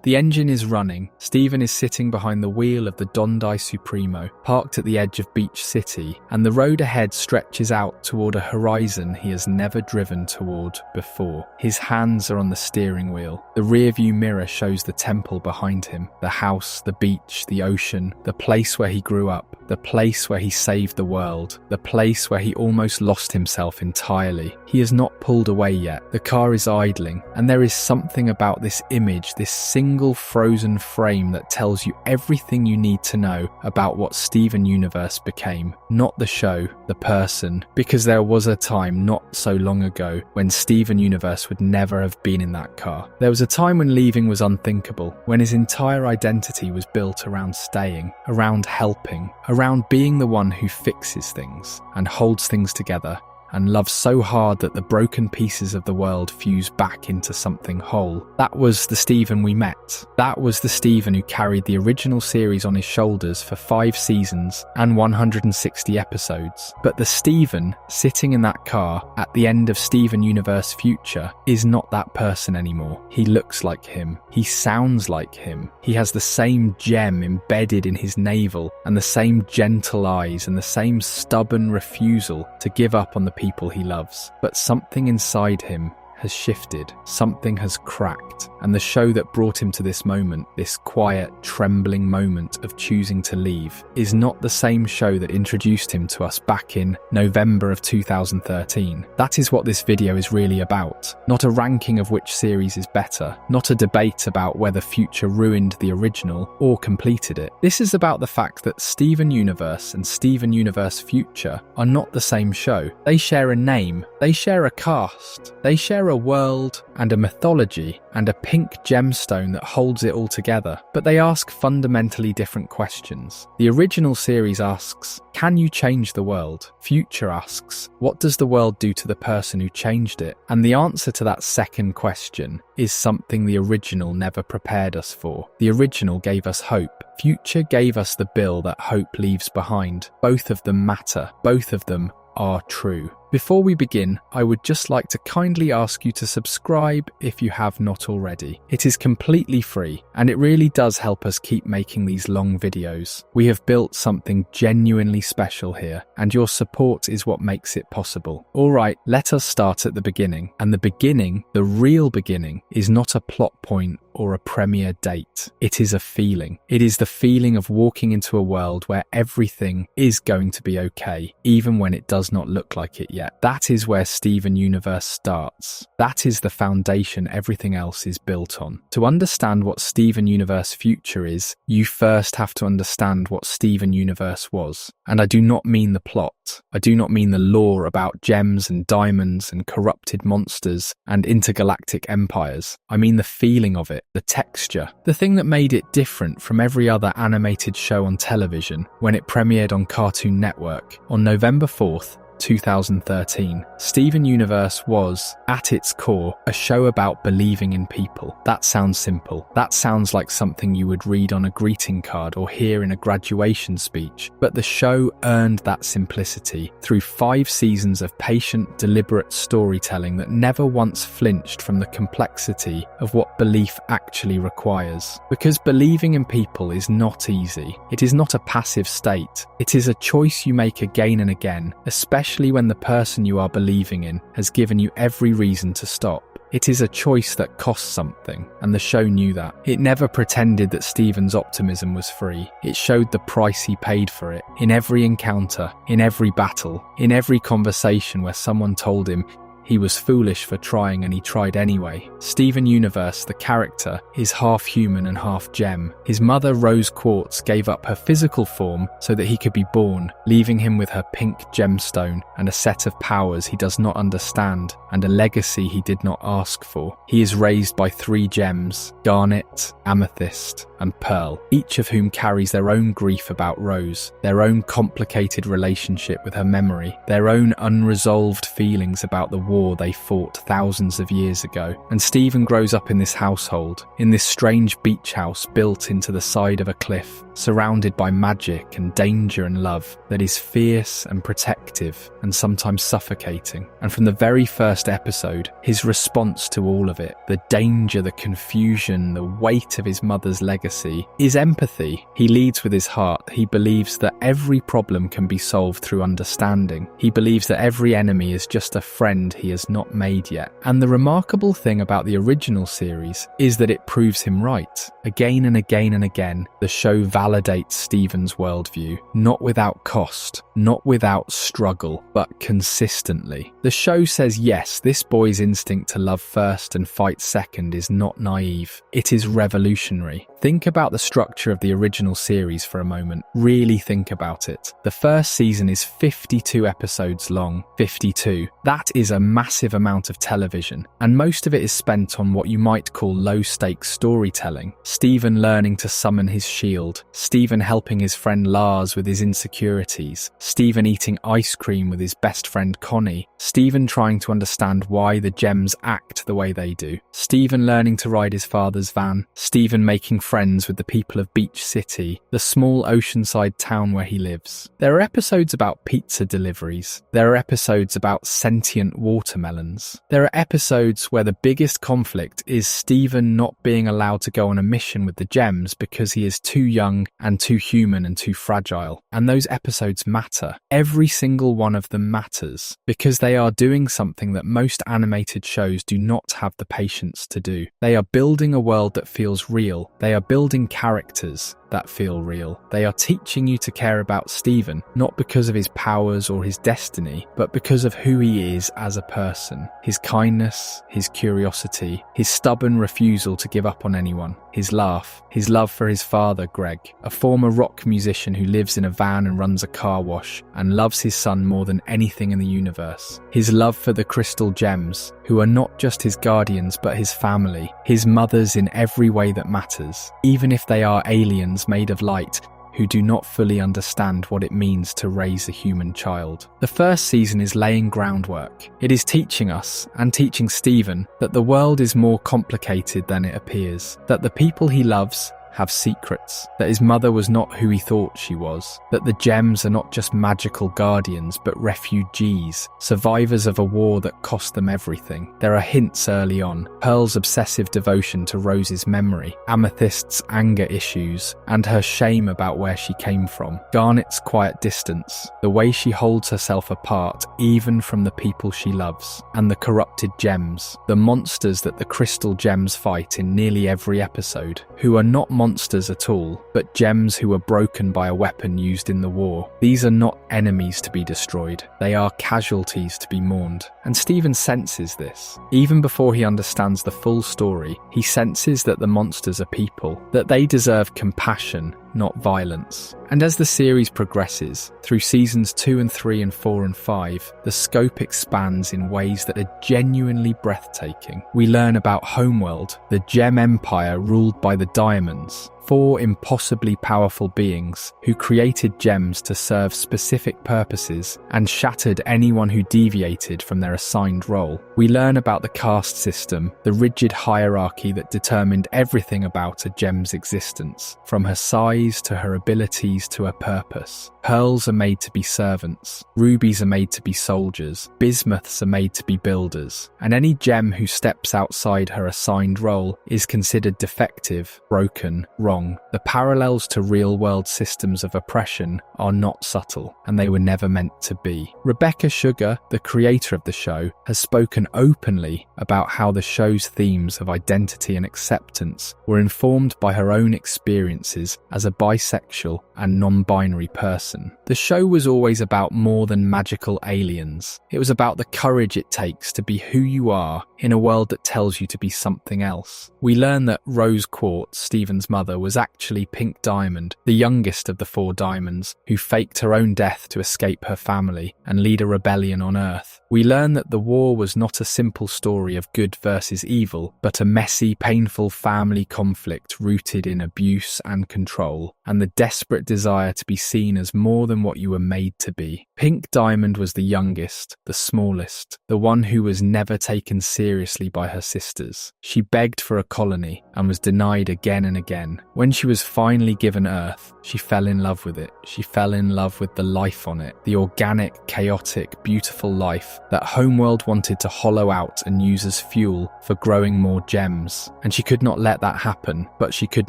The engine is running. Steven is sitting behind the wheel of the Dondai Supremo, parked at the edge of Beach City, and the road ahead stretches out toward a horizon he has never driven toward before. His hands are on the steering wheel. The rearview mirror shows the temple behind him, the house, the beach, the ocean, the place where he grew up, the place where he saved the world, the place where he almost lost himself entirely. He has not pulled away yet. The car is idling, and there is something about this image, this single frozen frame, that tells you everything you need to know about what Steven Universe became. Not the show, the person, because there was a time not so long ago when Steven Universe would never have been in that car. There was a time when leaving was unthinkable, when his entire identity was built around staying, around helping, around being the one who fixes things and holds things together, and loves so hard that the broken pieces of the world fuse back into something whole. That was the Steven we met. That was the Steven who carried the original series on his shoulders for 5 seasons and 160 episodes. But the Steven sitting in that car at the end of Steven Universe Future is not that person anymore. He looks like him. He sounds like him. He has the same gem embedded in his navel, and the same gentle eyes, and the same stubborn refusal to give up on the people he loves. But something inside him has shifted, something has cracked, and the show that brought him to this moment, this quiet, trembling moment of choosing to leave, is not the same show that introduced him to us back in November of 2013. That is what this video is really about. Not a ranking of which series is better, not a debate about whether Future ruined the original or completed it. This is about the fact that Steven Universe and Steven Universe Future are not the same show. They share a name, they share a cast, they share a world and a mythology and a pink gemstone that holds it all together, but they ask fundamentally different questions. The original series asks, can you change the world? Future asks, what does the world do to the person who changed it? And the answer to that second question is something the original never prepared us for. The original gave us hope. Future gave us the bill that hope leaves behind. Both of them matter. Both of them are true. Before we begin, I would just like to kindly ask you to subscribe if you have not already. It is completely free, and it really does help us keep making these long videos. We have built something genuinely special here, and your support is what makes it possible. Alright, let us start at the beginning. And the beginning, the real beginning, is not a plot point or a premiere date. It is a feeling. It is the feeling of walking into a world where everything is going to be okay, even when it does not look like it yet. That is where Steven Universe starts. That is the foundation everything else is built on. To understand what Steven Universe Future is, you first have to understand what Steven Universe was. And I do not mean the plot. I do not mean the lore about gems and diamonds and corrupted monsters and intergalactic empires. I mean the feeling of it, the texture, the thing that made it different from every other animated show on television when it premiered on Cartoon Network on November 4th, 2013. Steven Universe was, at its core, a show about believing in people. That sounds simple. That sounds like something you would read on a greeting card or hear in a graduation speech. But the show earned that simplicity through 5 seasons of patient, deliberate storytelling that never once flinched from the complexity of what belief actually requires. Because believing in people is not easy. It is not a passive state. It is a choice you make again and again, especially when the person you are believing in has given you every reason to stop. It is a choice that costs something, and the show knew that. It never pretended that Steven's optimism was free. It showed the price he paid for it. In every encounter, in every battle, in every conversation where someone told him he was foolish for trying and he tried anyway. Steven Universe, the character, is half human and half gem. His mother, Rose Quartz, gave up her physical form so that he could be born, leaving him with her pink gemstone and a set of powers he does not understand and a legacy he did not ask for. He is raised by 3 gems: garnet, amethyst, and Pearl, each of whom carries their own grief about Rose, their own complicated relationship with her memory, their own unresolved feelings about the war they fought thousands of years ago. And Stephen grows up in this household, in this strange beach house built into the side of a cliff, surrounded by magic and danger and love that is fierce and protective and sometimes suffocating. And from the very first episode, his response to all of it, the danger, the confusion, the weight of his mother's legacy, is empathy. He leads with his heart. He believes that every problem can be solved through understanding. He believes that every enemy is just a friend he has not made yet. And the remarkable thing about the original series is that it proves him right. Again and again and again, the show validates Stephen's worldview, not without cost, not without struggle, but consistently. The show says yes, this boy's instinct to love first and fight second is not naive. It is revolutionary. Think about the structure of the original series for a moment. Really think about it. The first season is 52 episodes long. 52. That is a massive amount of television, and most of it is spent on what you might call low-stakes storytelling. Stephen learning to summon his shield, Stephen helping his friend Lars with his insecurities, Stephen eating ice cream with his best friend Connie, Stephen trying to understand why the gems act the way they do, Stephen learning to ride his father's van, Stephen making friends with the people of Beach City, the small oceanside town where he lives. There are episodes about pizza deliveries. There are episodes about sentient watermelons. There are episodes where the biggest conflict is Stephen not being allowed to go on a mission with the gems because he is too young and too human and too fragile. And those episodes matter. Every single one of them matters because they are doing something that most animated shows do not have the patience to do. They are building a world that feels real. They are building characters that feel real. They are teaching you to care about Stephen, not because of his powers or his destiny, but because of who he is as a person. His kindness, his curiosity, his stubborn refusal to give up on anyone, his laugh, his love for his father, Greg, a former rock musician who lives in a van and runs a car wash and loves his son more than anything in the universe, his love for the crystal gems, who are not just his guardians but his family, his mothers in every way that matters, even if they are aliens made of light who do not fully understand what it means to raise a human child. The first season is laying groundwork. It is teaching us, and teaching Stephen, that the world is more complicated than it appears, that the people he loves have secrets, that his mother was not who he thought she was, that the gems are not just magical guardians but refugees, survivors of a war that cost them everything. There are hints early on: Pearl's obsessive devotion to Rose's memory, Amethyst's anger issues, and her shame about where she came from, Garnet's quiet distance, the way she holds herself apart even from the people she loves, and the corrupted gems, the monsters that the crystal gems fight in nearly every episode, who are not monsters at all, but gems who were broken by a weapon used in the war. These are not enemies to be destroyed. They are casualties to be mourned. And Stephen senses this. Even before he understands the full story, he senses that the monsters are people, that they deserve compassion, not violence. And as the series progresses, through seasons 2 and 3 and 4 and 5, the scope expands in ways that are genuinely breathtaking. We learn about Homeworld, the gem empire ruled by the Diamonds, 4 impossibly powerful beings who created gems to serve specific purposes and shattered anyone who deviated from their assigned role. We learn about the caste system, the rigid hierarchy that determined everything about a gem's existence, from her size to her abilities to her purpose. Pearls are made to be servants, rubies are made to be soldiers, bismuths are made to be builders, and any gem who steps outside her assigned role is considered defective, broken, wrong. The parallels to real-world systems of oppression are not subtle, and they were never meant to be. Rebecca Sugar, the creator of the show, has spoken openly about how the show's themes of identity and acceptance were informed by her own experiences as a bisexual and non-binary person. The show was always about more than magical aliens. It was about the courage it takes to be who you are in a world that tells you to be something else. We learn that Rose Quartz, Stephen's mother, was was actually Pink Diamond, the youngest of the 4 diamonds, who faked her own death to escape her family and lead a rebellion on Earth. We learn that the war was not a simple story of good versus evil, but a messy, painful family conflict rooted in abuse and control, and the desperate desire to be seen as more than what you were made to be. Pink Diamond was the youngest, the smallest, the one who was never taken seriously by her sisters. She begged for a colony and was denied again and again. When she was finally given Earth, she fell in love with it. She fell in love with the life on it, the organic, chaotic, beautiful life that Homeworld wanted to hollow out and use as fuel for growing more gems. And she could not let that happen, but she could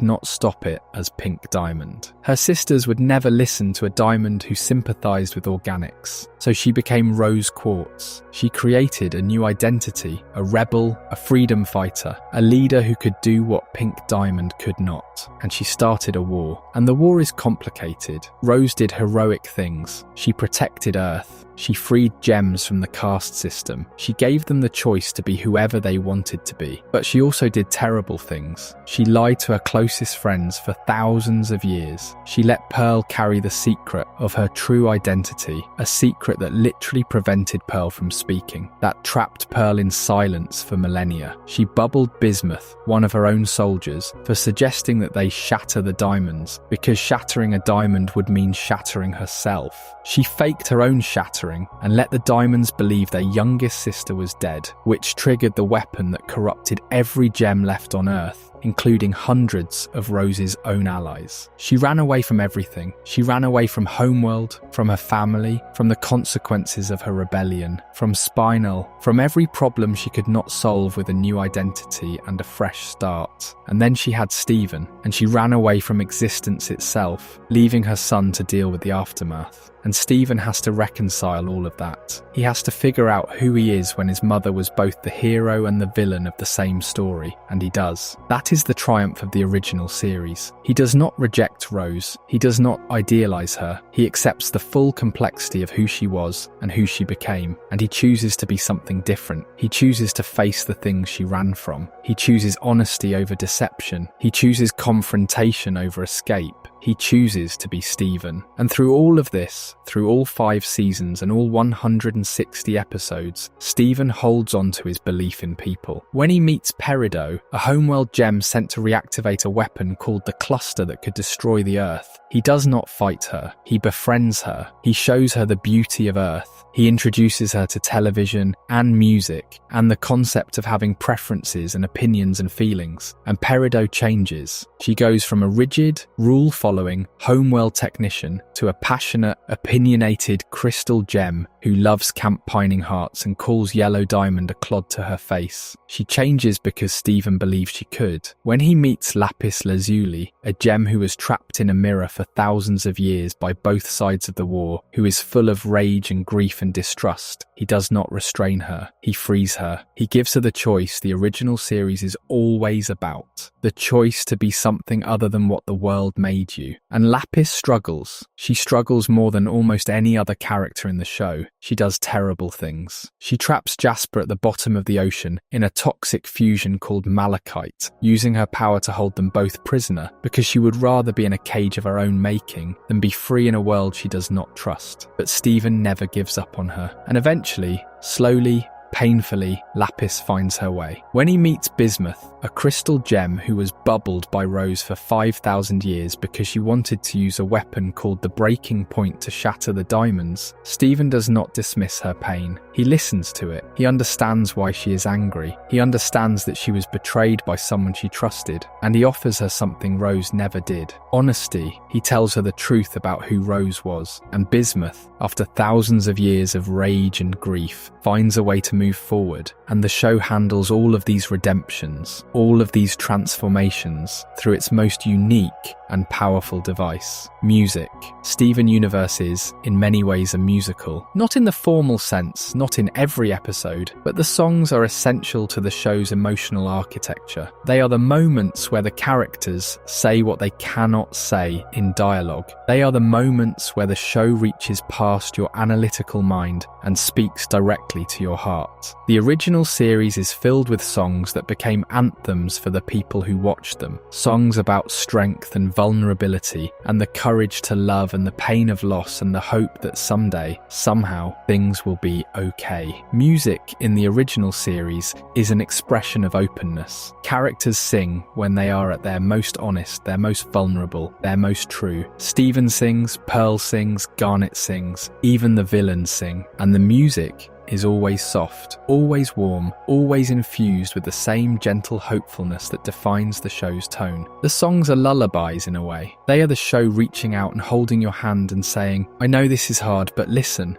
not stop it as Pink Diamond. Her sisters would never listen to a diamond who sympathized with organics, so she became Rose Quartz. She created a new identity, a rebel, a freedom fighter, a leader who could do what Pink Diamond could not. And she started a war. And the war is complicated. Rose did heroic things. She protected Earth. She freed gems from the caste system. She gave them the choice to be whoever they wanted to be. But she also did terrible things. She lied to her closest friends for thousands of years. She let Pearl carry the secret of her true identity, a secret that literally prevented Pearl from speaking, that trapped Pearl in silence for millennia. She bubbled Bismuth, one of her own soldiers, for suggesting that they shatter the diamonds, because shattering a diamond would mean shattering herself. She faked her own shattering and let the diamonds believe their youngest sister was dead, which triggered the weapon that corrupted every gem left on Earth, including hundreds of Rose's own allies. She ran away from everything. She ran away from Homeworld, from her family, from the consequences of her rebellion, from Spinel, from every problem she could not solve with a new identity and a fresh start. And then she had Steven, and she ran away from existence itself, leaving her son to deal with the aftermath. And Steven has to reconcile all of that. He has to figure out who he is when his mother was both the hero and the villain of the same story, and he does. That is the triumph of the original series. He does not reject Rose. He does not idealize her. He accepts the full complexity of who she was and who she became, and he chooses to be something different. He chooses to face the things she ran from. He chooses honesty over deception. He chooses confrontation over escape. He chooses to be Steven. And through all of this, through all 5 seasons and all 160 episodes, Steven holds on to his belief in people. When he meets Peridot, a Homeworld gem sent to reactivate a weapon called the Cluster that could destroy the Earth, he does not fight her. He befriends her. He shows her the beauty of Earth. He introduces her to television and music and the concept of having preferences and opinions and feelings. And Peridot changes. She goes from a rigid, rule-following, Homeworld technician to a passionate, opinionated crystal gem who loves Camp Pining Hearts and calls Yellow Diamond a clod to her face. She changes because Steven believed she could. When he meets Lapis Lazuli, a gem who was trapped in a mirror for thousands of years by both sides of the war, who is full of rage and grief and distrust, he does not restrain her. He frees her. He gives her the choice the original series is always about. The choice to be something other than what the world made you. And Lapis struggles. She struggles more than almost any other character in the show. She does terrible things. She traps Jasper at the bottom of the ocean in a toxic fusion called malachite, using her power to hold them both prisoner because she would rather be in a cage of her own making than be free in a world she does not trust. But Steven never gives up on her, and eventually, slowly, painfully, Lapis finds her way. When he meets Bismuth, a crystal gem who was bubbled by Rose for 5,000 years because she wanted to use a weapon called the Breaking Point to shatter the diamonds, Steven does not dismiss her pain. He listens to it. He understands why she is angry. He understands that she was betrayed by someone she trusted, and he offers her something Rose never did. Honesty. He tells her the truth about who Rose was, and Bismuth, after thousands of years of rage and grief, finds a way to move forward, and the show handles all of these redemptions, all of these transformations, through its most unique and powerful device: music. Steven Universe is, in many ways, a musical. Not in the formal sense, not in every episode, but the songs are essential to the show's emotional architecture. They are the moments where the characters say what they cannot say in dialogue. They are the moments where the show reaches past your analytical mind and speaks directly to your heart. The original series is filled with songs that became anthems for the people who watched them. Songs about strength and vulnerability and the courage to love and the pain of loss and the hope that someday, somehow, things will be okay. Music in the original series is an expression of openness. Characters sing when they are at their most honest, their most vulnerable, their most true. Steven sings, Pearl sings, Garnet sings, even the villains sing, and the music is always soft, always warm, always infused with the same gentle hopefulness that defines the show's tone. The songs are lullabies in a way. They are the show reaching out and holding your hand and saying, "I know this is hard, but listen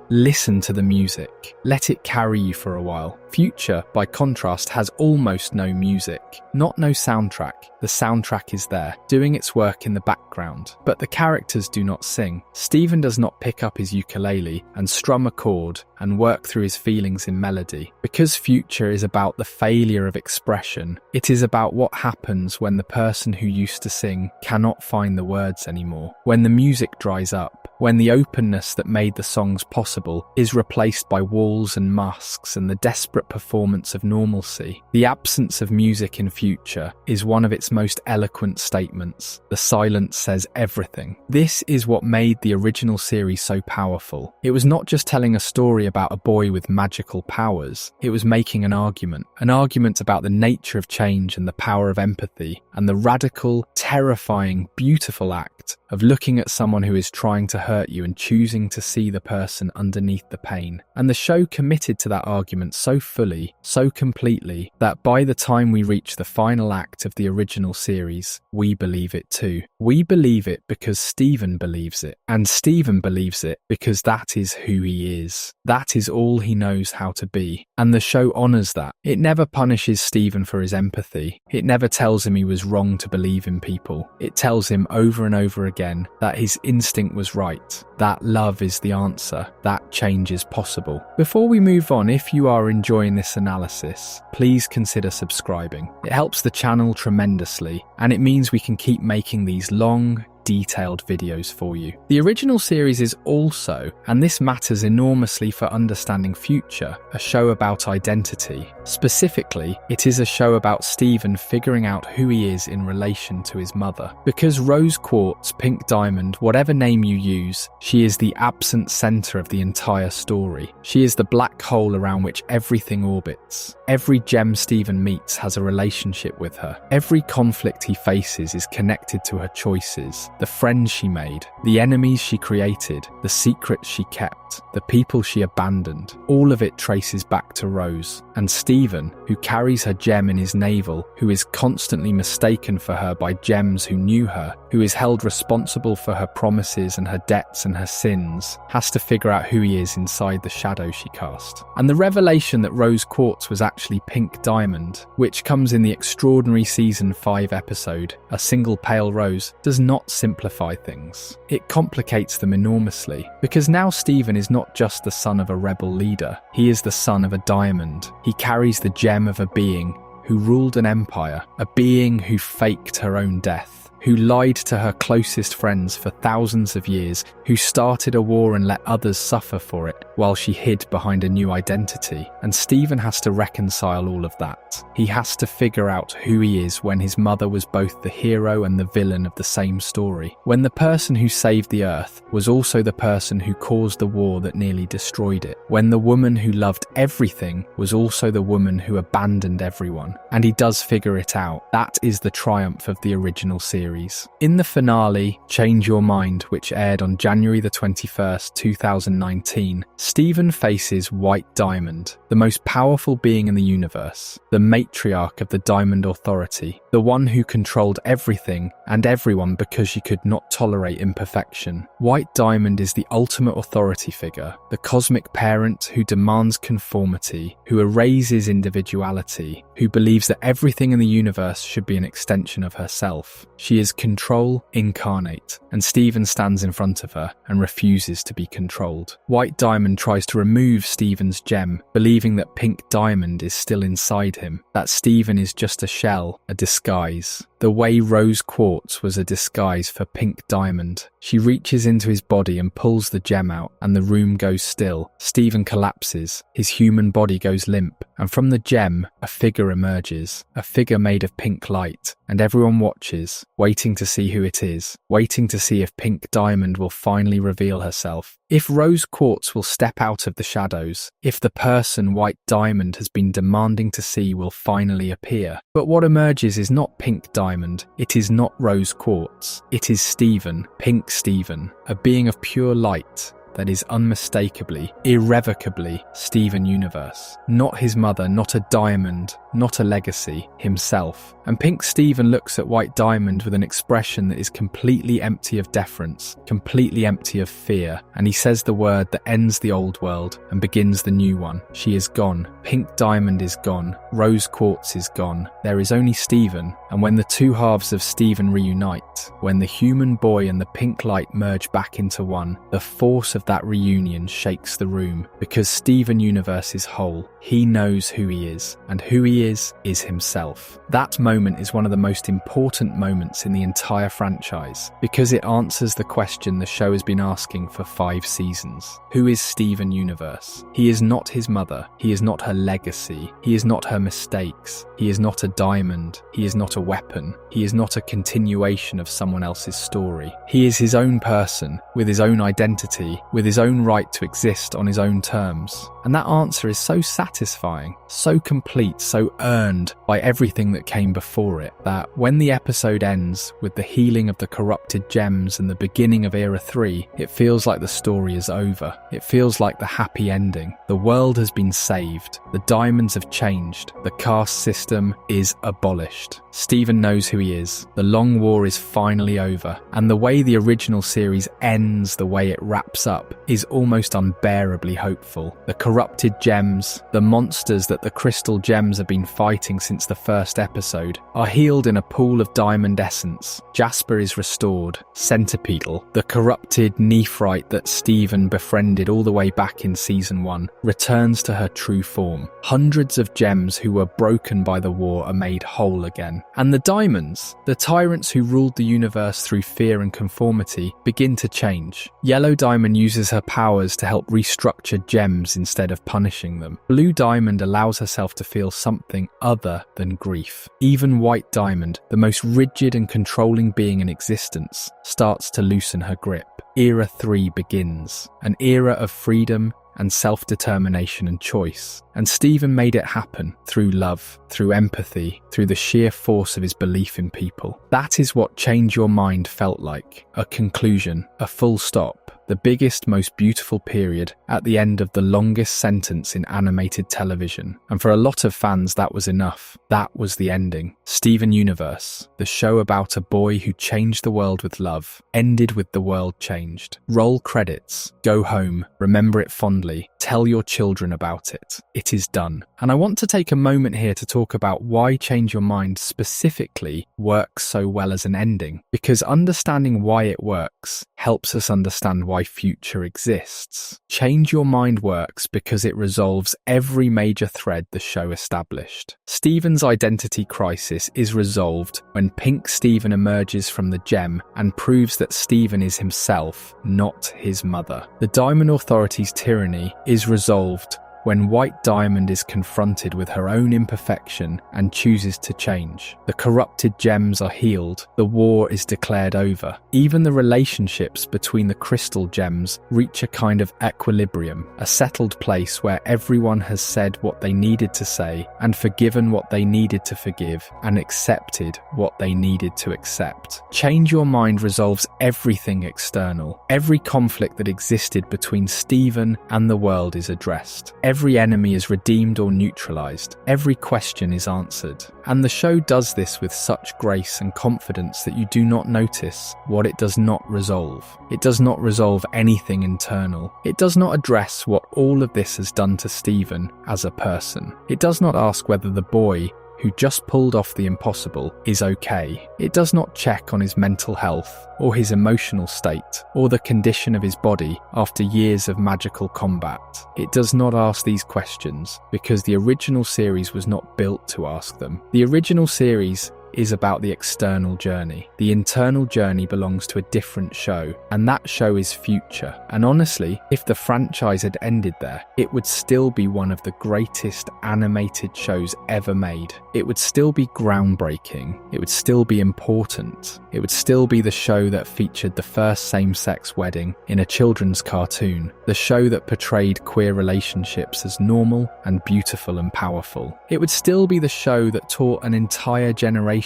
to the music. Let it carry you for a while." Future, by contrast, has almost no music. Not no soundtrack. The soundtrack is there, doing its work in the background. But the characters do not sing. Steven does not pick up his ukulele and strum a chord and work through his feelings in melody. Because Future is about the failure of expression, it is about what happens when the person who used to sing cannot find the words anymore. When the music dries up. When the openness that made the songs possible is replaced by walls and masks and the desperate performance of normalcy. The absence of music in Future is one of its most eloquent statements. The silence says everything. This is what made the original series so powerful. It was not just telling a story about a boy with magical powers. It was making an argument about the nature of change and the power of empathy, and the radical, terrifying, beautiful act of looking at someone who is trying to hurt you and choosing to see the person underneath the pain. And the show committed to that argument so fully, so completely, that by the time we reach the final act of the original series, we believe it too. We believe it because Steven believes it, and Steven believes it because that is who he is. That is all he knows how to be, and the show honours that. It never punishes Steven for his empathy. It never tells him he was wrong to believe in people. It tells him over and over again that his instinct was right, that love is the answer, that change is possible. Before we move on, if you are enjoying this analysis, please consider subscribing. It helps the channel tremendously, and it means we can keep making these long, detailed videos for you. The original series is also, and this matters enormously for understanding Future, a show about identity. Specifically, it is a show about Steven figuring out who he is in relation to his mother. Because Rose Quartz, Pink Diamond, whatever name you use, she is the absent centre of the entire story. She is the black hole around which everything orbits. Every gem Steven meets has a relationship with her. Every conflict he faces is connected to her choices. The friends she made, the enemies she created, the secrets she kept, the people she abandoned, all of it traces back to Rose. And Steven, who carries her gem in his navel, who is constantly mistaken for her by gems who knew her, who is held responsible for her promises and her debts and her sins, has to figure out who he is inside the shadow she cast. And the revelation that Rose Quartz was actually Pink Diamond, which comes in the extraordinary season 5 episode, A Single Pale Rose, does not simplify things. It complicates them enormously, because now Steven is not just the son of a rebel leader, he is the son of a diamond. He carries the gem of a being who ruled an empire, a being who faked her own death, who lied to her closest friends for thousands of years, who started a war and let others suffer for it while she hid behind a new identity. And Steven has to reconcile all of that. He has to figure out who he is when his mother was both the hero and the villain of the same story. When the person who saved the Earth was also the person who caused the war that nearly destroyed it. When the woman who loved everything was also the woman who abandoned everyone. And he does figure it out. That is the triumph of the original series. In the finale, Change Your Mind, which aired on January the 21st, 2019, Steven faces White Diamond, the most powerful being in the universe, the matriarch of the Diamond Authority, the one who controlled everything and everyone because she could not tolerate imperfection. White Diamond is the ultimate authority figure, the cosmic parent who demands conformity, who erases individuality, who believes that everything in the universe should be an extension of herself. She is control incarnate, and Steven stands in front of her and refuses to be controlled. White Diamond tries to remove Steven's gem, believing that Pink Diamond is still inside him, that Steven is just a shell, a disguise. The way Rose Quartz was a disguise for Pink Diamond. She reaches into his body and pulls the gem out, and the room goes still. Steven collapses, his human body goes limp, and from the gem, a figure emerges, a figure made of pink light, and everyone watches, waiting to see who it is, waiting to see if Pink Diamond will finally reveal herself. If Rose Quartz will step out of the shadows, if the person White Diamond has been demanding to see will finally appear. But what emerges is not Pink Diamond, it is not Rose Quartz, it is Steven, Pink Steven, a being of pure light that is unmistakably, irrevocably Steven Universe. Not his mother, not a diamond, not a legacy, himself. And Pink Steven looks at White Diamond with an expression that is completely empty of deference, completely empty of fear, and he says the word that ends the old world and begins the new one. She is gone. Pink Diamond is gone. Rose Quartz is gone. There is only Steven, and when the two halves of Steven reunite, when the human boy and the pink light merge back into one, the force of that reunion shakes the room, because Steven Universe is whole. He knows who he is, and who he is himself. That moment is one of the most important moments in the entire franchise, because it answers the question the show has been asking for 5 seasons. Who is Steven Universe? He is not his mother. He is not her legacy. He is not her mistakes. He is not a diamond. He is not a weapon. He is not a continuation of someone else's story. He is his own person, with his own identity, with his own right to exist on his own terms. And that answer is so satisfying, so complete, so earned by everything that came before it, that when the episode ends with the healing of the corrupted gems and the beginning of Era 3, it feels like the story is over. It feels like the happy ending. The world has been saved. The diamonds have changed. The caste system is abolished. Steven knows who he is. The long war is finally over. And the way the original series ends, the way it wraps up, is almost unbearably hopeful. The corrupted gems, the monsters that the crystal gems have been fighting since the first episode, are healed in a pool of diamond essence. Jasper is restored. Centipedal, the corrupted Nephrite that Steven befriended all the way back in Season 1, returns to her true form. Hundreds of gems who were broken by the war are made whole again. And the diamonds, the tyrants who ruled the universe through fear and conformity, begin to change. Yellow Diamond uses her powers to help restructure gems instead of punishing them. Blue Diamond allows herself to feel something other than grief. Even White Diamond, the most rigid and controlling being in existence, starts to loosen her grip. Era 3 begins, an era of freedom and self-determination and choice. And Steven made it happen through love, through empathy, through the sheer force of his belief in people. That is what Change Your Mind felt like. A conclusion, a full stop. The biggest, most beautiful period at the end of the longest sentence in animated television. And for a lot of fans, that was enough. That was the ending. Steven Universe, the show about a boy who changed the world with love, ended with the world changed. Roll credits. Go home. Remember it fondly. Tell your children about it. It is done. And I want to take a moment here to talk about why Change Your Mind specifically works so well as an ending. Because understanding why it works helps us understand why Future exists. Change Your Mind works because it resolves every major thread the show established. Steven's identity crisis is resolved when Pink Steven emerges from the gem and proves that Steven is himself, not his mother. The Diamond Authority's tyranny is resolved when White Diamond is confronted with her own imperfection and chooses to change. The corrupted gems are healed. The war is declared over. Even the relationships between the crystal gems reach a kind of equilibrium, a settled place where everyone has said what they needed to say and forgiven what they needed to forgive and accepted what they needed to accept. Change Your Mind resolves everything external. Every conflict that existed between Steven and the world is addressed. Every enemy is redeemed or neutralized. Every question is answered. And the show does this with such grace and confidence that you do not notice what it does not resolve. It does not resolve anything internal. It does not address what all of this has done to Stephen as a person. It does not ask whether the boy who just pulled off the impossible is okay. It does not check on his mental health or his emotional state or the condition of his body after years of magical combat. It does not ask these questions because the original series was not built to ask them. The original series is about the external journey. The internal journey belongs to a different show, and that show is Future. And honestly, if the franchise had ended there, it would still be one of the greatest animated shows ever made. It would still be groundbreaking. It would still be important. It would still be the show that featured the first same-sex wedding in a children's cartoon, the show that portrayed queer relationships as normal and beautiful and powerful. It would still be the show that taught an entire generation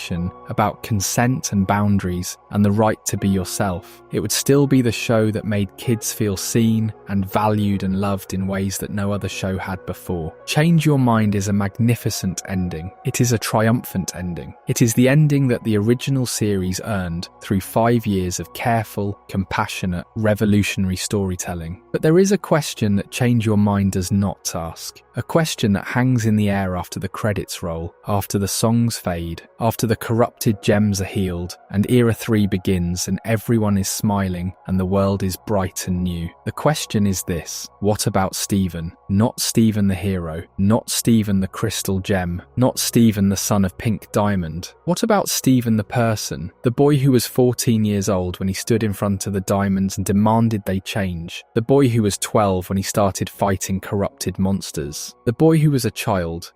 about consent and boundaries and the right to be yourself. It would still be the show that made kids feel seen and valued and loved in ways that no other show had before. Change Your Mind is a magnificent ending. It is a triumphant ending. It is the ending that the original series earned through 5 years of careful, compassionate, revolutionary storytelling. But there is a question that Change Your Mind does not ask. A question that hangs in the air after the credits roll, after the songs fade, after the corrupted gems are healed, and Era 3 begins and everyone is smiling and the world is bright and new. The question is this: what about Stephen? Not Stephen the hero, not Stephen the crystal gem, not Stephen the son of Pink Diamond. What about Stephen the person? The boy who was 14 years old when he stood in front of the diamonds and demanded they change. The boy who was 12 when he started fighting corrupted monsters. The boy who was a child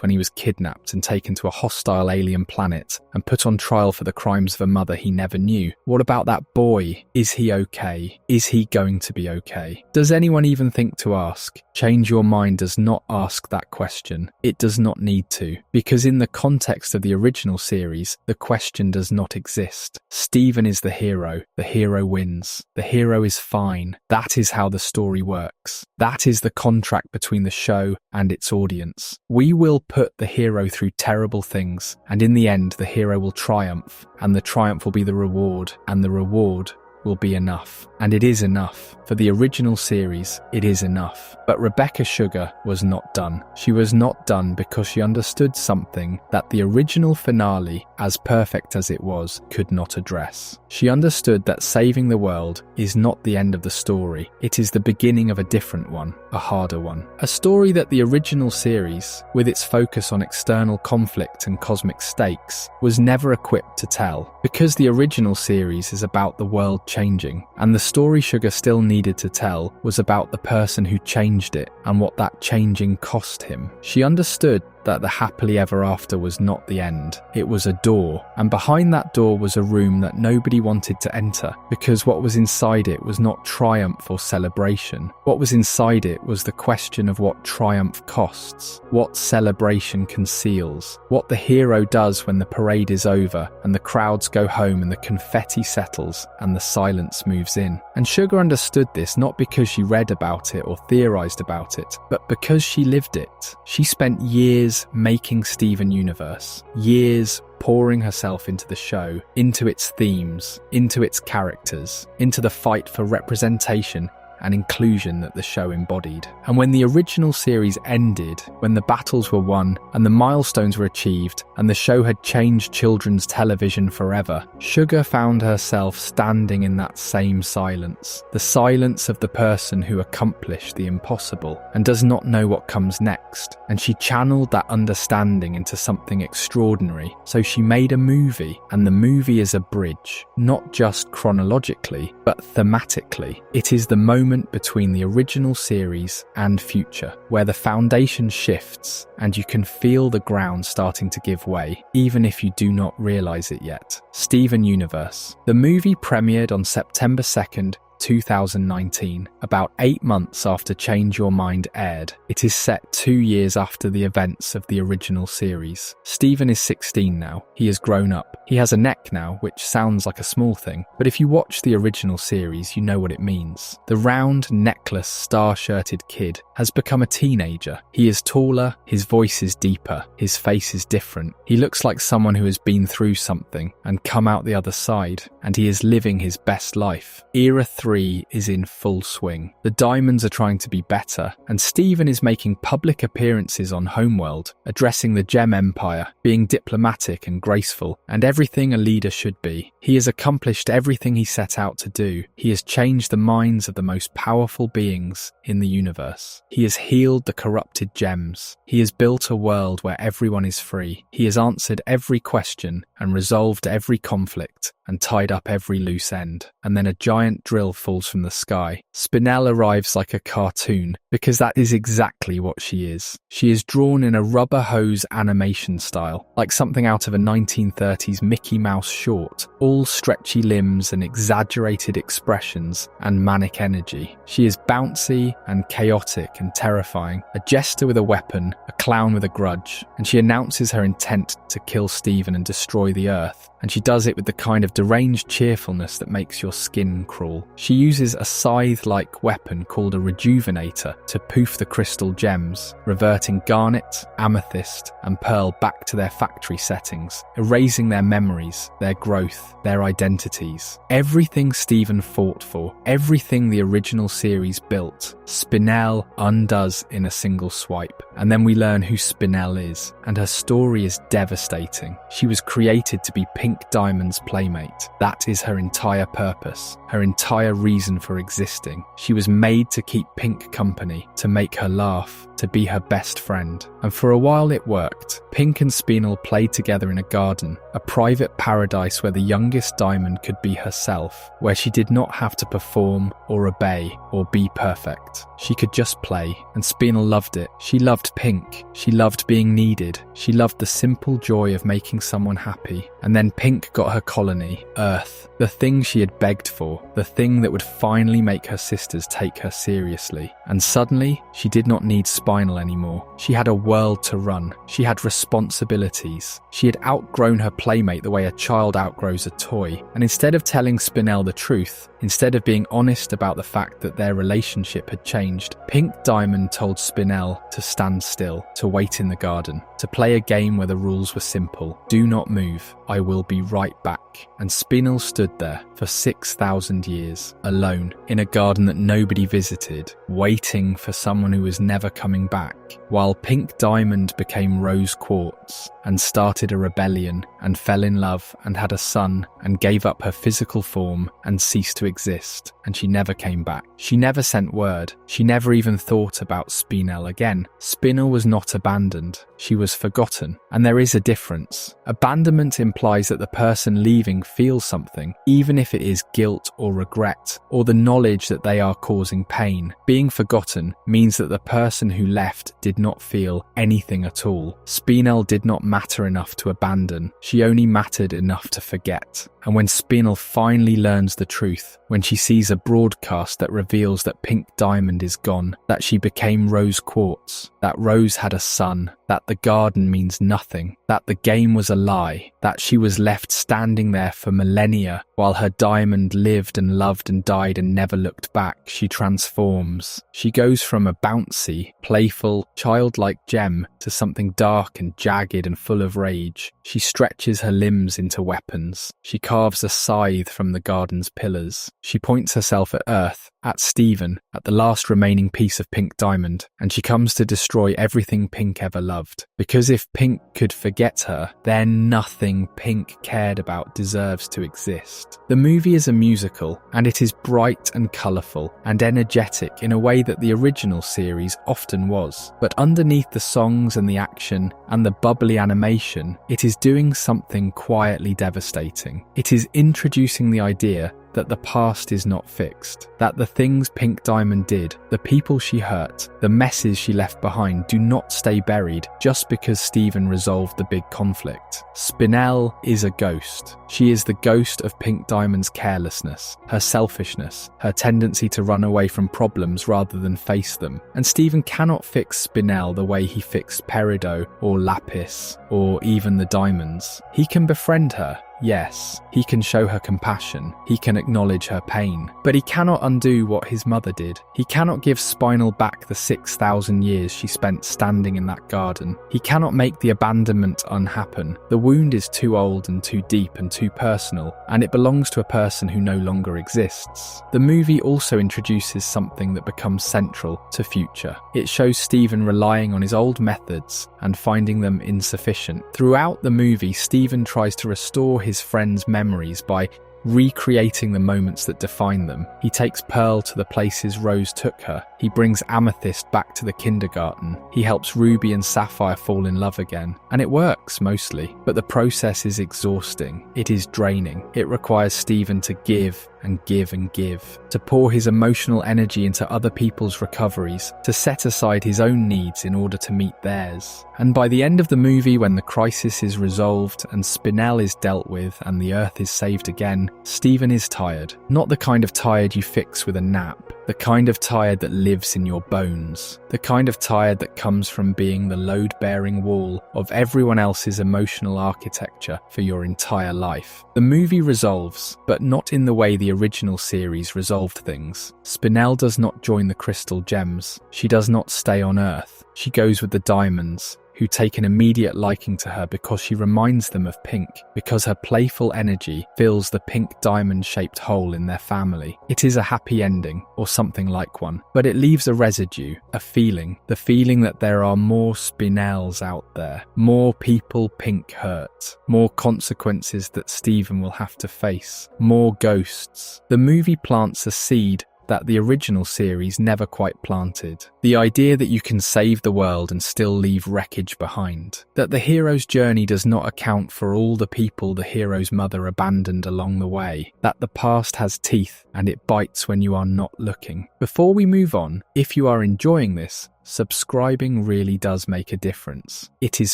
when he was kidnapped and taken to a hostile alien planet and put on trial for the crimes of a mother he never knew. What about that boy? Is he okay? Is he going to be okay? Does anyone even think to ask? Change Your Mind does not ask that question. It does not need to, because in the context of the original series, the question does not exist. Stephen is the hero. The hero wins. The hero is fine. That is how the story works. That is the contract between the show and its audience. We will put the hero through terrible things, and in the end the hero will triumph, and the triumph will be the reward, and the reward will be enough. And it is enough. For the original series, it is enough. But Rebecca Sugar was not done. She was not done because she understood something that the original finale, as perfect as it was, could not address. She understood that saving the world is not the end of the story. It is the beginning of a different one, a harder one. A story that the original series, with its focus on external conflict and cosmic stakes, was never equipped to tell. Because the original series is about the world changing, and the story Sugar still needed to tell was about the person who changed it and what that changing cost him. She understood that the happily ever after was not the end. It was a door, and behind that door was a room that nobody wanted to enter, because what was inside it was not triumph or celebration. What was inside it was the question of what triumph costs, what celebration conceals, what the hero does when the parade is over and the crowds go home and the confetti settles and the silence moves in. And Sugar understood this not because she read about it or theorized about it, but because she lived it. She spent years making Steven Universe, years pouring herself into the show, into its themes, into its characters, into the fight for representation and inclusion that the show embodied. And when the original series ended, when the battles were won and the milestones were achieved and the show had changed children's television forever, Sugar found herself standing in that same silence, the silence of the person who accomplished the impossible and does not know what comes next. And she channeled that understanding into something extraordinary. So she made a movie, and the movie is a bridge, not just chronologically, but thematically. It is the moment between the original series and Future, where the foundation shifts and you can feel the ground starting to give way, even if you do not realize it yet. Steven Universe. The movie premiered on September 2nd, 2019, about 8 months after Change Your Mind aired. It is set 2 years after the events of the original series. Stephen is 16 now. He has grown up. He has a neck now, which sounds like a small thing, but if you watch the original series, you know what it means. The round, necklace, star-shirted kid has become a teenager. He is taller, his voice is deeper, his face is different. He looks like someone who has been through something and come out the other side, and he is living his best life. Era 3 is in full swing. The Diamonds are trying to be better, and Steven is making public appearances on Homeworld, addressing the Gem Empire, being diplomatic and graceful, and everything a leader should be. He has accomplished everything he set out to do. He has changed the minds of the most powerful beings in the universe. He has healed the corrupted gems. He has built a world where everyone is free. He has answered every question and resolved every conflict and tied up every loose end. And then a giant drill falls from the sky. Spinel arrives like a cartoon, because that is exactly what she is. She is drawn in a rubber hose animation style, like something out of a 1930s Mickey Mouse short, all stretchy limbs and exaggerated expressions and manic energy. She is bouncy and chaotic and terrifying, a jester with a weapon, a clown with a grudge, and she announces her intent to kill Steven and destroy the Earth. And she does it with the kind of deranged cheerfulness that makes your skin crawl. She uses a scythe-like weapon called a rejuvenator to poof the crystal gems, reverting garnet, amethyst, and pearl back to their factory settings, erasing their memories, their growth, their identities. Everything Steven fought for, everything the original series built, Spinel undoes in a single swipe. And then we learn who Spinel is, and her story is devastating. She was created to be Pink Diamond's playmate. That is her entire purpose, her entire reason for existing. She was made to keep Pink company, to make her laugh, to be her best friend. And for a while it worked. Pink and Spinel played together in a garden, a private paradise where the youngest Diamond could be herself, where she did not have to perform or obey or be perfect. She could just play, and Spinel loved it. She loved Pink. She loved being needed. She loved the simple joy of making someone happy. And then Pink got her colony, Earth, the thing she had begged for, the thing that would finally make her sisters take her seriously. And suddenly, she did not need Spinel anymore. She had a world to run. She had responsibilities. She had outgrown her playmate the way a child outgrows a toy. And instead of telling Spinel the truth, instead of being honest about the fact that their relationship had changed, Pink Diamond told Spinel to stand still, to wait in the garden, to play a game where the rules were simple. Do not move. I will be right back. And Spinel stood there for 6,000 years, alone, in a garden that nobody visited, waiting for someone who was never coming back, while Pink Diamond became Rose Quartz and started a rebellion and fell in love and had a son and gave up her physical form and ceased to exist, and she never came back. She never sent word. She never even thought about Spinel again. Spinel was not abandoned. She was forgotten. And there is a difference. Abandonment implies that the person leaving feels something, even if it is guilt or regret, or the knowledge that they are causing pain. Being forgotten means that the person who left did not feel anything at all. Spinel did not matter enough to abandon. She only mattered enough to forget. And when Spinel finally learns the truth, when she sees a broadcast that reveals that Pink Diamond is gone, that she became Rose Quartz, that Rose had a son, that the garden means nothing, that the game was a lie, that she was left standing there for millennia while her diamond lived and loved and died and never looked back, she transforms. She goes from a bouncy, playful, childlike gem to something dark and jagged and full of rage. She stretches her limbs into weapons. She carves a scythe from the garden's pillars. She points herself at Earth, at Steven, at the last remaining piece of Pink Diamond, and she comes to destroy everything Pink ever loved. Because if Pink could forget her, then nothing Pink cared about deserves to exist. The movie is a musical, and it is bright and colourful and energetic in a way that the original series often was. But underneath the songs and the action and the bubbly animation, it is doing something quietly devastating. It is introducing the idea that the past is not fixed, that the things Pink Diamond did, the people she hurt, the messes she left behind do not stay buried just because Steven resolved the big conflict. Spinel is a ghost. She is the ghost of Pink Diamond's carelessness, her selfishness, her tendency to run away from problems rather than face them. And Steven cannot fix Spinel the way he fixed Peridot or Lapis or even the diamonds. He can befriend her, Yes, he can show her compassion, he can acknowledge her pain, but he cannot undo what his mother did. He cannot give Spinel back the 6,000 years she spent standing in that garden. He cannot make the abandonment unhappen. The wound is too old and too deep and too personal, and it belongs to a person who no longer exists. The movie also introduces something that becomes central to Future. It shows Steven relying on his old methods and finding them insufficient. Throughout the movie, Steven tries to restore his friend's memories by recreating the moments that define them. He takes Pearl to the places Rose took her. He brings Amethyst back to the kindergarten. He helps Ruby and Sapphire fall in love again. And it works, mostly. But the process is exhausting. It is draining. It requires Steven to give and give and give, to pour his emotional energy into other people's recoveries, to set aside his own needs in order to meet theirs. And by the end of the movie, when the crisis is resolved and Spinel is dealt with and the Earth is saved again, Steven is tired. Not the kind of tired you fix with a nap. The kind of tired that lives in your bones. The kind of tired that comes from being the load-bearing wall of everyone else's emotional architecture for your entire life. The movie resolves, but not in the way the original series resolved things. Spinel does not join the Crystal Gems. She does not stay on Earth. She goes with the Diamonds, who take an immediate liking to her because she reminds them of Pink, because her playful energy fills the pink diamond-shaped hole in their family. It is a happy ending, or something like one, but it leaves a residue, a feeling, the feeling that there are more Spinels out there, more people Pink hurt, more consequences that Steven will have to face, more ghosts. The movie plants a seed that the original series never quite planted. The idea that you can save the world and still leave wreckage behind. That the hero's journey does not account for all the people the hero's mother abandoned along the way. That the past has teeth and it bites when you are not looking. Before we move on, if you are enjoying this, subscribing really does make a difference. It is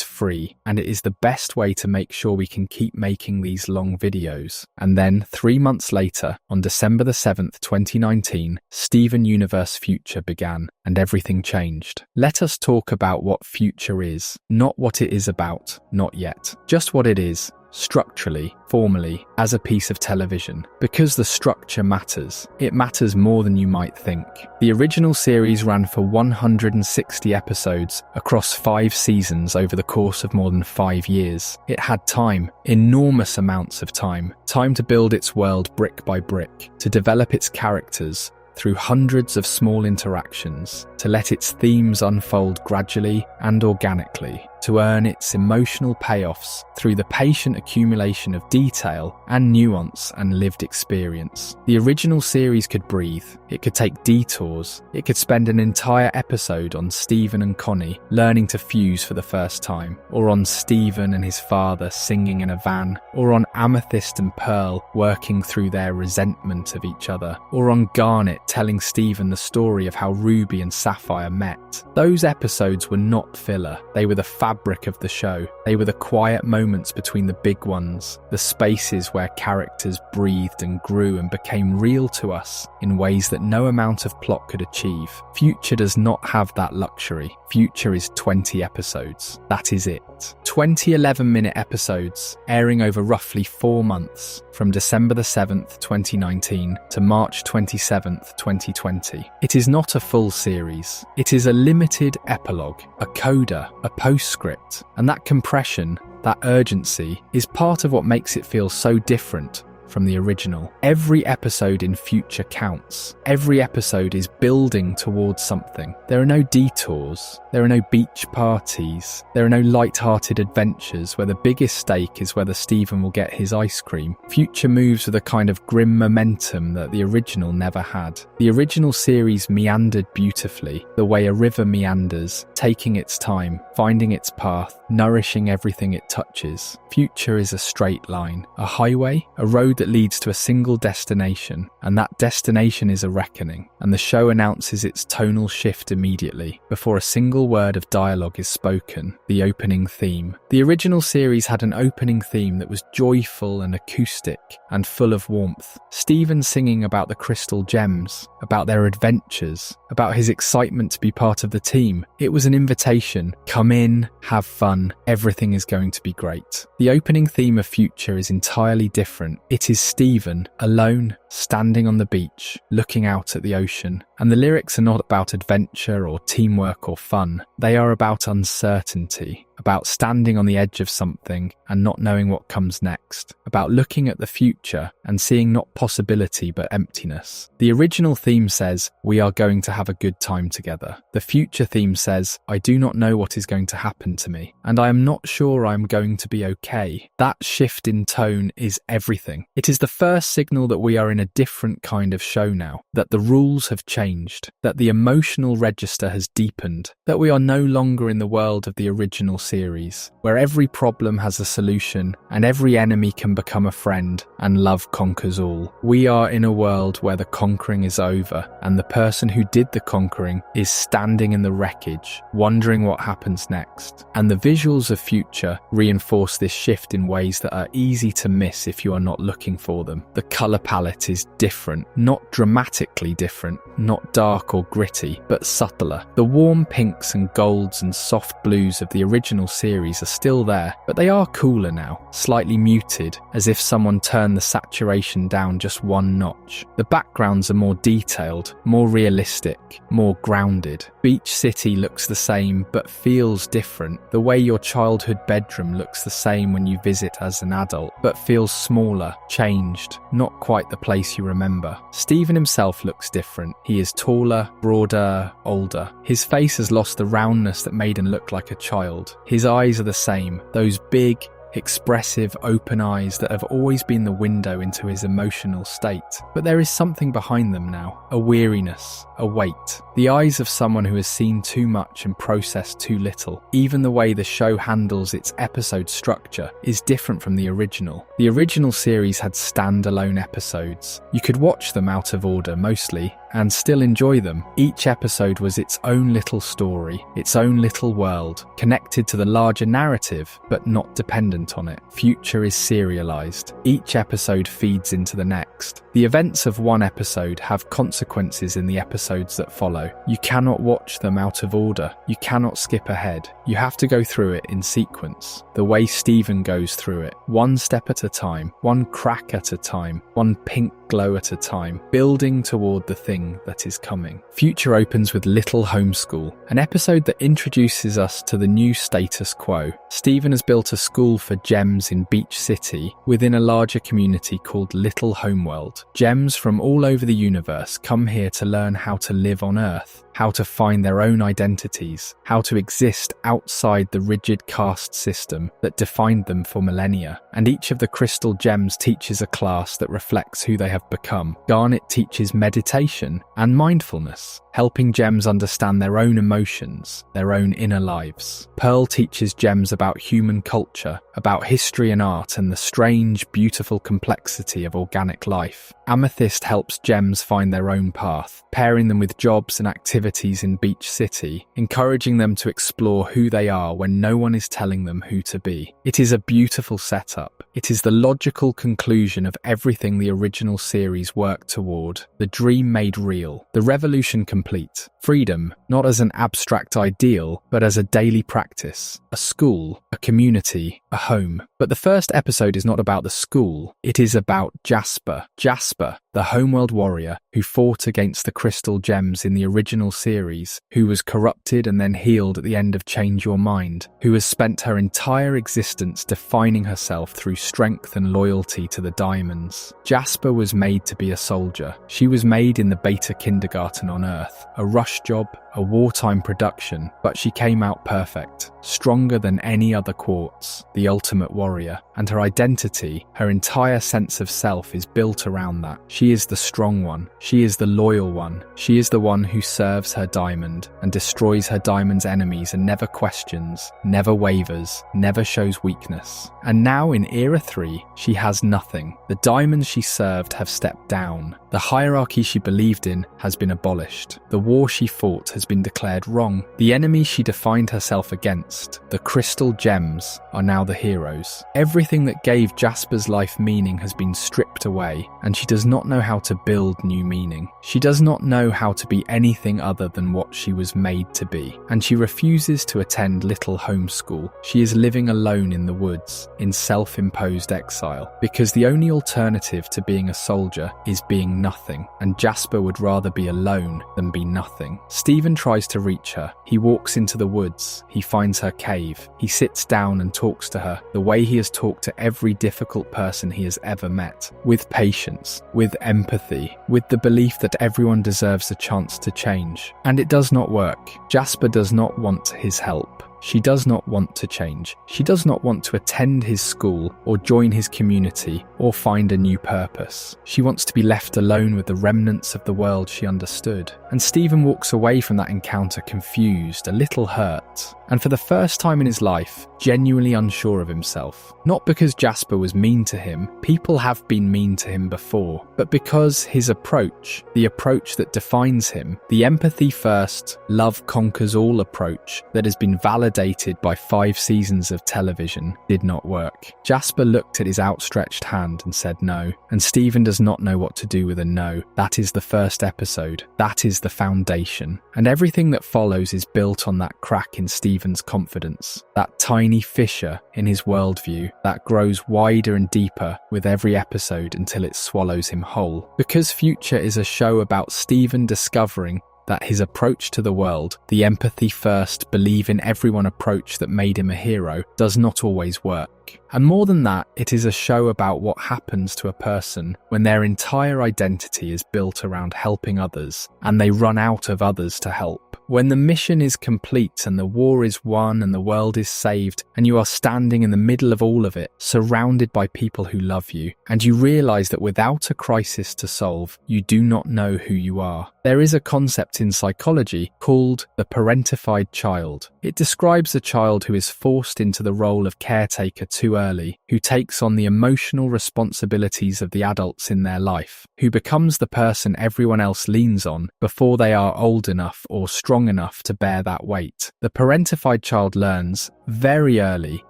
free, and it is the best way to make sure we can keep making these long videos. And then, 3 months later, on December the 7th, 2019, Steven Universe Future began, and everything changed. Let us talk about what Future is, not what it is about, not yet. Just what it is. Structurally, formally, as a piece of television. Because the structure matters. It matters more than you might think. The original series ran for 160 episodes across 5 seasons over the course of more than 5 years. It had time, enormous amounts of time. Time to build its world brick by brick, to develop its characters through hundreds of small interactions, to let its themes unfold gradually and organically, to earn its emotional payoffs through the patient accumulation of detail and nuance and lived experience. The original series could breathe, it could take detours, it could spend an entire episode on Steven and Connie learning to fuse for the first time, or on Steven and his father singing in a van, or on Amethyst and Pearl working through their resentment of each other, or on Garnet telling Steven the story of how Ruby and Sapphire met. Those episodes were not filler, they were the fabric of the show. They were the quiet moments between the big ones, the spaces where characters breathed and grew and became real to us in ways that no amount of plot could achieve. Future does not have that luxury. Future is 20 episodes. That is it. 20 11-minute episodes, airing over roughly 4 months, from December the 7th, 2019 to March 27th, 2020. It is not a full series. It is a limited epilogue, a coda, a postscript, and that compression, that urgency, is part of what makes it feel so different from the original. Every episode in Future counts. Every episode is building towards something. There are no detours. There are no beach parties. There are no light-hearted adventures where the biggest stake is whether Steven will get his ice cream. Future moves with a kind of grim momentum that the original never had. The original series meandered beautifully, the way a river meanders, taking its time, finding its path, nourishing everything it touches. Future is a straight line, a highway, a road road that leads to a single destination, and that destination is a reckoning, and the show announces its tonal shift immediately, before a single word of dialogue is spoken, the opening theme. The original series had an opening theme that was joyful and acoustic, and full of warmth. Steven singing about the crystal gems, about their adventures, about his excitement to be part of the team. It was an invitation. Come in, have fun, everything is going to be great. The opening theme of Future is entirely different. It is Steven, alone, standing on the beach, looking out at the ocean. And the lyrics are not about adventure or teamwork or fun. They are about uncertainty, about standing on the edge of something and not knowing what comes next, about looking at the future and seeing not possibility but emptiness. The original theme says, "We are going to have a good time together." The future theme says, "I do not know what is going to happen to me, and I am not sure I am going to be okay." That shift in tone is everything. It is the first signal that we are in a different kind of show now, that the rules have changed, that the emotional register has deepened, that we are no longer in the world of the original series, where every problem has a solution and every enemy can become a friend and love conquers all. We are in a world where the conquering is over and the person who did the conquering is standing in the wreckage, wondering what happens next. And the visuals of Future reinforce this shift in ways that are easy to miss if you are not looking for them. The colour palette is different, not dramatically different, not dark or gritty, but subtler. The warm pinks and golds and soft blues of the original series are still there, but they are cooler now, slightly muted, as if someone turned the saturation down just one notch. The backgrounds are more detailed, more realistic, more grounded. Beach City looks the same, but feels different. The way your childhood bedroom looks the same when you visit as an adult, but feels smaller, changed, not quite the place you remember. Steven himself looks different. He is taller, broader, older. His face has lost the roundness that made him look like a child. His eyes are the same, those big, expressive, open eyes that have always been the window into his emotional state. But there is something behind them now, a weariness, a weight. The eyes of someone who has seen too much and processed too little. Even the way the show handles its episode structure is different from the original. The original series had standalone episodes. You could watch them out of order mostly, and still enjoy them. Each episode was its own little story, its own little world, connected to the larger narrative, but not dependent on it. Future is serialized. Each episode feeds into the next. The events of one episode have consequences in the episodes that follow. You cannot watch them out of order. You cannot skip ahead. You have to go through it in sequence. The way Steven goes through it, one step at a time, one crack at a time, one pink glow at a time, building toward the thing that is coming. Future opens with Little Homeschool, an episode that introduces us to the new status quo. Steven has built a school for gems in Beach City within a larger community called Little Homeworld. Gems from all over the universe come here to learn how to live on Earth, how to find their own identities, how to exist outside the rigid caste system that defined them for millennia. And each of the crystal gems teaches a class that reflects who they have become. Garnet teaches meditation and mindfulness, helping gems understand their own emotions, their own inner lives. Pearl teaches gems about human culture, about history and art, and the strange, beautiful complexity of organic life. Amethyst helps gems find their own path, pairing them with jobs and activities in Beach City, encouraging them to explore who they are when no one is telling them who to be. It is a beautiful setup. It is the logical conclusion of everything the original series worked toward, the dream made real, the revolution complete. Freedom, not as an abstract ideal, but as a daily practice, a school, a community, a home. But the first episode is not about the school, it is about Jasper. Jasper, the homeworld warrior who fought against the crystal gems in the original series, who was corrupted and then healed at the end of Change Your Mind, who has spent her entire existence defining herself through strength and loyalty to the diamonds. Jasper was made to be a soldier. She was made in the beta kindergarten on Earth, a rush job, a wartime production, but she came out perfect, stronger than any other quartz, the ultimate warrior, and her identity, her entire sense of self is built around that. She is the strong one, she is the loyal one, she is the one who serves her diamond and destroys her diamond's enemies and never questions, never wavers, never shows weakness. And now in Era 3, she has nothing. The diamonds she served have stepped down. The hierarchy she believed in has been abolished. The war she fought has been declared wrong. The enemy she defined herself against, the crystal gems, are now the heroes. Everything that gave Jasper's life meaning has been stripped away, and she does not know how to build new meaning. She does not know how to be anything other than what she was made to be, and she refuses to attend little homeschool. She is living alone in the woods, in self-imposed exile, because the only alternative to being a soldier is being nothing, and Jasper would rather be alone than be nothing. Stephen tries to reach her. He walks into the woods. He finds her cave. He sits down and talks to her the way he has talked to every difficult person he has ever met, with patience, with empathy, with the belief that everyone deserves a chance to change. And it does not work. Jasper does not want his help. She does not want to change. She does not want to attend his school or join his community or find a new purpose. She wants to be left alone with the remnants of the world she understood. And Stephen walks away from that encounter confused, a little hurt, and for the first time in his life, genuinely unsure of himself. Not because Jasper was mean to him, people have been mean to him before, but because his approach, the approach that defines him, the empathy first, love conquers all approach that has been validated by 5 seasons of television, did not work. Jasper looked at his outstretched hand and said no, and Stephen does not know what to do with a no. That is the first episode. That is the foundation. And everything that follows is built on that crack in Stephen's confidence, that tiny fissure in his worldview that grows wider and deeper with every episode until it swallows him whole. Because Future is a show about Stephen discovering that his approach to the world, the empathy first, believe in everyone approach that made him a hero, does not always work. And more than that, it is a show about what happens to a person when their entire identity is built around helping others and they run out of others to help. When the mission is complete and the war is won and the world is saved and you are standing in the middle of all of it, surrounded by people who love you, and you realise that without a crisis to solve, you do not know who you are. There is a concept in psychology called the parentified child. It describes a child who is forced into the role of caretaker too early, who takes on the emotional responsibilities of the adults in their life, who becomes the person everyone else leans on before they are old enough or strong enough to bear that weight. The parentified child learns very early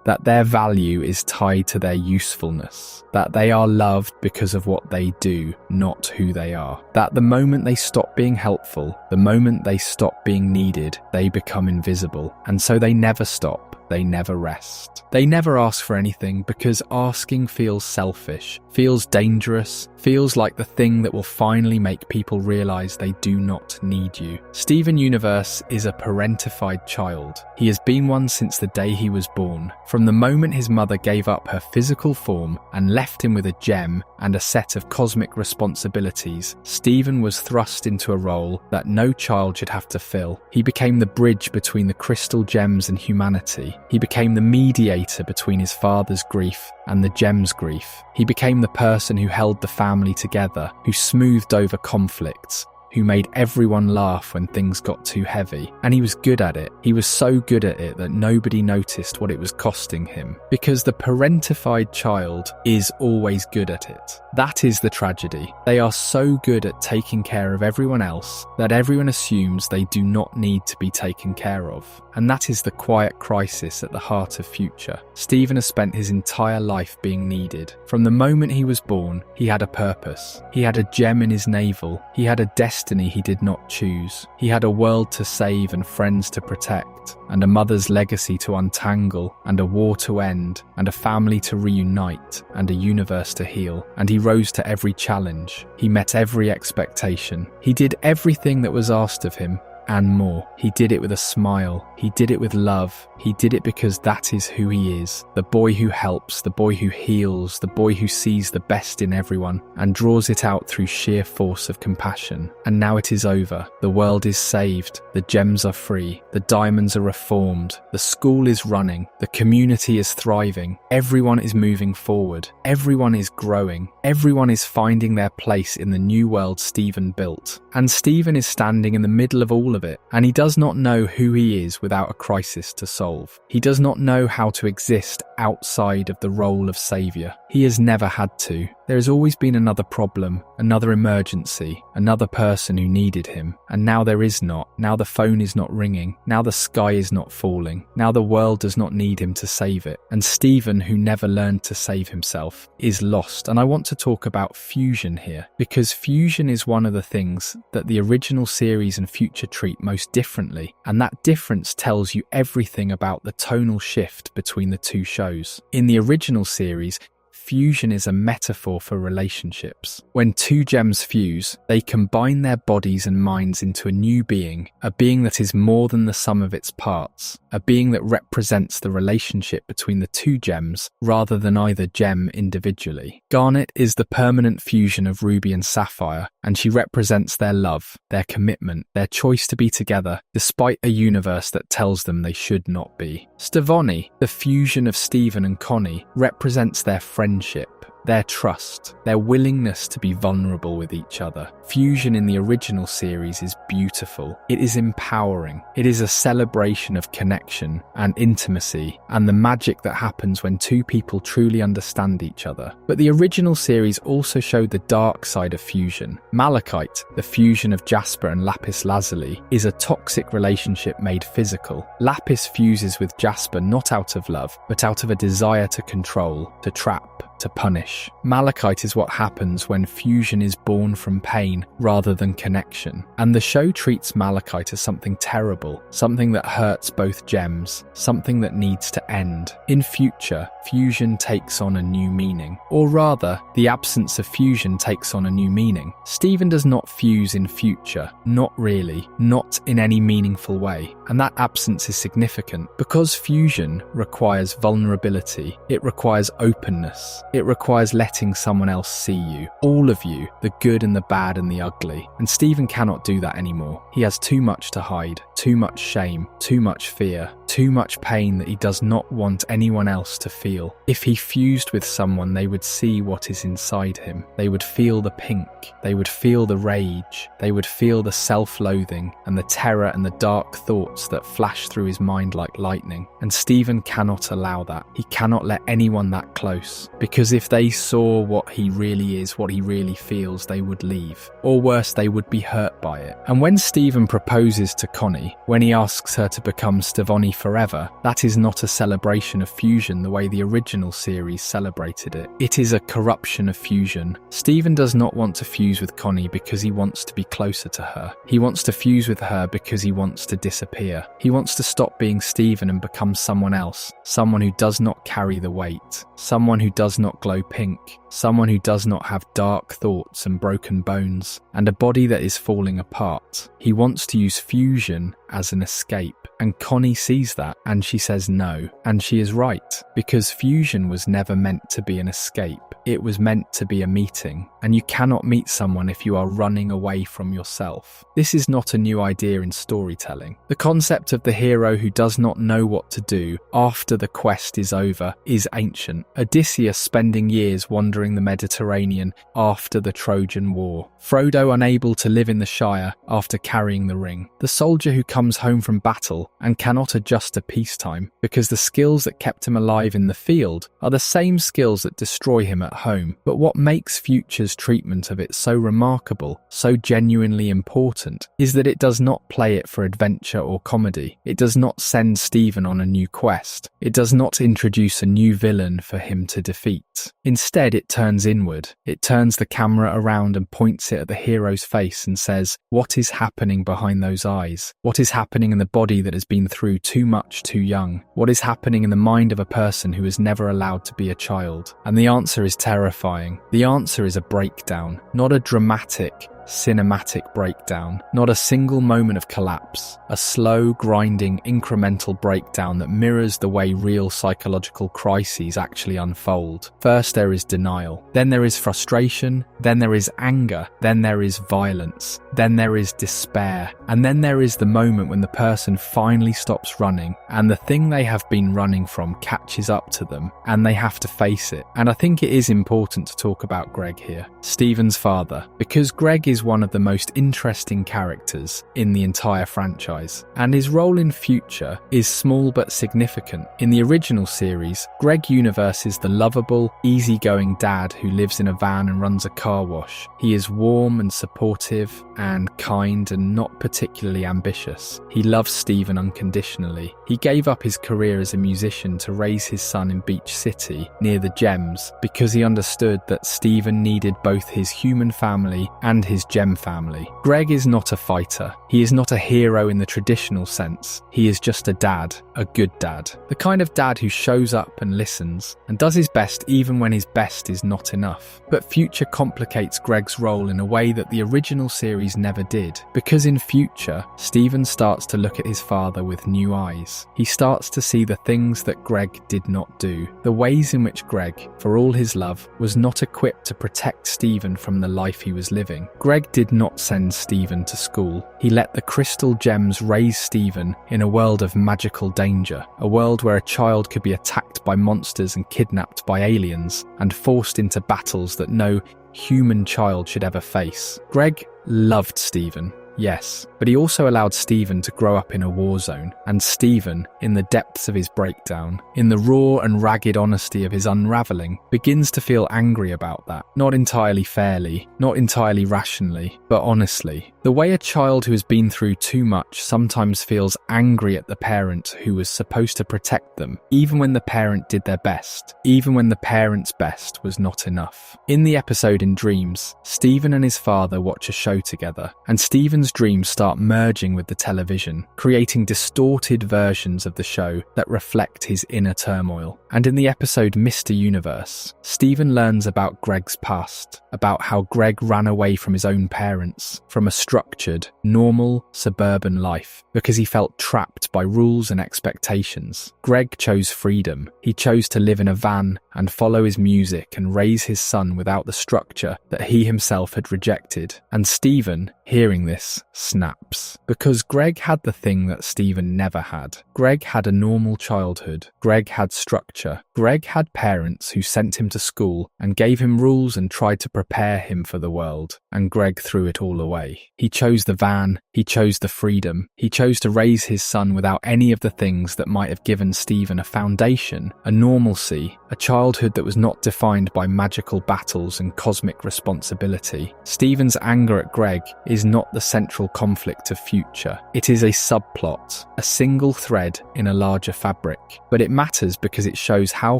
that their value is tied to their usefulness, that they are loved because of what they do, not who they are, that the moment they stop being helpful, the moment they stop being needed, they become invisible, and so they never stop. They never rest. They never ask for anything because asking feels selfish, feels dangerous, feels like the thing that will finally make people realise they do not need you. Steven Universe is a parentified child. He has been one since the day he was born. From the moment his mother gave up her physical form and left him with a gem and a set of cosmic responsibilities, Steven was thrust into a role that no child should have to fill. He became the bridge between the crystal gems and humanity. He became the mediator between his father's grief and the gem's grief. He became the person who held the family together, who smoothed over conflicts, who made everyone laugh when things got too heavy. And he was good at it. He was so good at it that nobody noticed what it was costing him. Because the parentified child is always good at it. That is the tragedy. They are so good at taking care of everyone else that everyone assumes they do not need to be taken care of. And that is the quiet crisis at the heart of Future. Steven has spent his entire life being needed. From the moment he was born, he had a purpose. He had a gem in his navel. He had a destiny he did not choose. He had a world to save and friends to protect, and a mother's legacy to untangle, and a war to end, and a family to reunite, and a universe to heal. And he rose to every challenge. He met every expectation. He did everything that was asked of him, and more. He did it with a smile. He did it with love. He did it because that is who he is. The boy who helps, the boy who heals, the boy who sees the best in everyone and draws it out through sheer force of compassion. And now it is over. The world is saved. The gems are free. The diamonds are reformed. The school is running. The community is thriving. Everyone is moving forward. Everyone is growing. Everyone is finding their place in the new world Stephen built. And Stephen is standing in the middle of all of it, and he does not know who he is without a crisis to solve. He does not know how to exist outside of the role of saviour. He has never had to. There has always been another problem, another emergency, another person who needed him, and now there is not. Now the phone is not ringing. Now the sky is not falling. Now the world does not need him to save it. And Stephen, who never learned to save himself, is lost. And I want to talk about fusion here, because fusion is one of the things that the original series and future treat most differently, and that difference tells you everything about the tonal shift between the two shows. In the original series, fusion is a metaphor for relationships. When two gems fuse, they combine their bodies and minds into a new being, a being that is more than the sum of its parts, a being that represents the relationship between the two gems rather than either gem individually. Garnet is the permanent fusion of Ruby and Sapphire, and she represents their love, their commitment, their choice to be together, despite a universe that tells them they should not be. Stevonnie, the fusion of Stephen and Connie, represents their friendship, their trust, their willingness to be vulnerable with each other. Fusion in the original series is beautiful. It is empowering. It is a celebration of connection and intimacy and the magic that happens when two people truly understand each other. But the original series also showed the dark side of fusion. Malachite, the fusion of Jasper and Lapis Lazuli, is a toxic relationship made physical. Lapis fuses with Jasper not out of love, but out of a desire to control, to trap, to punish. Malachite is what happens when fusion is born from pain rather than connection. And the show treats Malachite as something terrible, something that hurts both gems, something that needs to end. In future, fusion takes on a new meaning. Or rather, the absence of fusion takes on a new meaning. Stephen does not fuse in future. Not really. Not in any meaningful way. And that absence is significant because fusion requires vulnerability. It requires openness. It requires letting someone else see you. All of you, the good and the bad and the ugly. And Stephen cannot do that anymore. He has too much to hide, too much shame, too much fear, too much pain that he does not want anyone else to feel. If he fused with someone, they would see what is inside him. They would feel the pink. They would feel the rage. They would feel the self-loathing and the terror and the dark thoughts that flash through his mind like lightning. And Stephen cannot allow that. He cannot let anyone that close. Because if they saw what he really is, what he really feels, they would leave. Or worse, they would be hurt by it. And when Stephen proposes to Connie, when he asks her to become Stevonnie forever, that is not a celebration of fusion the way the original series celebrated it. It is a corruption of fusion. Stephen does not want to fuse with Connie because he wants to be closer to her. He wants to fuse with her because he wants to disappear. He wants to stop being Stephen and become someone else, someone who does not carry the weight, someone who does not glow pink, someone who does not have dark thoughts and broken bones, and a body that is falling apart. He wants to use fusion as an escape, and Connie sees that, and she says no, and she is right, because fusion was never meant to be an escape. It was meant to be a meeting, and you cannot meet someone if you are running away from yourself. This is not a new idea in storytelling. The concept of the hero who does not know what to do after the quest is over is ancient. Odysseus spending years wandering the Mediterranean after the Trojan War. Frodo unable to live in the Shire after carrying the ring. The soldier who comes home from battle and cannot adjust to peacetime because the skills that kept him alive in the field are the same skills that destroy him at home. But what makes Future's treatment of it so remarkable, so genuinely important, is that it does not play it for adventure or comedy. It does not send Stephen on a new quest. It does not introduce a new villain for him to defeat. Instead, it turns inward. It turns the camera around and points it at the hero's face and says, what is happening behind those eyes? What is happening in the body that has been through too much too young? What is happening in the mind of a person who was never allowed to be a child? And the answer is terrifying. The answer is a breakdown, not a dramatic, cinematic breakdown, not a single moment of collapse, a slow, grinding, incremental breakdown that mirrors the way real psychological crises actually unfold. First there is denial, then there is frustration, then there is anger, then there is violence, then there is despair, and then there is the moment when the person finally stops running and the thing they have been running from catches up to them and they have to face it. And I think it is important to talk about Greg here, Steven's father, because Greg is one of the most interesting characters in the entire franchise, and his role in Future is small but significant. In the original series, Greg Universe is the lovable, easygoing dad who lives in a van and runs a car wash. He is warm and supportive and kind and not particularly ambitious. He loves Steven unconditionally. He gave up his career as a musician to raise his son in Beach City near the Gems because he understood that Steven needed both his human family and his gem family. Greg is not a fighter. He is not a hero in the traditional sense. He is just a dad, a good dad. The kind of dad who shows up and listens and does his best even when his best is not enough. But Future complicates Greg's role in a way that the original series never did, because in Future, Steven starts to look at his father with new eyes. He starts to see the things that Greg did not do, the ways in which Greg, for all his love, was not equipped to protect Steven from the life he was living. Greg did not send Steven to school. He let the crystal gems raise Steven in a world of magical danger, a world where a child could be attacked by monsters and kidnapped by aliens and forced into battles that no human child should ever face. Greg loved Steven. Yes, but he also allowed Steven to grow up in a war zone, and Steven, in the depths of his breakdown, in the raw and ragged honesty of his unravelling, begins to feel angry about that. Not entirely fairly, not entirely rationally, but honestly. The way a child who has been through too much sometimes feels angry at the parent who was supposed to protect them, even when the parent did their best, even when the parent's best was not enough. In the episode In Dreams, Steven and his father watch a show together, and Steven's dreams start merging with the television, creating distorted versions of the show that reflect his inner turmoil. And in the episode Mr. Universe, Steven learns about Greg's past, about how Greg ran away from his own parents, from a structured, normal, suburban life, because he felt trapped by rules and expectations. Greg chose freedom. He chose to live in a van and follow his music and raise his son without the structure that he himself had rejected. And Steven, hearing this, snaps. Because Greg had the thing that Steven never had. Greg had a normal childhood. Greg had structure. Greg had parents who sent him to school and gave him rules and tried to prepare him for the world. And Greg threw it all away. He chose the van. He chose the freedom. He chose to raise his son without any of the things that might have given Steven a foundation, a normalcy, a childhood that was not defined by magical battles and cosmic responsibility. Steven's anger at Greg is not the central conflict of Future. It is a subplot, a single thread in a larger fabric. But it matters because it shows how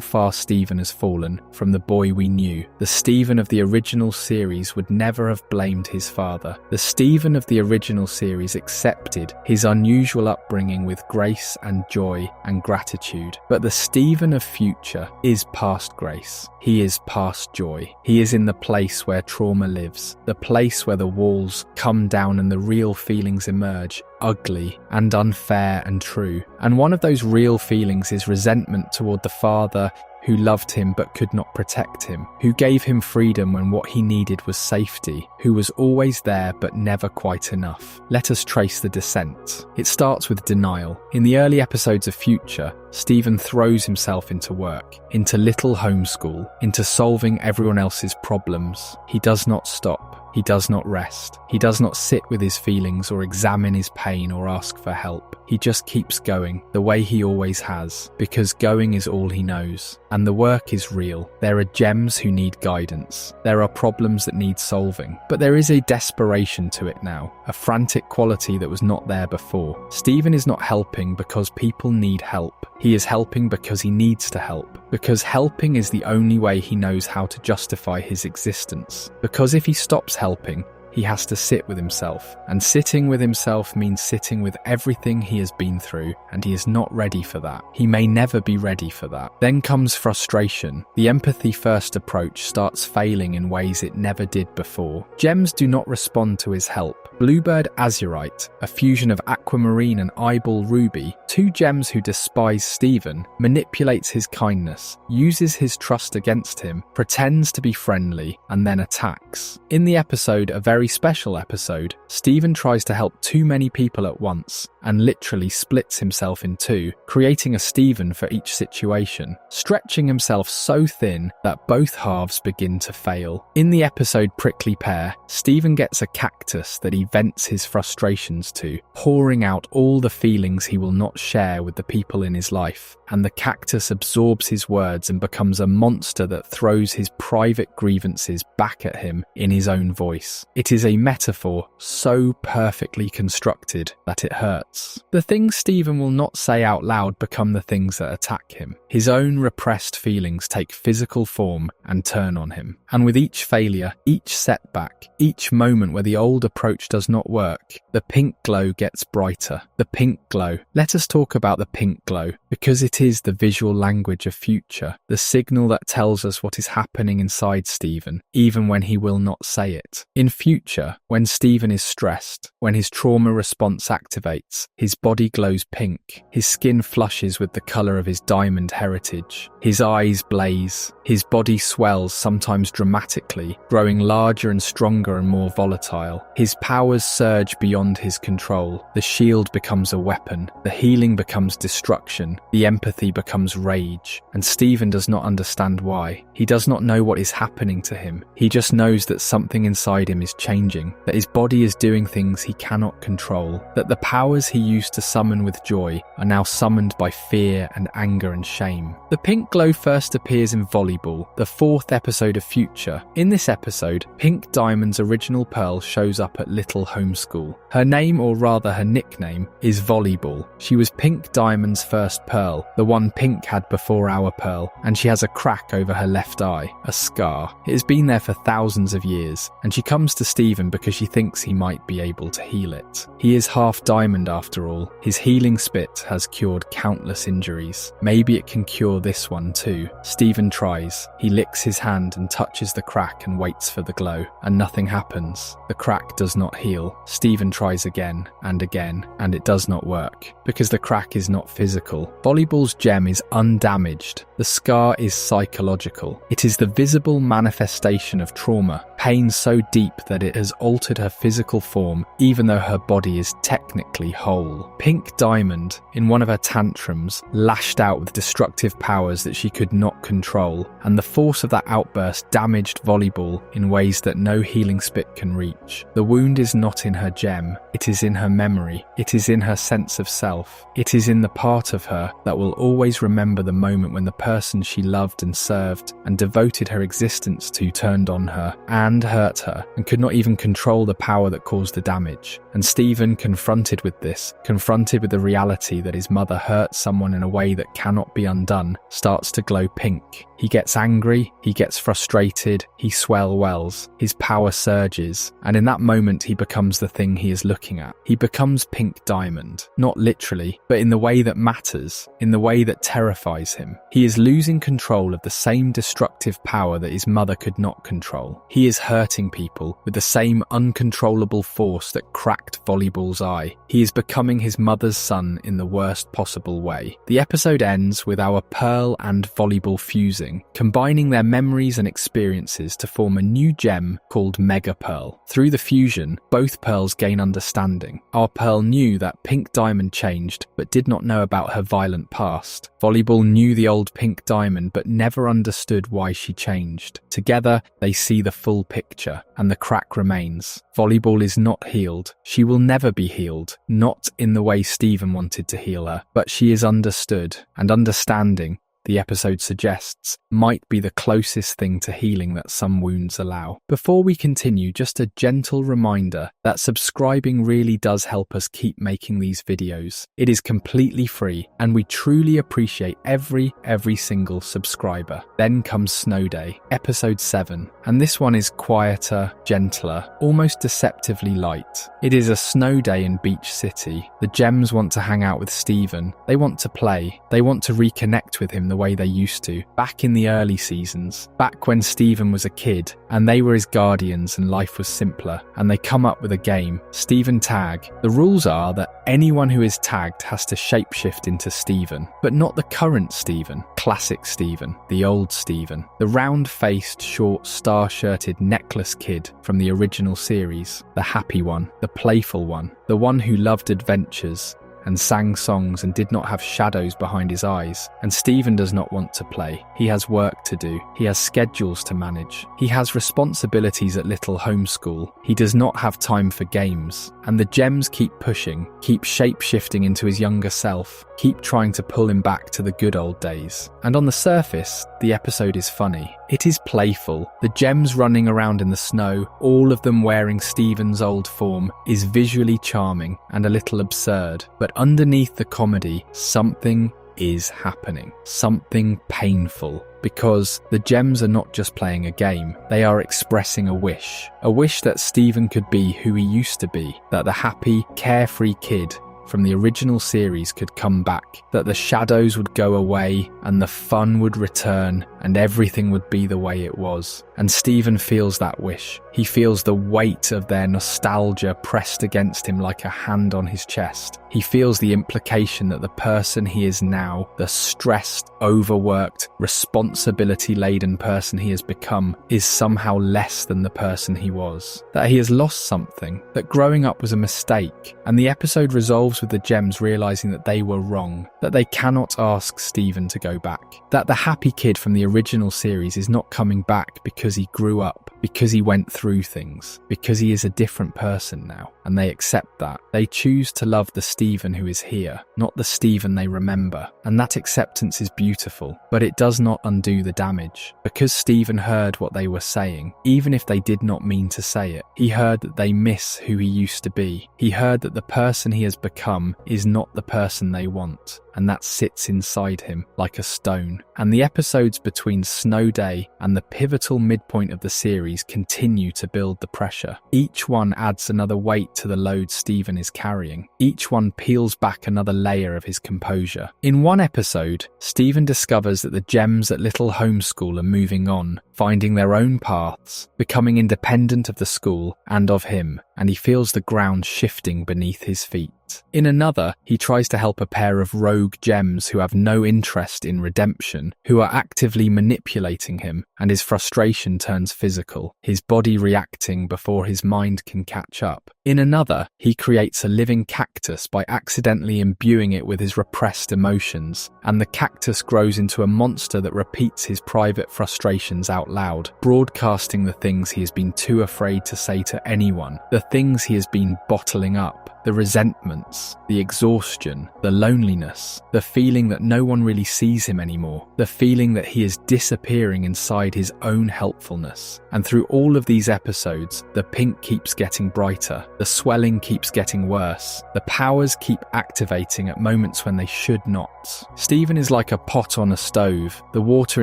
far Steven has fallen from the boy we knew. The Steven of the original series would never have blamed his father. The Steven of the original series accepted his unusual upbringing with grace and joy and gratitude. But the Steven of Future is past grace. He is past joy. He is in the place where trauma lives, the place where the walls come down and the real feelings emerge, ugly and unfair and true. And one of those real feelings is resentment toward the father who loved him but could not protect him, who gave him freedom when what he needed was safety, who was always there but never quite enough. Let us trace the descent. It starts with denial. In the early episodes of Future, Steven throws himself into work, into little homeschool, into solving everyone else's problems. He does not stop. He does not rest. He does not sit with his feelings or examine his pain or ask for help. He just keeps going, the way he always has, because going is all he knows. And the work is real. There are gems who need guidance. There are problems that need solving. But there is a desperation to it now, a frantic quality that was not there before. Steven is not helping because people need help. He is helping because he needs to help. Because helping is the only way he knows how to justify his existence. Because if he stops helping, he has to sit with himself. And sitting with himself means sitting with everything he has been through, and he is not ready for that. He may never be ready for that. Then comes frustration. The empathy-first approach starts failing in ways it never did before. Gems do not respond to his help. Bluebird Azurite, a fusion of aquamarine and eyeball ruby, two gems who despise Steven, manipulates his kindness, uses his trust against him, pretends to be friendly, and then attacks. In the episode, a very special episode, Steven tries to help too many people at once, and literally splits himself in two, creating a Steven for each situation, stretching himself so thin that both halves begin to fail. In the episode Prickly Pear, Steven gets a cactus that he vents his frustrations to, pouring out all the feelings he will not share with the people in his life, and the cactus absorbs his words and becomes a monster that throws his private grievances back at him in his own voice. It is a metaphor so perfectly constructed that it hurts. The things Steven will not say out loud become the things that attack him. His own repressed feelings take physical form and turn on him. And with each failure, each setback, each moment where the old approach does not work, the pink glow gets brighter. The pink glow. Let us talk about the pink glow, because it is the visual language of future, the signal that tells us what is happening inside Steven, even when he will not say it. In future, when Steven is stressed, when his trauma response activates, his body glows pink, his skin flushes with the colour of his diamond heritage, his eyes blaze, his body swells sometimes dramatically, growing larger and stronger and more volatile. His powers surge beyond his control. The shield becomes a weapon, the healing becomes destruction, the empathy becomes rage, and Steven does not understand why. He does not know what is happening to him. He just knows that something inside him is changing, that his body is doing things he cannot control, that the powers he used to summon with joy are now summoned by fear and anger and shame. The pink glow first appears in Volleyball, the 4th episode of Future. In this episode, Pink Diamond's original pearl shows up at Little Homeschool. Her name, or rather her nickname, is Volleyball. She was Pink Diamond's first pearl, the one Pink had before our pearl, and she has a crack over her left eye, a scar. It has been there for thousands of years, and she comes to Steven because she thinks he might be able to heal it. He is half diamond after all. His healing spit has cured countless injuries. Maybe it can cure this one too. Steven tries. He licks his hand and touches the crack and waits for the glow, and nothing happens. The crack does not heal. Steven tries again, and it does not work, because the crack is not physical. Volleyball's gem is undamaged. The scar is psychological. It is the visible manifestation of trauma, pain so deep that it has altered her physical form, even though her body is technically whole. Pink Diamond, in one of her tantrums, lashed out with destructive powers that she could not control, and the force of that outburst damaged Volleyball in ways that no healing spit can reach. The wound is not in her gem, it is in her memory, it is in her sense of self, it is in the part of her that will always remember the moment when the person she loved and served and devoted her existence to turned on her and hurt her and could not even control the power that caused the damage. And Steven, confronted with this, confronted with the reality that his mother hurt someone in a way that cannot be undone, starts to glow pink. He gets angry, he gets frustrated, he swells, his power surges, and in that moment he becomes the thing he is looking at. He becomes Pink Diamond, not literally, but in the way that matters, in the way that terrifies him. He is losing control of the same destructive power that his mother could not control. He is hurting people with the same uncontrollable force that cracked Volleyball's eye. He is becoming his mother's son in the worst possible way. The episode ends with our Pearl and Volleyball fusing, combining their memories and experiences to form a new gem called Mega Pearl. Through the fusion, both pearls gain understanding. Our Pearl knew that Pink Diamond changed, but did not know about her violent past. Volleyball knew the old Pink Diamond, but never understood why she changed. Together, they see the full picture, and the crack remains. Volleyball is not healed. She will never be healed, not in the way Steven wanted to heal her, but she is understood, and understanding, the episode suggests, might be the closest thing to healing that some wounds allow. Before we continue, just a gentle reminder that subscribing really does help us keep making these videos. It is completely free, and we truly appreciate every single subscriber. Then comes Snow Day, episode 7, and this one is quieter, gentler, almost deceptively light. It is a snow day in Beach City. The Gems want to hang out with Steven. They want to play. They want to reconnect with him the way they used to, back in the early seasons, back when Steven was a kid and they were his guardians and life was simpler, and they come up with a game, Steven Tag. The rules are that anyone who is tagged has to shapeshift into Steven, but not the current Steven, classic Steven, the old Steven, the round-faced, short, star-shirted necklace kid from the original series, the happy one, the playful one, the one who loved adventures and sang songs and did not have shadows behind his eyes. And Steven does not want to play. He has work to do. He has schedules to manage. He has responsibilities at Little Homeschool. He does not have time for games. And the Gems keep pushing, keep shape-shifting into his younger self, keep trying to pull him back to the good old days. And on the surface, the episode is funny. It is playful. The Gems running around in the snow, all of them wearing Steven's old form, is visually charming and a little absurd. But underneath the comedy, something is happening. Something painful. Because the Gems are not just playing a game, they are expressing a wish. A wish that Steven could be who he used to be, that the happy, carefree kid from the original series could come back, that the shadows would go away and the fun would return and everything would be the way it was. And Steven feels that wish. He feels the weight of their nostalgia pressed against him like a hand on his chest. He feels the implication that the person he is now, the stressed, overworked, responsibility-laden person he has become, is somehow less than the person he was. That he has lost something, that growing up was a mistake. And the episode resolves with the Gems realizing that they were wrong, that they cannot ask Steven to go back, that the happy kid from the original series is not coming back because he grew up, because he went through things, because he is a different person now, and they accept that. They choose to love the Steven who is here, not the Steven they remember, and that acceptance is beautiful, but it does not undo the damage. Because Steven heard what they were saying, even if they did not mean to say it. He heard that they miss who he used to be. He heard that the person he has become is not the person they want, and that sits inside him like a stone. And the episodes between Snow Day and the pivotal midpoint of the series continue to build the pressure. Each one adds another weight to the load Steven is carrying. Each one peels back another layer of his composure. In one episode, Steven discovers that the Gems at Little Homeschool are moving on, finding their own paths, becoming independent of the school and of him, and he feels the ground shifting beneath his feet. In another, he tries to help a pair of rogue Gems who have no interest in redemption, who are actively manipulating him, and his frustration turns physical, his body reacting before his mind can catch up. In another, he creates a living cactus by accidentally imbuing it with his repressed emotions, and the cactus grows into a monster that repeats his private frustrations out loud, broadcasting the things he has been too afraid to say to anyone, the things he has been bottling up. The resentments, the exhaustion, the loneliness, the feeling that no one really sees him anymore, the feeling that he is disappearing inside his own helpfulness. And through all of these episodes, the pink keeps getting brighter, the swelling keeps getting worse, the powers keep activating at moments when they should not. Steven is like a pot on a stove, the water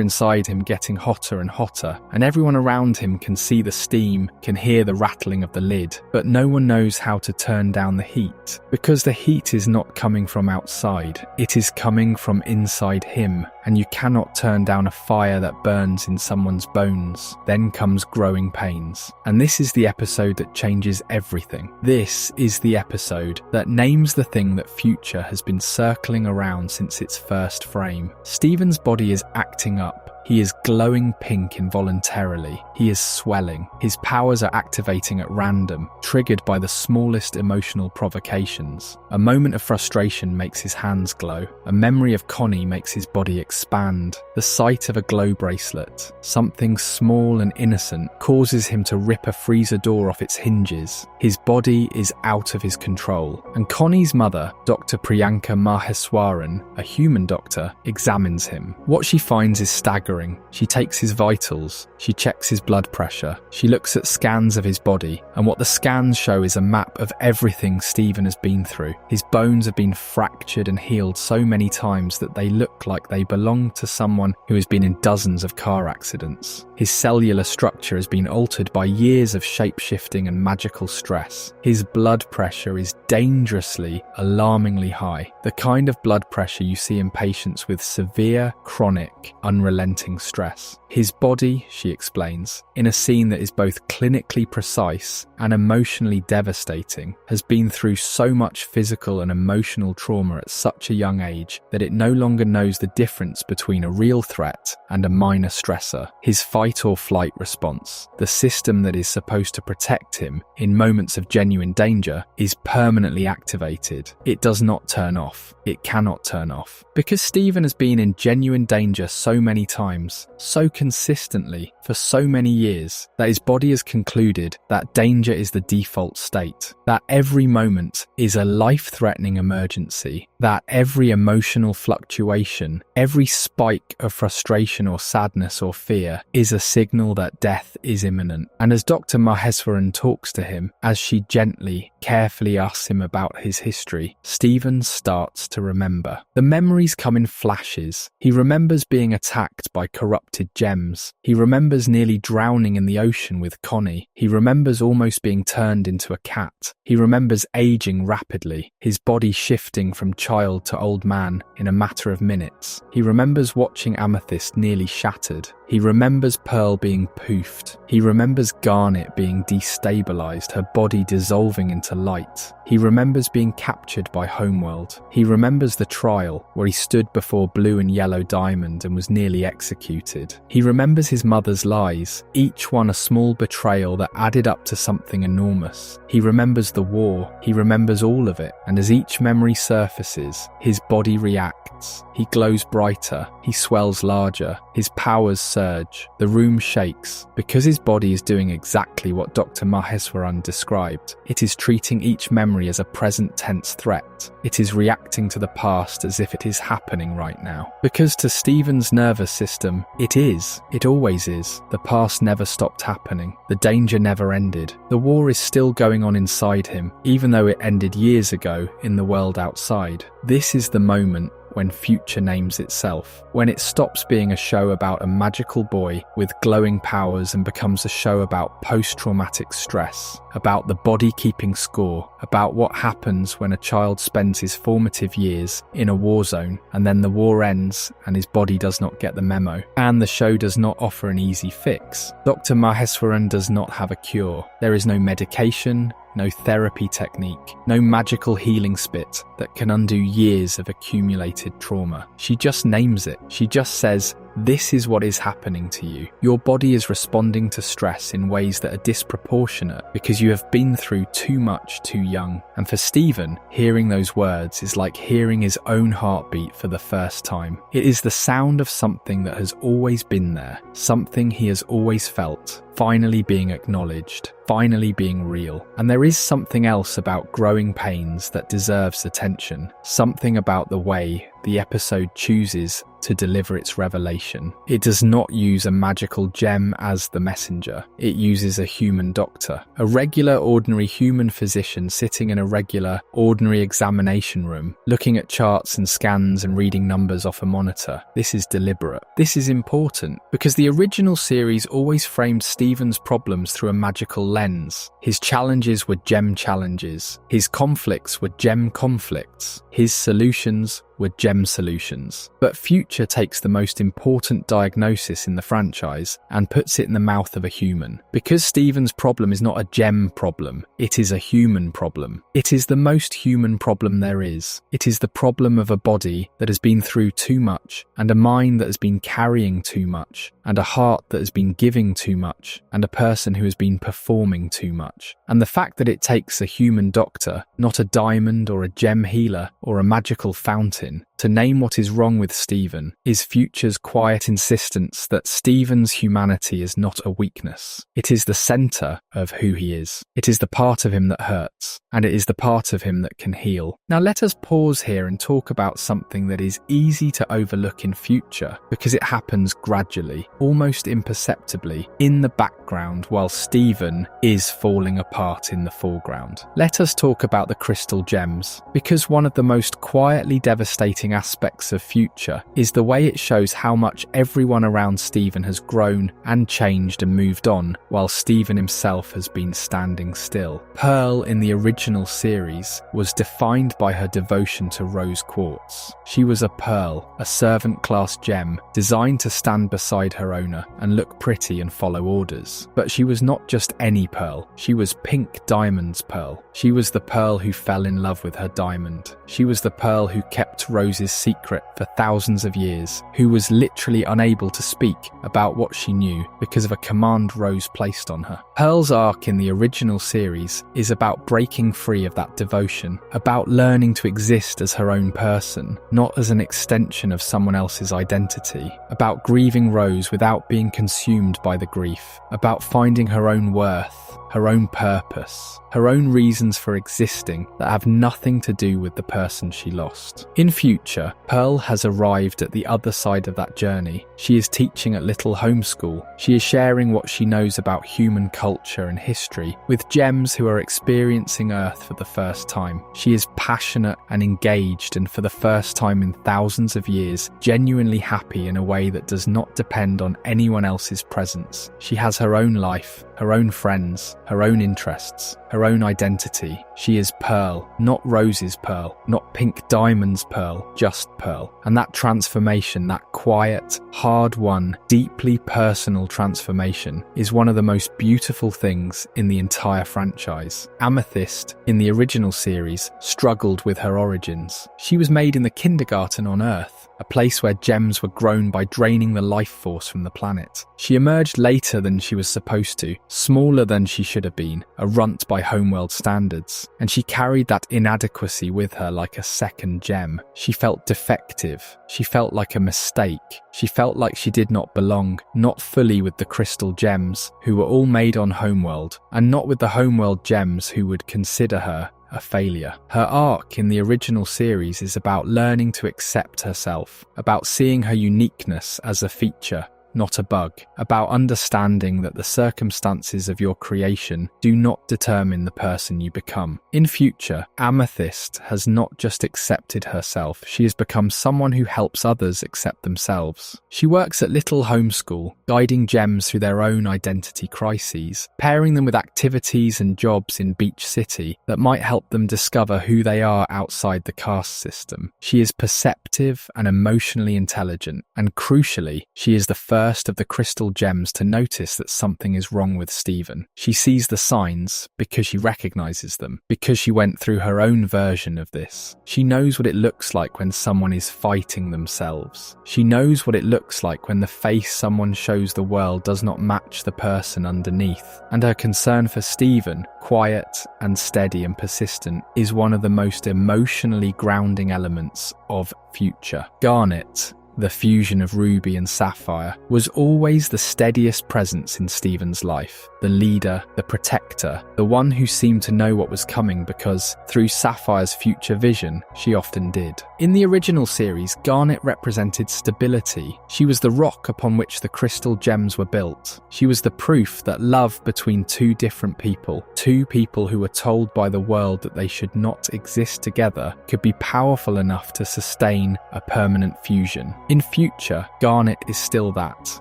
inside him getting hotter and hotter, and everyone around him can see the steam, can hear the rattling of the lid, but no one knows how to turn down the heat, because the heat is not coming from outside, it is coming from inside him, and you cannot turn down a fire that burns in someone's bones. Then comes Growing Pains, and this is the episode that changes everything. This is the episode that names the thing that Future has been circling around since its first frame. Steven's body is acting up, He is glowing pink involuntarily. He is swelling. His powers are activating at random, triggered by the smallest emotional provocations. A moment of frustration makes his hands glow. A memory of Connie makes his body expand. The sight of a glow bracelet, something small and innocent, causes him to rip a freezer door off its hinges. His body is out of his control. And Connie's mother, Dr. Priyanka Maheswaran, a human doctor, examines him. What she finds is staggering. She takes his vitals. She checks his blood pressure. She looks at scans of his body. And what the scans show is a map of everything Stephen has been through. His bones have been fractured and healed so many times that they look like they belong to someone who has been in dozens of car accidents. His cellular structure has been altered by years of shape-shifting and magical stress. His blood pressure is dangerously, alarmingly high. The kind of blood pressure you see in patients with severe, chronic, unrelenting stress. His body, she explains, in a scene that is both clinically precise and emotionally devastating, has been through so much physical and emotional trauma at such a young age that it no longer knows the difference between a real threat and a minor stressor. His fight or flight response, the system that is supposed to protect him in moments of genuine danger, is permanently activated. It does not turn off. It cannot turn off. Because Stephen has been in genuine danger so many times, so consistently, for so many years, that his body has concluded that danger is the default state, that every moment is a life-threatening emergency, that every emotional fluctuation, every spike of frustration or sadness or fear is a signal that death is imminent. And as Dr. Maheswaran talks to him, as she gently, carefully asks him about his history, Stephen starts to remember. The memories come in flashes. He remembers being attacked by corrupted gems. He remembers nearly drowning in the ocean with Connie. He remembers almost being turned into a cat. He remembers aging rapidly, his body shifting from child to old man in a matter of minutes. He remembers watching Amethyst nearly shattered. He remembers Pearl being poofed. He remembers Garnet being destabilized, her body dissolving into light. He remembers being captured by Homeworld. He remembers the trial, where he stood before Blue and Yellow Diamond and was nearly executed. He remembers his mother's lies, each one a small betrayal that added up to something enormous. He remembers the war. He remembers all of it, and as each memory surfaces, his body reacts. He glows brighter. He swells larger. His powers surge. The room shakes. Because his body is doing exactly what Dr. Maheswaran described, it is treating each memory as a present tense threat. It is reacting to the past as if it is happening right now. Because to Stephen's nervous system, it is. It always is. The past never stopped happening. The danger never ended. The war is still going on inside him, even though it ended years ago in the world outside. This is the moment when future names itself, when it stops being a show about a magical boy with glowing powers and becomes a show about post-traumatic stress, about the body keeping score, about what happens when a child spends his formative years in a war zone and then the war ends and his body does not get the memo. And the show does not offer an easy fix. Dr. Maheswaran does not have a cure. There is no medication, no therapy technique, no magical healing spit that can undo years of accumulated trauma. She just names it. She just says, "This is what is happening to you. Your body is responding to stress in ways that are disproportionate because you have been through too much too young." And for Stephen, hearing those words is like hearing his own heartbeat for the first time. It is the sound of something that has always been there, something he has always felt, finally being acknowledged, finally being real. And there is something else about growing pains that deserves attention, something about the way the episode chooses to deliver its revelation. It does not use a magical gem as the messenger. It uses a human doctor, a regular, ordinary human physician sitting in a regular, ordinary examination room, looking at charts and scans and reading numbers off a monitor. This is deliberate. This is important because the original series always framed Stephen's problems through a magical lens. His challenges were gem challenges. His conflicts were gem conflicts. His solutions were gem solutions. But Future takes the most important diagnosis in the franchise and puts it in the mouth of a human. Because Steven's problem is not a gem problem, it is a human problem. It is the most human problem there is. It is the problem of a body that has been through too much, and a mind that has been carrying too much, and a heart that has been giving too much, and a person who has been performing too much. And the fact that it takes a human doctor, not a diamond or a gem healer or a magical fountain, to name what is wrong with Steven is Future's quiet insistence that Steven's humanity is not a weakness. It is the centre of who he is. It is the part of him that hurts, and it is the part of him that can heal. Now let us pause here and talk about something that is easy to overlook in Future because it happens gradually, almost imperceptibly, in the background while Steven is falling apart in the foreground. Let us talk about the crystal gems, because one of the most quietly devastating aspects of Future is the way it shows how much everyone around Steven has grown and changed and moved on, while Steven himself has been standing still. Pearl in the original series was defined by her devotion to rose quartz. She was a pearl, a servant-class gem, designed to stand beside her owner and look pretty and follow orders. But she was not just any pearl, she was Pink Diamond's pearl. She was the pearl who fell in love with her diamond. She was the pearl who kept Rose's secret for thousands of years, who was literally unable to speak about what she knew because of a command Rose placed on her. Pearl's arc in the original series is about breaking free of that devotion, about learning to exist as her own person, not as an extension of someone else's identity, about grieving Rose without being consumed by the grief, about finding her own worth, her own purpose, her own reasons for existing that have nothing to do with the person she lost. In Future, Pearl has arrived at the other side of that journey. She is teaching at Little Homeschool. She is sharing what she knows about human culture and history with gems who are experiencing Earth for the first time. She is passionate and engaged, and for the first time in thousands of years, genuinely happy in a way that does not depend on anyone else's presence. She has her own life, her own friends, her own interests, her own identity. She is Pearl, not Rose's Pearl, not Pink Diamond's Pearl, just Pearl. And that transformation, that quiet, hard-won, deeply personal transformation is one of the most beautiful things in the entire franchise. Amethyst, in the original series, struggled with her origins. She was made in the kindergarten on Earth, a place where gems were grown by draining the life force from the planet. She emerged later than she was supposed to, smaller than she should have been, a runt by homeworld standards, and she carried that inadequacy with her like a second gem. She felt defective. She felt like a mistake. She felt like she did not belong, not fully with the crystal gems, who were all made on homeworld, and not with the homeworld gems who would consider her a failure. Her arc in the original series is about learning to accept herself, about seeing her uniqueness as a feature, not a bug, about understanding that the circumstances of your creation do not determine the person you become. In Future, Amethyst has not just accepted herself, she has become someone who helps others accept themselves. She works at Little Homeschool, guiding gems through their own identity crises, pairing them with activities and jobs in Beach City that might help them discover who they are outside the caste system. She is perceptive and emotionally intelligent, and crucially, she is the first of the crystal gems to notice that something is wrong with Steven. She sees the signs because she recognizes them, because she went through her own version of this. She knows what it looks like when someone is fighting themselves. She knows what it looks like when the face someone shows the world does not match the person underneath. And her concern for Steven, quiet and steady and persistent, is one of the most emotionally grounding elements of Future. Garnet, the fusion of ruby and sapphire, was always the steadiest presence in Steven's life, the leader, the protector, the one who seemed to know what was coming because, through Sapphire's future vision, she often did. In the original series, Garnet represented stability. She was the rock upon which the crystal gems were built. She was the proof that love between two different people, two people who were told by the world that they should not exist together, could be powerful enough to sustain a permanent fusion. In Future, Garnet is still that,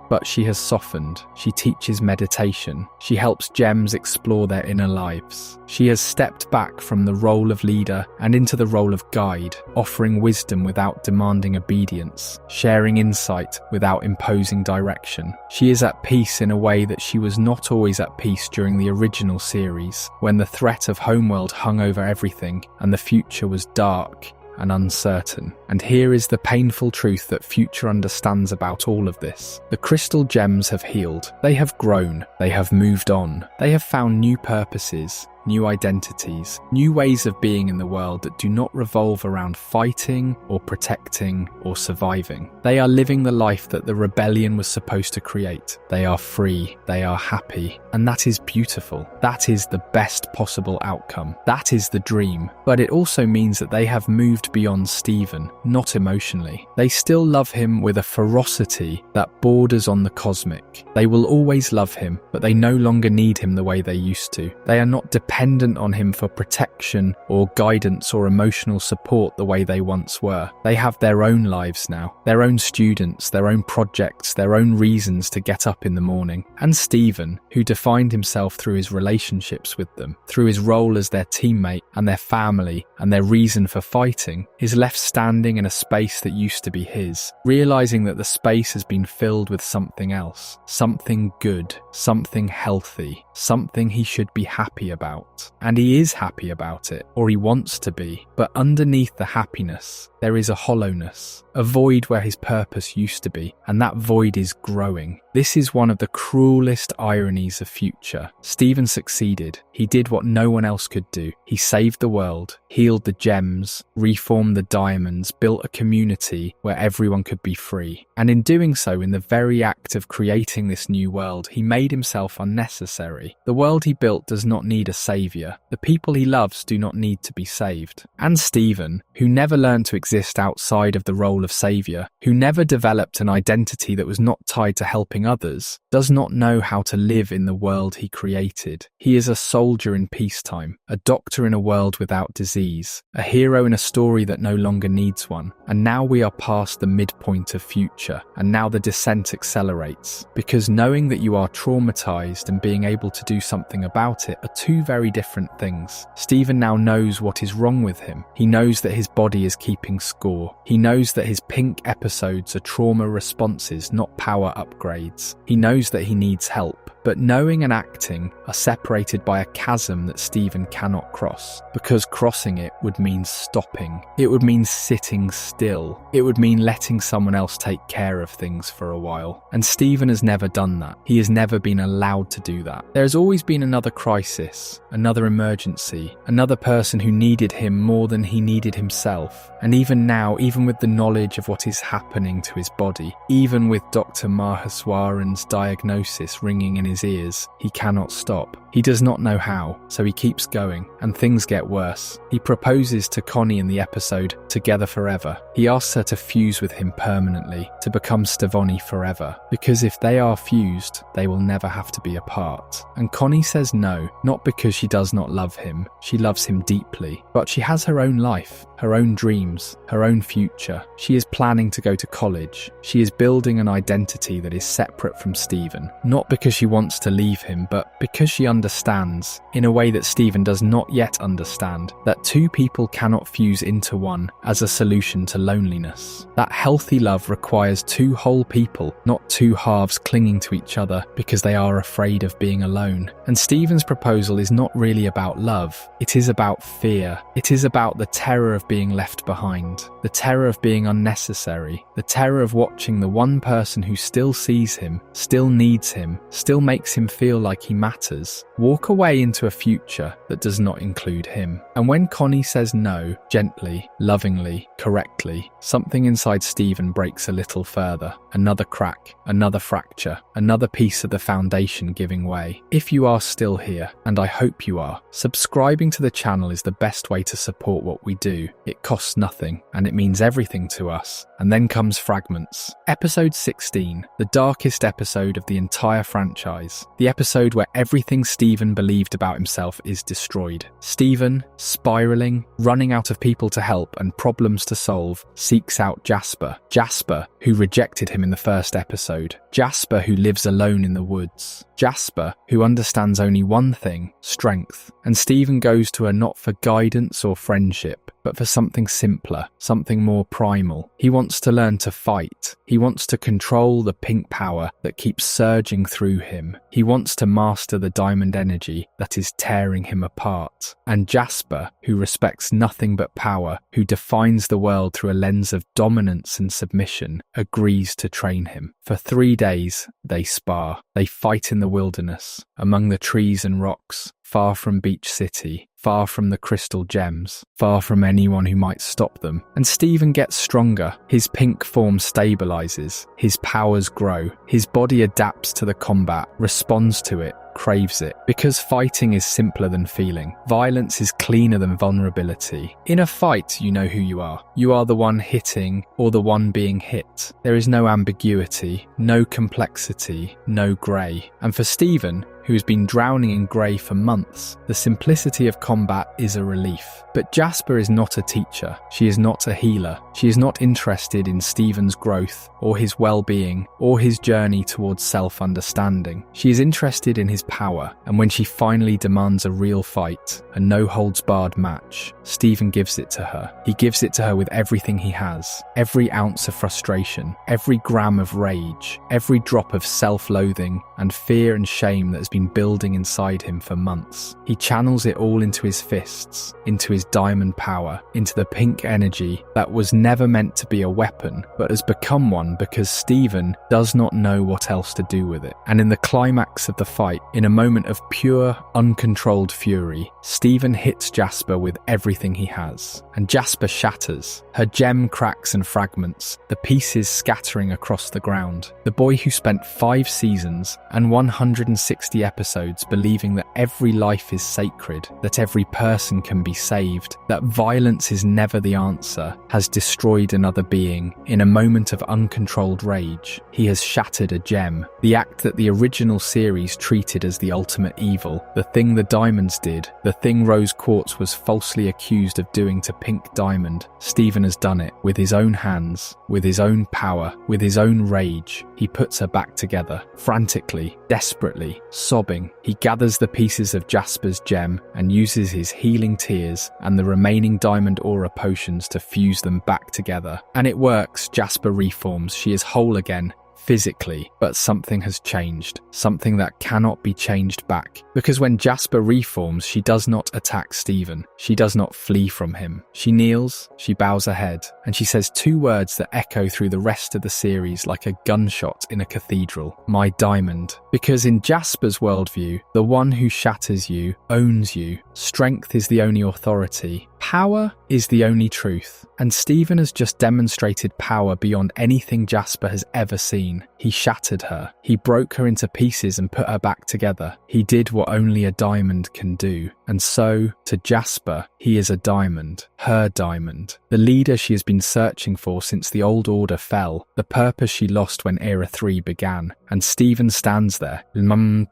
but she has softened. She teaches meditation. She helps gems explore their inner lives. She has stepped back from the role of leader and into the role of guide, offering wisdom wisdom without demanding obedience, sharing insight without imposing direction. She is at peace in a way that she was not always at peace during the original series, when the threat of Homeworld hung over everything and the future was dark and uncertain. And here is the painful truth that Future understands about all of this. The crystal gems have healed. They have grown. They have moved on. They have found new purposes, new identities, new ways of being in the world that do not revolve around fighting or protecting or surviving. They are living the life that the rebellion was supposed to create. They are free, they are happy, and that is beautiful. That is the best possible outcome. That is the dream. But it also means that they have moved beyond Steven, not emotionally. They still love him with a ferocity that borders on the cosmic. They will always love him, but they no longer need him the way they used to. They are not dependent on him for protection or guidance or emotional support the way they once were. They have their own lives now, their own students, their own projects, their own reasons to get up in the morning. And Steven, who defined himself through his relationships with them, through his role as their teammate and their family and their reason for fighting, is left standing in a space that used to be his, realizing that the space has been filled with something else, something good, something healthy, something he should be happy about. And he is happy about it, or he wants to be, but underneath the happiness, there is a hollowness, a void where his purpose used to be, and that void is growing. This is one of the cruelest ironies of Future. Steven succeeded. He did what no one else could do. He saved the world, healed the gems, reformed the diamonds, built a community where everyone could be free. And in doing so, in the very act of creating this new world, he made himself unnecessary. The world he built does not need a savior. The people he loves do not need to be saved. And Steven, who never learned to exist outside of the role of savior, who never developed an identity that was not tied to helping others, does not know how to live in the world he created. He is a soldier in peacetime, a doctor in a world without disease, a hero in a story that no longer needs one. And now we are past the midpoint of Future, and now the descent accelerates. Because knowing that you are traumatized and being able to do something about it are two very different things. Steven now knows what is wrong with him. He knows that his body is keeping score. He knows that his pink episodes are trauma responses, not power upgrades. He knows that he needs help. But knowing and acting are separated by a chasm that Steven cannot cross, because crossing it would mean stopping. It would mean sitting still. It would mean letting someone else take care of things for a while. And Steven has never done that. He has never been allowed to do that. There has always been another crisis, another emergency, another person who needed him more than he needed himself. And even now, even with the knowledge of what is happening to his body, even with Dr. Maheswaran's diagnosis ringing in his ears, he cannot stop. He does not know how, so he keeps going, and things get worse. He proposes to Connie in the episode Together Forever. He asks her to fuse with him permanently, to become Stevonnie forever, because if they are fused, they will never have to be apart. And Connie says no, not because she does not love him, she loves him deeply, but she has her own life, her own dreams, her own future. She is planning to go to college. She is building an identity that is separate from Steven, not because she wants to leave him, but because she understands, in a way that Steven does not yet understand, that two people cannot fuse into one as a solution to loneliness. That healthy love requires two whole people, not two halves clinging to each other because they are afraid of being alone. And Steven's proposal is not really about love. It is about fear. It is about the terror of being left behind, the terror of being unnecessary, the terror of watching the one person who still sees him, still needs him, still makes him feel like he matters, walk away into a future that does not include him. And when Connie says no, gently, lovingly, correctly, something inside Steven breaks a little further. Another crack, another fracture, another piece of the foundation giving way. If you are still here, and I hope you are, subscribing to the channel is the best way to support what we do. It costs nothing, and it means everything to us. And then comes Fragments. Episode 16, the darkest episode of the entire franchise. The episode where everything Steven believed about himself is destroyed. Steven, spiraling, running out of people to help and problems to solve, seeks out Jasper. Jasper, who rejected him him in the first episode. Jasper, who lives alone in the woods. Jasper, who understands only one thing, strength. And Stephen goes to her not for guidance or friendship, but for something simpler, something more primal. He wants to learn to fight. He wants to control the pink power that keeps surging through him. He wants to master the diamond energy that is tearing him apart. And Jasper, who respects nothing but power, who defines the world through a lens of dominance and submission, agrees to train him. For 3 days, they spar. They fight in the wilderness, among the trees and rocks, far from Beach City, far from the crystal gems, far from anyone who might stop them. And Stephen gets stronger. His pink form stabilizes. His powers grow. His body adapts to the combat, responds to it, craves it. Because fighting is simpler than feeling. Violence is cleaner than vulnerability. In a fight, you know who you are. You are the one hitting or the one being hit. There is no ambiguity, no complexity, no grey. And for Stephen, who has been drowning in grey for months, the simplicity of combat is a relief. But Jasper is not a teacher. She is not a healer. She is not interested in Stephen's growth or his well-being or his journey towards self-understanding. She is interested in his power, and when she finally demands a real fight, a no-holds-barred match, Stephen gives it to her. He gives it to her with everything he has, every ounce of frustration, every gram of rage, every drop of self-loathing and fear and shame that has been building inside him for months. He channels it all into his fists, into his diamond power, into the pink energy that was never meant to be a weapon, but has become one because Stephen does not know what else to do with it. And in the climax of the fight, in a moment of pure, uncontrolled fury, Stephen hits Jasper with everything he has. And Jasper shatters. Her gem cracks and fragments, the pieces scattering across the ground. The boy who spent 5 seasons and 160 episodes believing that every life is sacred, that every person can be saved, that violence is never the answer, has destroyed another being in a moment of uncontrolled rage. He has shattered a gem, the act that the original series treated as the ultimate evil, the thing the Diamonds did, the thing Rose Quartz was falsely accused of doing to Pink Diamond. Stephen has done it with his own hands, with his own power, with his own rage. He puts her back together, frantically, desperately, sobbing. He gathers the pieces of Jasper's gem and uses his healing tears and the remaining diamond aura potions to fuse them back together. And it works. Jasper reforms. She is whole again. Physically, but something has changed, something that cannot be changed back. Because when Jasper reforms, she does not attack Stephen. She does not flee from him. She kneels, she bows her head, and she says 2 words that echo through the rest of the series like a gunshot in a cathedral: my diamond. Because in Jasper's worldview, the one who shatters you owns you. Strength is the only authority. Power is the only truth. And Stephen has just demonstrated power beyond anything Jasper has ever seen. He shattered her. He broke her into pieces and put her back together. He did what only a diamond can do. And so, to Jasper, he is a diamond. Her diamond. The leader she has been searching for since the old order fell. The purpose she lost when Era 3 began. And Stephen stands there, looking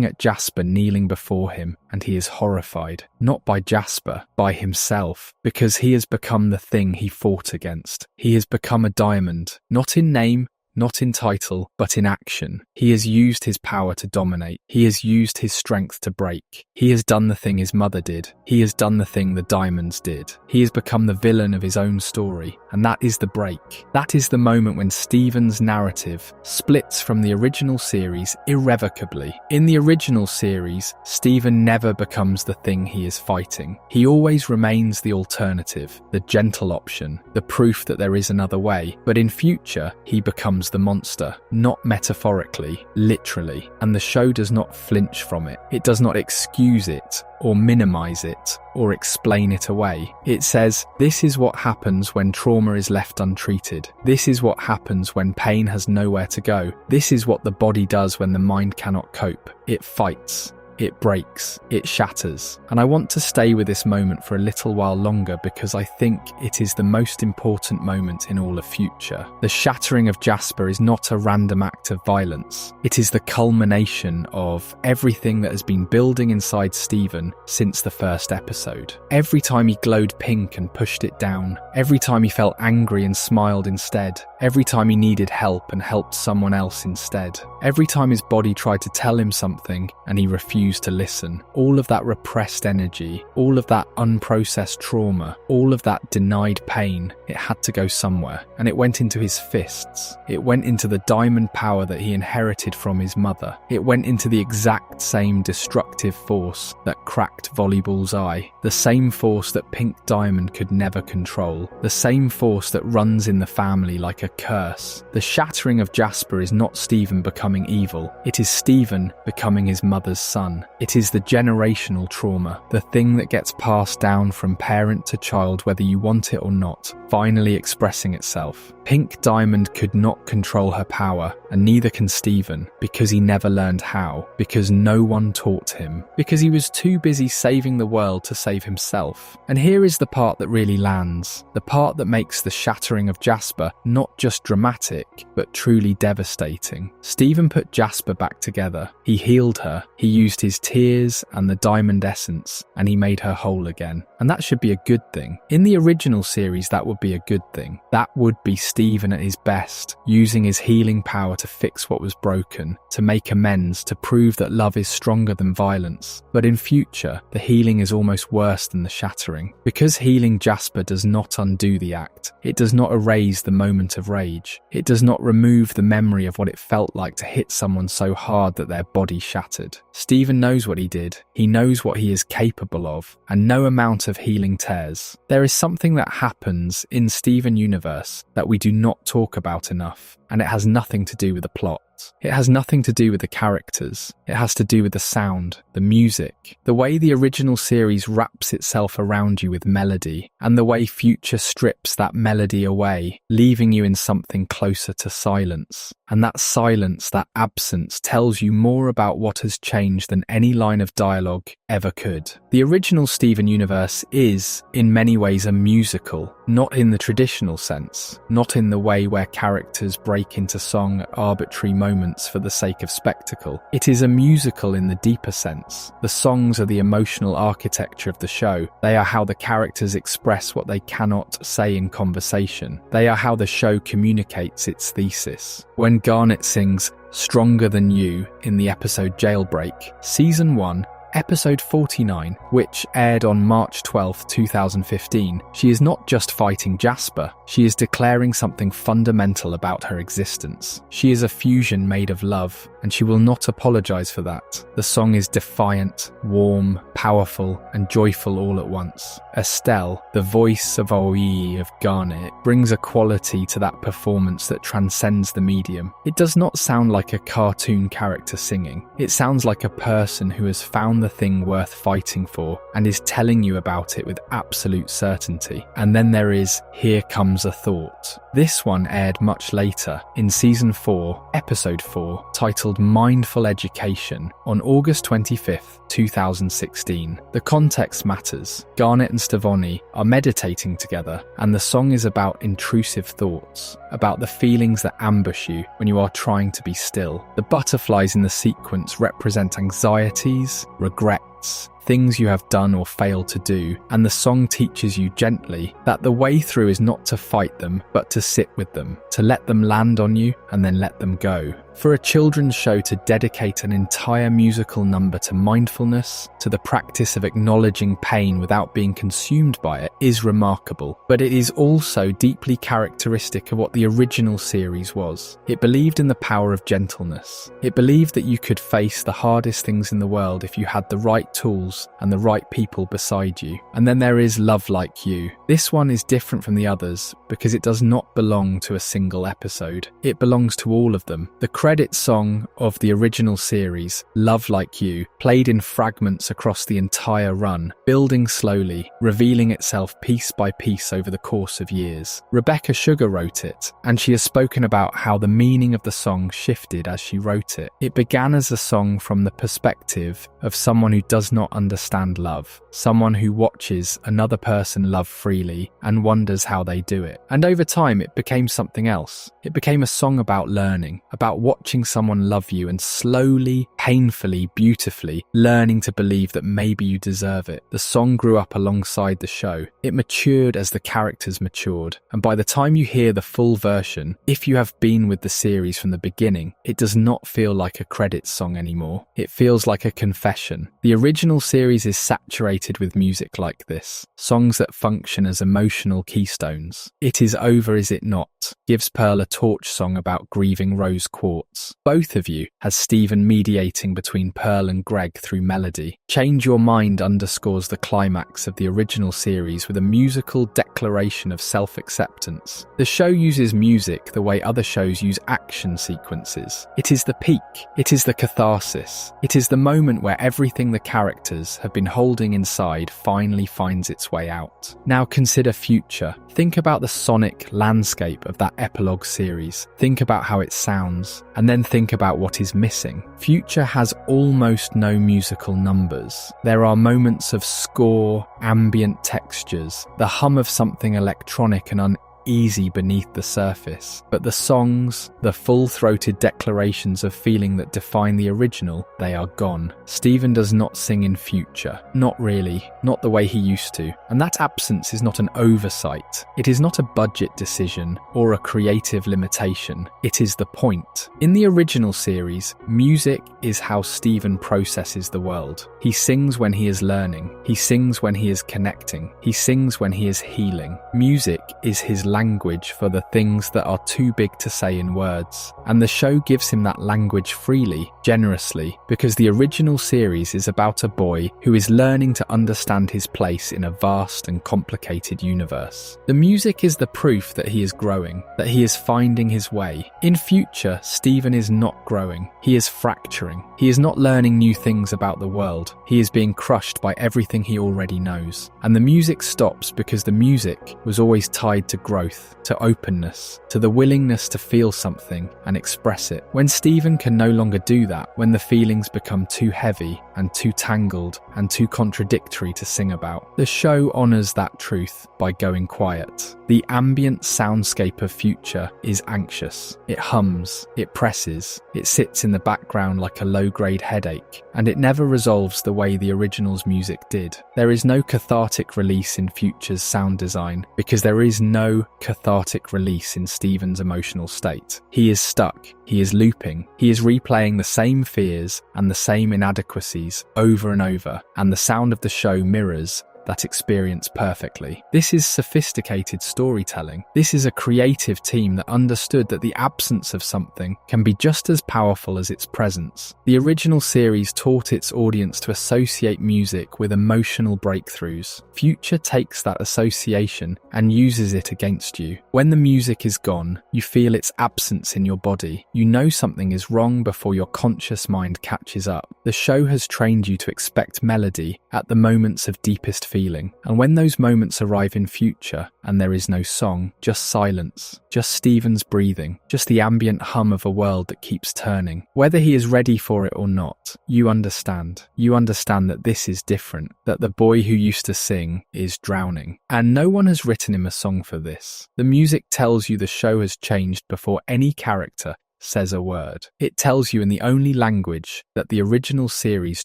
at Jasper kneeling before him, and he is horrified. Not by Jasper, by himself, because he has become the thing he fought against. He has become a diamond, not in name, not in title, but in action. He has used his power to dominate. He has used his strength to break. He has done the thing his mother did. He has done the thing the Diamonds did. He has become the villain of his own story, and that is the break. That is the moment when Stephen's narrative splits from the original series irrevocably. In the original series, Stephen never becomes the thing he is fighting. He always remains the alternative, the gentle option, the proof that there is another way. But in future, he becomes the monster, not metaphorically, literally, and the show does not flinch from it. It does not excuse it, or minimize it, or explain it away. It says, this is what happens when trauma is left untreated. This is what happens when pain has nowhere to go. This is what the body does when the mind cannot cope. It fights. it breaks, it shatters. And I want to stay with this moment for a little while longer because I think it is the most important moment in all of Future. The shattering of Jasper is not a random act of violence. It is the culmination of everything that has been building inside Steven since the first episode. Every time he glowed pink and pushed it down, every time he felt angry and smiled instead, every time he needed help and helped someone else instead, every time his body tried to tell him something and he refused to listen, all of that repressed energy, all of that unprocessed trauma, all of that denied pain, it had to go somewhere, and it went into his fists. It went into the diamond power that he inherited from his mother. It went into the exact same destructive force that cracked Volleyball's eye, the same force that Pink Diamond could never control, the same force that runs in the family like a curse. The shattering of Jasper is not Steven becoming evil, it is Steven becoming his mother's son. It is the generational trauma, the thing that gets passed down from parent to child whether you want it or not, finally expressing itself. Pink Diamond could not control her power, and neither can Steven, because he never learned how, because no one taught him, because he was too busy saving the world to save himself. And here is the part that really lands, the part that makes the shattering of Jasper not just dramatic, but truly devastating. Steven put Jasper back together. He healed her, he used his tears and the diamond essence, and he made her whole again. And that should be a good thing. In the original series, that would be a good thing. That would be Steven at his best, using his healing power to fix what was broken, to make amends, to prove that love is stronger than violence. But in Future, the healing is almost worse than the shattering. Because healing Jasper does not undo the act, it does not erase the moment of rage, it does not remove the memory of what it felt like to hit someone so hard that their body shattered. Steven knows what he did, he knows what he is capable of, and no amount of healing tears. There is something that happens in Steven Universe that we do not talk about enough, and it has nothing to do with the plot. It has nothing to do with the characters. It has to do with the sound, the music, the way the original series wraps itself around you with melody, and the way Future strips that melody away, leaving you in something closer to silence. And that silence, that absence, tells you more about what has changed than any line of dialogue ever could. The original Steven Universe is, in many ways, a musical, not in the traditional sense, not in the way where characters break into song at arbitrary moments for the sake of spectacle. It is a musical in the deeper sense. The songs are the emotional architecture of the show. They are how the characters express what they cannot say in conversation. They are how the show communicates its thesis. When Garnet sings "Stronger Than You" in the episode Jailbreak, Season 1, Episode 49, which aired on March 12, 2015, she is not just fighting Jasper, she is declaring something fundamental about her existence. She is a fusion made of love, and she will not apologize for that. The song is defiant, warm, powerful, and joyful all at once. Estelle, the voice of Aoi of Garnet, brings a quality to that performance that transcends the medium. It does not sound like a cartoon character singing. It sounds like a person who has found the thing worth fighting for and is telling you about it with absolute certainty. And then there is Here Comes a Thought. This one aired much later, in Season 4, Episode 4, titled Mindful Education, on August 25th, 2016. The context matters. Garnet and Stevonnie are meditating together, and the song is about intrusive thoughts, about the feelings that ambush you when you are trying to be still. The butterflies in the sequence represent anxieties, regrets, things you have done or failed to do, and the song teaches you gently that the way through is not to fight them, but to sit with them, to let them land on you and then let them go. For a children's show to dedicate an entire musical number to mindfulness, to the practice of acknowledging pain without being consumed by it, is remarkable. But it is also deeply characteristic of what the original series was. It believed in the power of gentleness. It believed that you could face the hardest things in the world if you had the right right tools and the right people beside you. And then there is Love Like You. This one is different from the others because it does not belong to a single episode. It belongs to all of them. The credit song of the original series, Love Like You, played in fragments across the entire run, building slowly, revealing itself piece by piece over the course of years. Rebecca Sugar wrote it, and she has spoken about how the meaning of the song shifted as she wrote it. It began as a song from the perspective of someone who does not understand love, someone who watches another person love freely and wonders how they do it. And over time, it became something else. It became a song about learning, about watching someone love you and slowly, painfully, beautifully learning to believe that maybe you deserve it. The song grew up alongside the show. It matured as the characters matured. And by the time you hear the full version, if you have been with the series from the beginning, it does not feel like a credits song anymore. It feels like a confession. The original series is saturated with music like this, songs that function as emotional keystones. It Is Over, Is It Not gives Pearl a torch song about grieving rose quartz. Both of You has Steven mediating between Pearl and Greg through melody. Change Your Mind underscores the climax of the original series with a musical declaration of self-acceptance. The show uses music the way other shows use action sequences. It is the peak. It is the catharsis. It is the moment where everything the characters have been holding inside finally finds its way out. Now consider Future. Think about the sonic landscape of that epilogue series. Think about how it sounds, and then think about what is missing. Future has almost no musical numbers. There are moments of score, ambient textures, the hum of something electronic and uneasy beneath the surface. But the songs, the full-throated declarations of feeling that define the original, they are gone. Steven does not sing in Future. Not really. Not the way he used to. And that absence is not an oversight. It is not a budget decision or a creative limitation. It is the point. In the original series, music is how Steven processes the world. He sings when he is learning. He sings when he is connecting. He sings when he is healing. Music is his language for the things that are too big to say in words. And the show gives him that language freely, generously, because the original series is about a boy who is learning to understand his place in a vast and complicated universe. The music is the proof that he is growing, that he is finding his way. In Future, Steven is not growing. He is fracturing. He is not learning new things about the world. He is being crushed by everything he already knows. And the music stops because the music was always tied to growth, to openness, to the willingness to feel something and express it. When Steven can no longer do that, when the feelings become too heavy and too tangled and too contradictory to sing about, the show honours that truth by going quiet. The ambient soundscape of Future is anxious. It hums, it presses, it sits in the background like a low-grade headache, and it never resolves the way the original's music did. There is no cathartic release in Future's sound design because there is no cathartic release in Steven's emotional state. He is stuck. He is looping. He is replaying the same fears and the same inadequacies over and over, and the sound of the show mirrors that experience perfectly. This is sophisticated storytelling. This is a creative team that understood that the absence of something can be just as powerful as its presence. The original series taught its audience to associate music with emotional breakthroughs. Future takes that association and uses it against you. When the music is gone, you feel its absence in your body. You know something is wrong before your conscious mind catches up. The show has trained you to expect melody at the moments of deepest feeling. And when those moments arrive in Future and there is no song, just silence, just Steven's breathing, just the ambient hum of a world that keeps turning. Whether he is ready for it or not, you understand. You understand that this is different, that the boy who used to sing is drowning. And no one has written him a song for this. The music tells you the show has changed before any character says a word. It tells you in the only language that the original series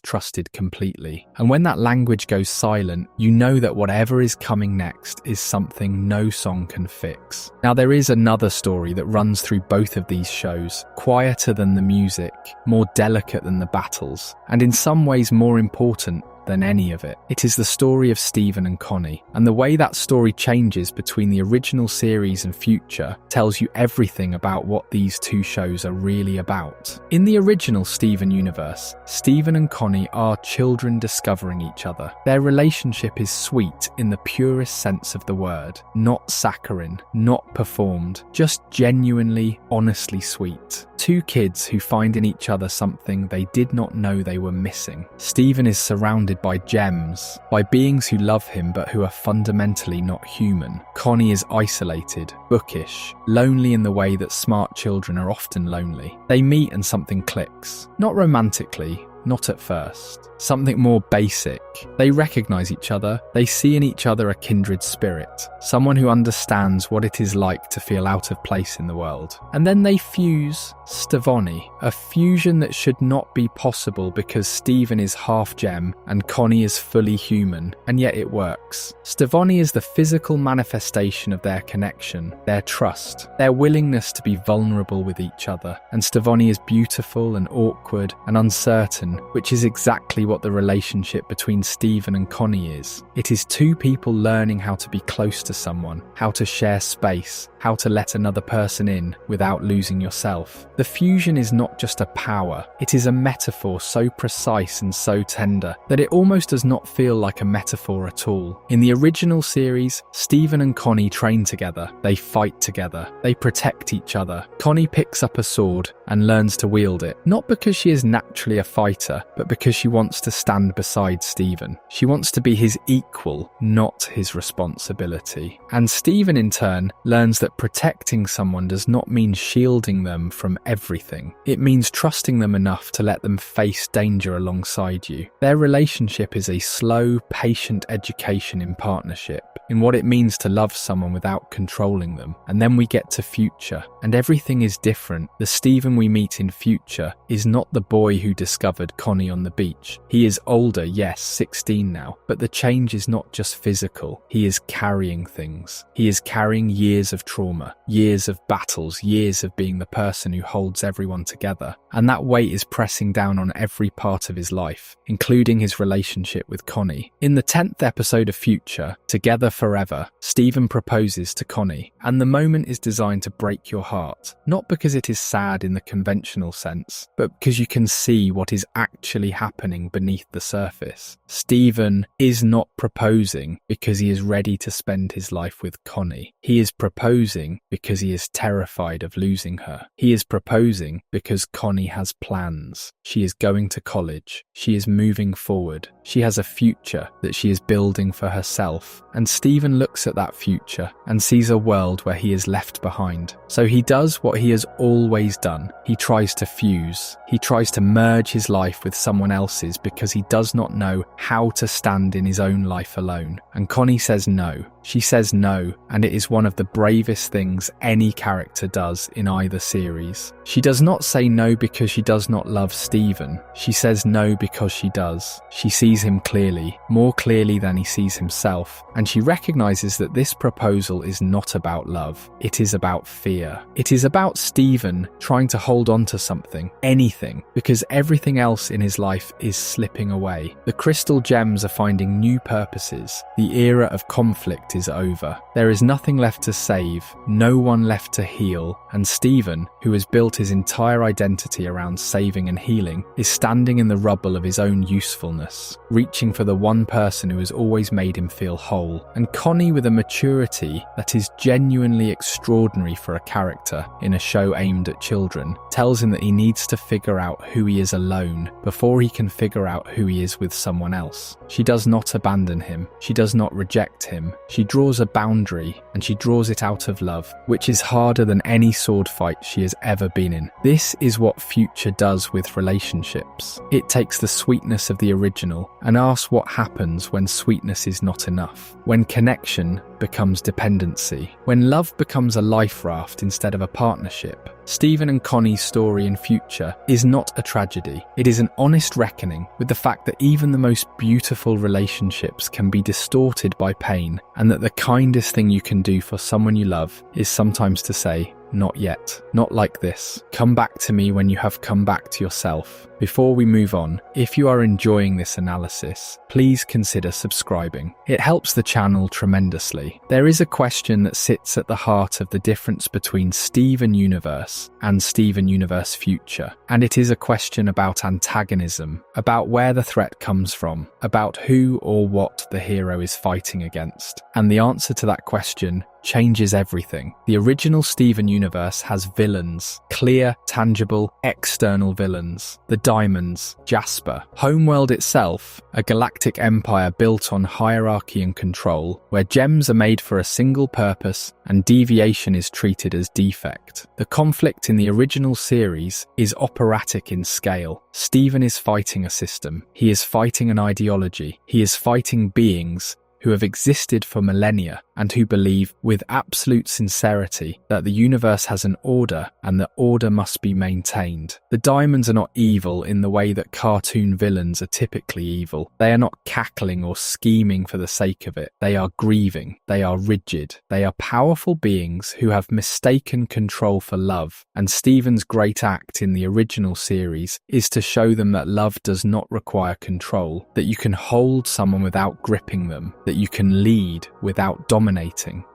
trusted completely. And when that language goes silent, you know that whatever is coming next is something no song can fix. Now there is another story that runs through both of these shows, quieter than the music, more delicate than the battles, and in some ways more important than any of it. It is the story of Stephen and Connie, and the way that story changes between the original series and Future tells you everything about what these two shows are really about. In the original Steven universe, Stephen and Connie are children discovering each other. Their relationship is sweet in the purest sense of the word, not saccharine, not performed, just genuinely, honestly sweet. Two kids who find in each other something they did not know they were missing. Stephen is surrounded by gems, by beings who love him but who are fundamentally not human. Connie is isolated, bookish, lonely in the way that smart children are often lonely. They meet and something clicks. Not romantically, not at first. Something more basic. They recognize each other. They see in each other a kindred spirit. Someone who understands what it is like to feel out of place in the world. And then they fuse Stavoni, a fusion that should not be possible because Stephen is half gem and Connie is fully human, and yet it works. Stavoni is the physical manifestation of their connection, their trust, their willingness to be vulnerable with each other. And Stavoni is beautiful and awkward and uncertain, which is exactly what the relationship between Stephen and Connie is. It is two people learning how to be close to someone, how to share space, how to let another person in without losing yourself. The fusion is not just a power, it is a metaphor so precise and so tender that it almost does not feel like a metaphor at all. In the original series, Stephen and Connie train together, they fight together, they protect each other. Connie picks up a sword and learns to wield it, not because she is naturally a fighter, but because she wants to stand beside Stephen. She wants to be his equal, not his responsibility. And Stephen in turn learns that protecting someone does not mean shielding them from everything. It means trusting them enough to let them face danger alongside you. Their relationship is a slow, patient education in partnership, in what it means to love someone without controlling them. And then we get to Future, and everything is different. The Stephen we meet in Future is not the boy who discovered Connie on the beach. He is older, yes, 16 now, but the change is not just physical. He is carrying things. He is carrying years of trauma, years of battles, years of being the person who holds everyone together. And that weight is pressing down on every part of his life, including his relationship with Connie. In the 10th episode of Future, Together Forever, Stephen proposes to Connie, and the moment is designed to break your heart, not because it is sad in the conventional sense, but because you can see what is actually happening beneath the surface. Stephen is not proposing because he is ready to spend his life with Connie. He is proposing because he is terrified of losing her. He is proposing because Connie has plans. She is going to college. She is moving forward. She has a future that she is building for herself. And Stephen looks at that future and sees a world where he is left behind. So he does what he has always done. He tries to fuse. He tries to merge his life with someone else's because he does not know how to stand in his own life alone. And Connie says no. She says no, and it is one of the bravest things any character does in either series. She does not say no because she does not love Stephen. She says no because she does. She sees him clearly, more clearly than he sees himself, and she recognizes that this proposal is not about love. It is about fear. It is about Stephen trying to hold on to something, anything, because everything else in his life is slipping away. The crystal gems are finding new purposes. The era of conflict is over. There is nothing left to save, no one left to heal, and Stephen, who has built his entire identity around saving and healing, is standing in the rubble of his own usefulness, reaching for the one person who has always made him feel whole. And Connie, with a maturity that is genuinely extraordinary for a character in a show aimed at children, tells him that he needs to figure out who he is alone before he can figure out who he is with someone else. She does not abandon him. She does not reject him. She draws a boundary, and she draws it out of love, which is harder than any sword fight she has ever been in. This is what Future does with relationships. It takes the sweetness of the original and asks what happens when sweetness is not enough, when connection becomes dependency, when love becomes a life raft instead of a partnership. Stephen and Connie's story in Future is not a tragedy. It is an honest reckoning with the fact that even the most beautiful relationships can be distorted by pain, and that the kindest thing you can do for someone you love is sometimes to say, not yet, not like this. Come back to me when you have come back to yourself. Before we move on, if you are enjoying this analysis, please consider subscribing. It helps the channel tremendously. There is a question that sits at the heart of the difference between Steven Universe and Steven Universe Future, and it is a question about antagonism, about where the threat comes from, about who or what the hero is fighting against. And the answer to that question changes everything. The original Steven Universe has villains, clear, tangible, external villains. The Diamonds, Jasper. Homeworld itself, a galactic empire built on hierarchy and control, where gems are made for a single purpose and deviation is treated as defect. The conflict in the original series is operatic in scale. Steven is fighting a system. He is fighting an ideology. He is fighting beings who have existed for millennia and who believe with absolute sincerity that the universe has an order and that order must be maintained. The Diamonds are not evil in the way that cartoon villains are typically evil. They are not cackling or scheming for the sake of it. They are grieving. They are rigid. They are powerful beings who have mistaken control for love, and Steven's great act in the original series is to show them that love does not require control, that you can hold someone without gripping them, that you can lead without dominating.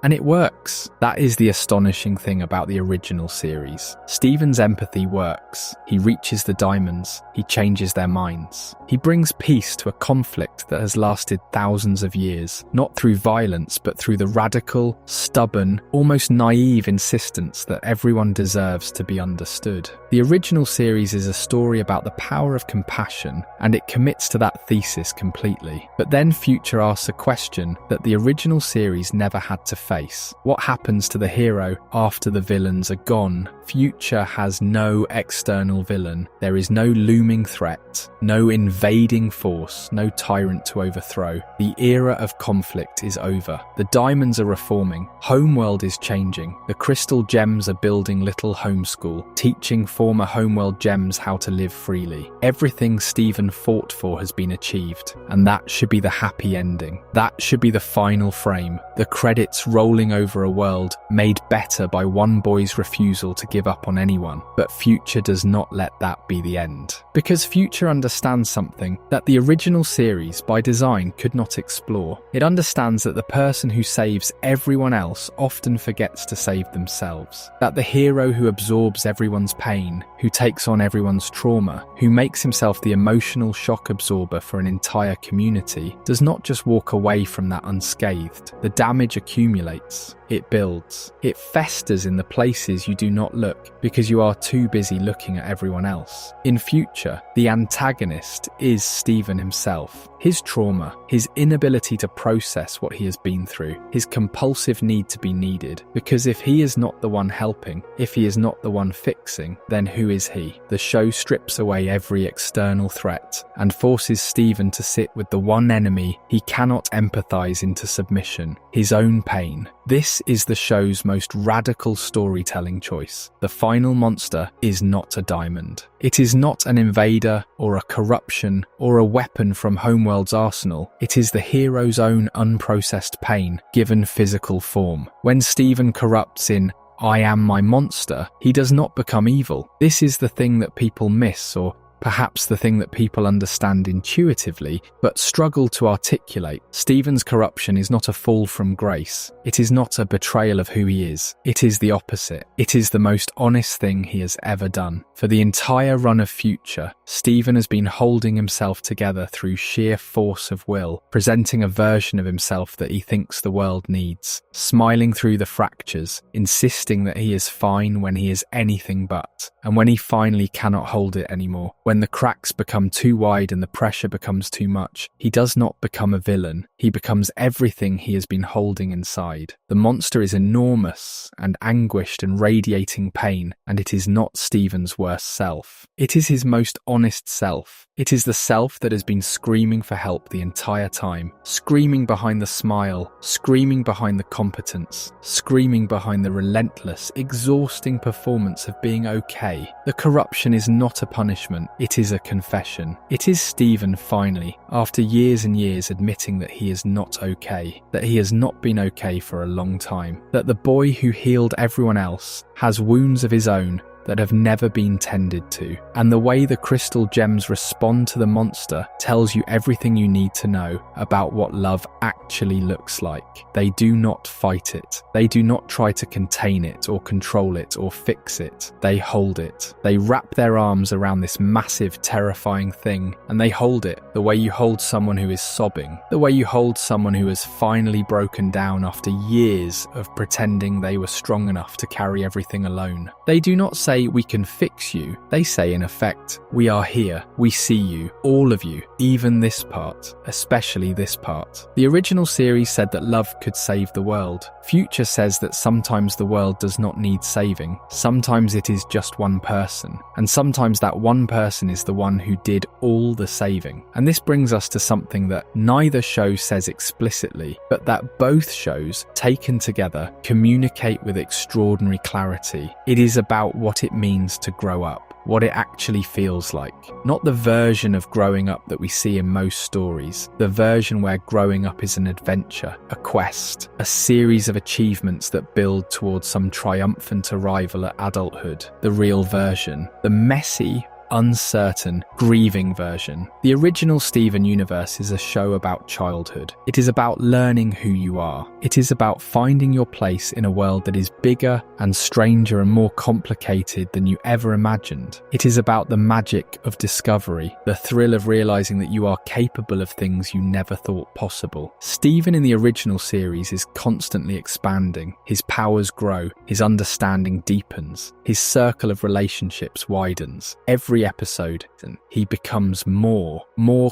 And it works. That is the astonishing thing about the original series. Steven's empathy works. He reaches the Diamonds. He changes their minds. He brings peace to a conflict that has lasted thousands of years, not through violence, but through the radical, stubborn, almost naive insistence that everyone deserves to be understood. The original series is a story about the power of compassion, and it commits to that thesis completely. But then Future asks a question that the original series never had to face. What happens to the hero after the villains are gone? Future has no external villain. There is no looming threat, no invading force, no tyrant to overthrow. The era of conflict is over. The Diamonds are reforming. Homeworld is changing. The Crystal Gems are building Little Homeschool, teaching former Homeworld Gems how to live freely. Everything Steven fought for has been achieved, and that should be the happy ending. That should be the final frame. The credits rolling over a world made better by one boy's refusal to give up on anyone. But Future does not let that be the end. Because Future understands something that the original series, by design, could not explore. It understands that the person who saves everyone else often forgets to save themselves. That the hero who absorbs everyone's pain, who takes on everyone's trauma, who makes himself the emotional shock absorber for an entire community, does not just walk away from that unscathed. The damage accumulates. It builds. It festers in the places you do not look because you are too busy looking at everyone else. In Future, the antagonist is Steven himself. His trauma, his inability to process what he has been through, his compulsive need to be needed. Because if he is not the one helping, if he is not the one fixing, then who is he? The show strips away every external threat and forces Steven to sit with the one enemy he cannot empathize into submission, his own pain. This is the show's most radical storytelling choice. The final monster is not a diamond. It is not an invader or a corruption or a weapon from Homeworld's arsenal. It is the hero's own unprocessed pain given physical form. When Steven corrupts in I am my monster, he does not become evil. This is the thing that people miss, or perhaps the thing that people understand intuitively but struggle to articulate. Steven's corruption is not a fall from grace. It is not a betrayal of who he is. It is the opposite. It is the most honest thing he has ever done. For the entire run of Future, Steven has been holding himself together through sheer force of will, presenting a version of himself that he thinks the world needs, smiling through the fractures, insisting that he is fine when he is anything but, and when he finally cannot hold it anymore, when the cracks become too wide and the pressure becomes too much, he does not become a villain. He becomes everything he has been holding inside. The monster is enormous and anguished and radiating pain, and it is not Steven's worst self. It is his most honest self. It is the self that has been screaming for help the entire time, screaming behind the smile, screaming behind the competence, screaming behind the relentless, exhausting performance of being okay. The corruption is not a punishment. It is a confession. It is Steven finally, after years and years, admitting that he is not okay, that he has not been okay for a long time, that the boy who healed everyone else has wounds of his own that have never been tended to. And the way the crystal gems respond to the monster tells you everything you need to know about what love actually looks like. They do not fight it. They do not try to contain it or control it or fix it. They hold it. They wrap their arms around this massive, terrifying thing, and they hold it the way you hold someone who is sobbing, the way you hold someone who has finally broken down after years of pretending they were strong enough to carry everything alone. They do not say, "We can fix you." They say, in effect, "We are here. We see you. All of you. Even this part. Especially this part." The original series said that love could save the world. Future says that sometimes the world does not need saving. Sometimes it is just one person. And sometimes that one person is the one who did all the saving. And this brings us to something that neither show says explicitly, but that both shows, taken together, communicate with extraordinary clarity. It is about what it means to grow up, what it actually feels like. Not the version of growing up that we see in most stories, the version where growing up is an adventure, a quest, a series of achievements that build towards some triumphant arrival at adulthood. The real version, the messy, uncertain, grieving version. The original Steven Universe is a show about childhood. It is about learning who you are. It is about finding your place in a world that is bigger and stranger and more complicated than you ever imagined. It is about the magic of discovery, the thrill of realizing that you are capable of things you never thought possible. Steven in the original series is constantly expanding. His powers grow, his understanding deepens, his circle of relationships widens. Every episode, he becomes more